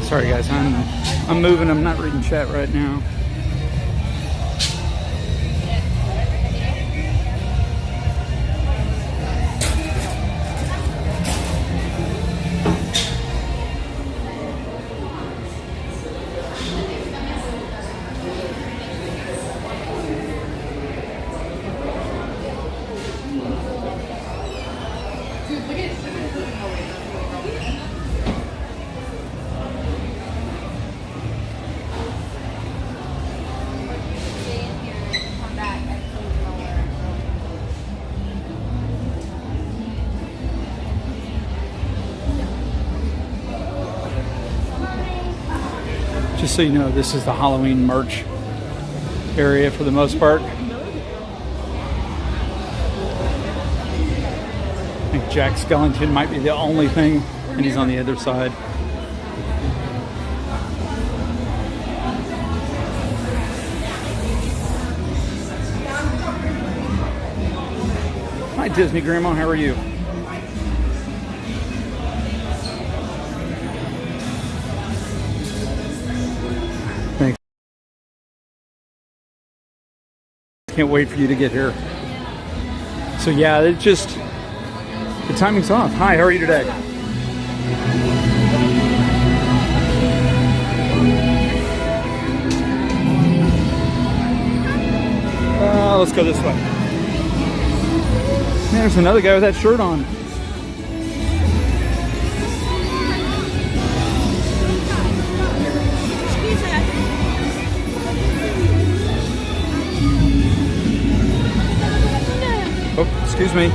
Sorry guys, I'm moving. I'm not reading chat right now. Just so you know, this is the Halloween merch area for the most part. I think Jack Skellington might be the only thing, and he's on the other side. Hi Disney Grandma, how are you? Can't wait for you to get here. So yeah, it just, the timing's off. Hi, how are you today? Let's go this way. Man, there's another guy with that shirt on. Oh, excuse me.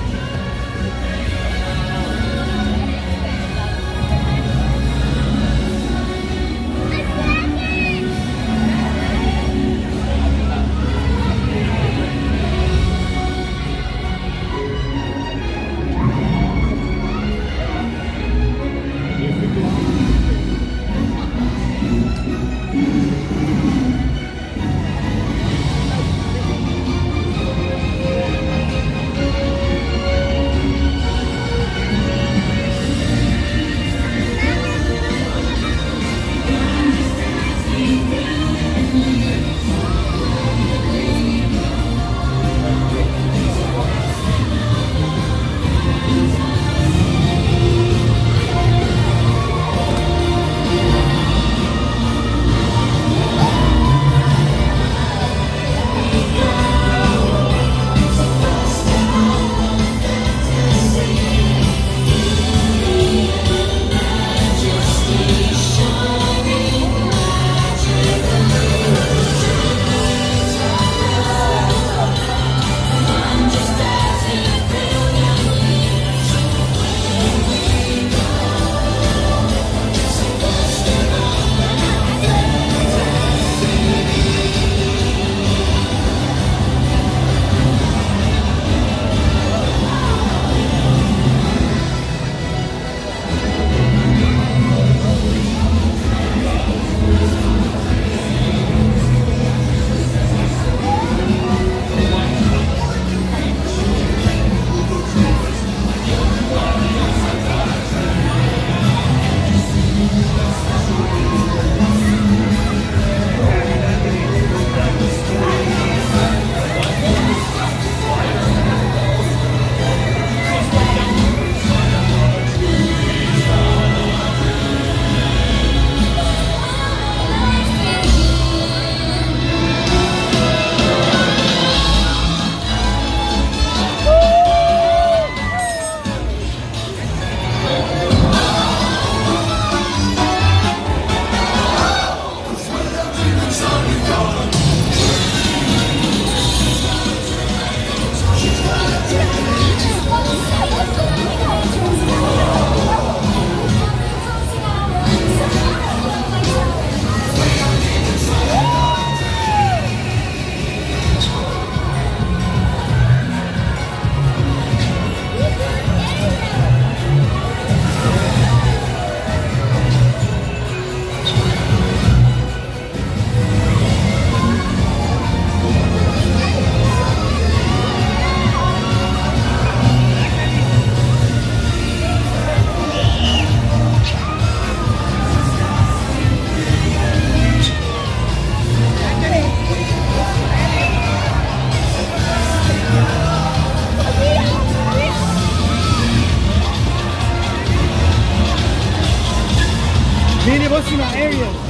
posting our areas.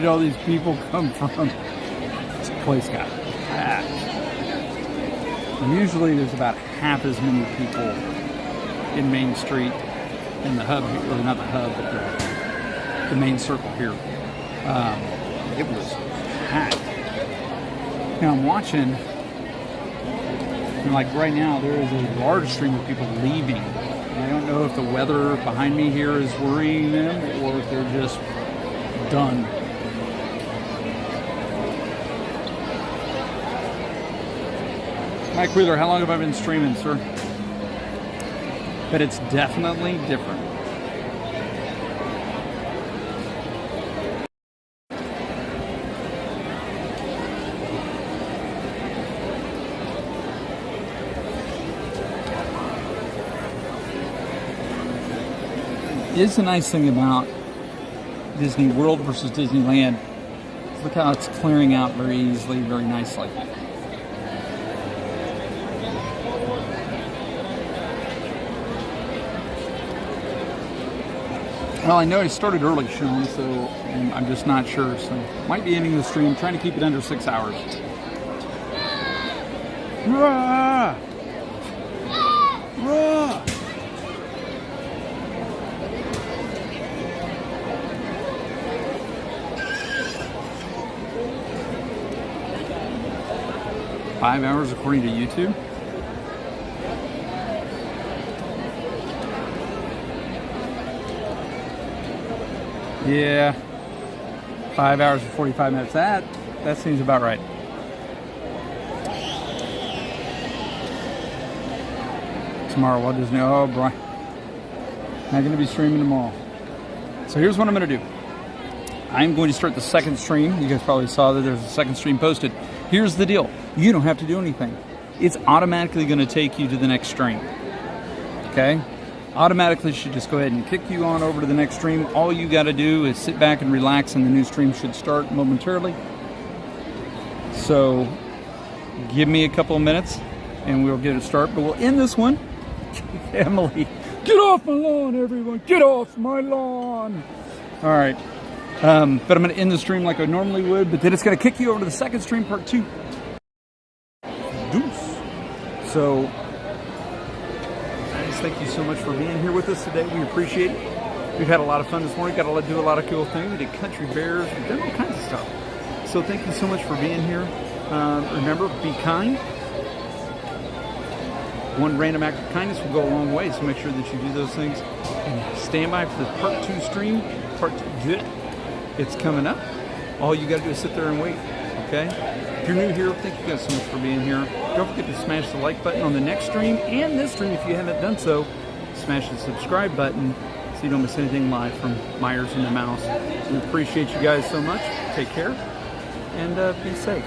did all these people come from? This place got packed. Usually there's about half as many people in Main Street in the hub, well, not the hub, but the main circle here. It was packed. Now I'm watching, and like right now, there is a large stream of people leaving. And I don't know if the weather behind me here is worrying them or if they're just done. Mike Wheeler, how long have I been streaming, sir? But it's definitely different. It's a nice thing about Disney World versus Disneyland. Look how it's clearing out very easily, very nicely. Well, I know I started early, Sean, so I'm just not sure. So might be ending the stream, trying to keep it under 6 hours. Rah! Rah! Five hours according to YouTube. Yeah, 5 hours and 45 minutes. That seems about right. Tomorrow, Walt Disney. Oh, Brian. Not going to be streaming tomorrow. So here's what I'm going to do. I'm going to start the second stream. You guys probably saw that there's a second stream posted. Here's the deal. You don't have to do anything. It's automatically going to take you to the next stream. Okay? Automatically should just go ahead and kick you on over to the next stream. All you got to do is sit back and relax, and the new stream should start momentarily. So give me a couple of minutes and we'll get it started. But we'll end this one. Emily, get off my lawn, everyone. Get off my lawn. All right. But I'm going to end the stream like I normally would, but then it's going to kick you over to the second stream, part 2. Deuce. So thank you so much for being here with us today. We appreciate it. We've had a lot of fun this morning. Got to do a lot of cool things. We did country bears. We've done all kinds of stuff. So thank you so much for being here. Remember, be kind. One random act of kindness will go a long way. So make sure that you do those things. And stand by for the part 2 stream. Part 2. It's coming up. All you got to do is sit there and wait. Okay? If you're new here, thank you guys so much for being here. Don't forget to smash the like button on the next stream and this stream if you haven't done so. Smash the subscribe button so you don't miss anything live from Meyers and the Mouse. We appreciate you guys so much. Take care and be safe.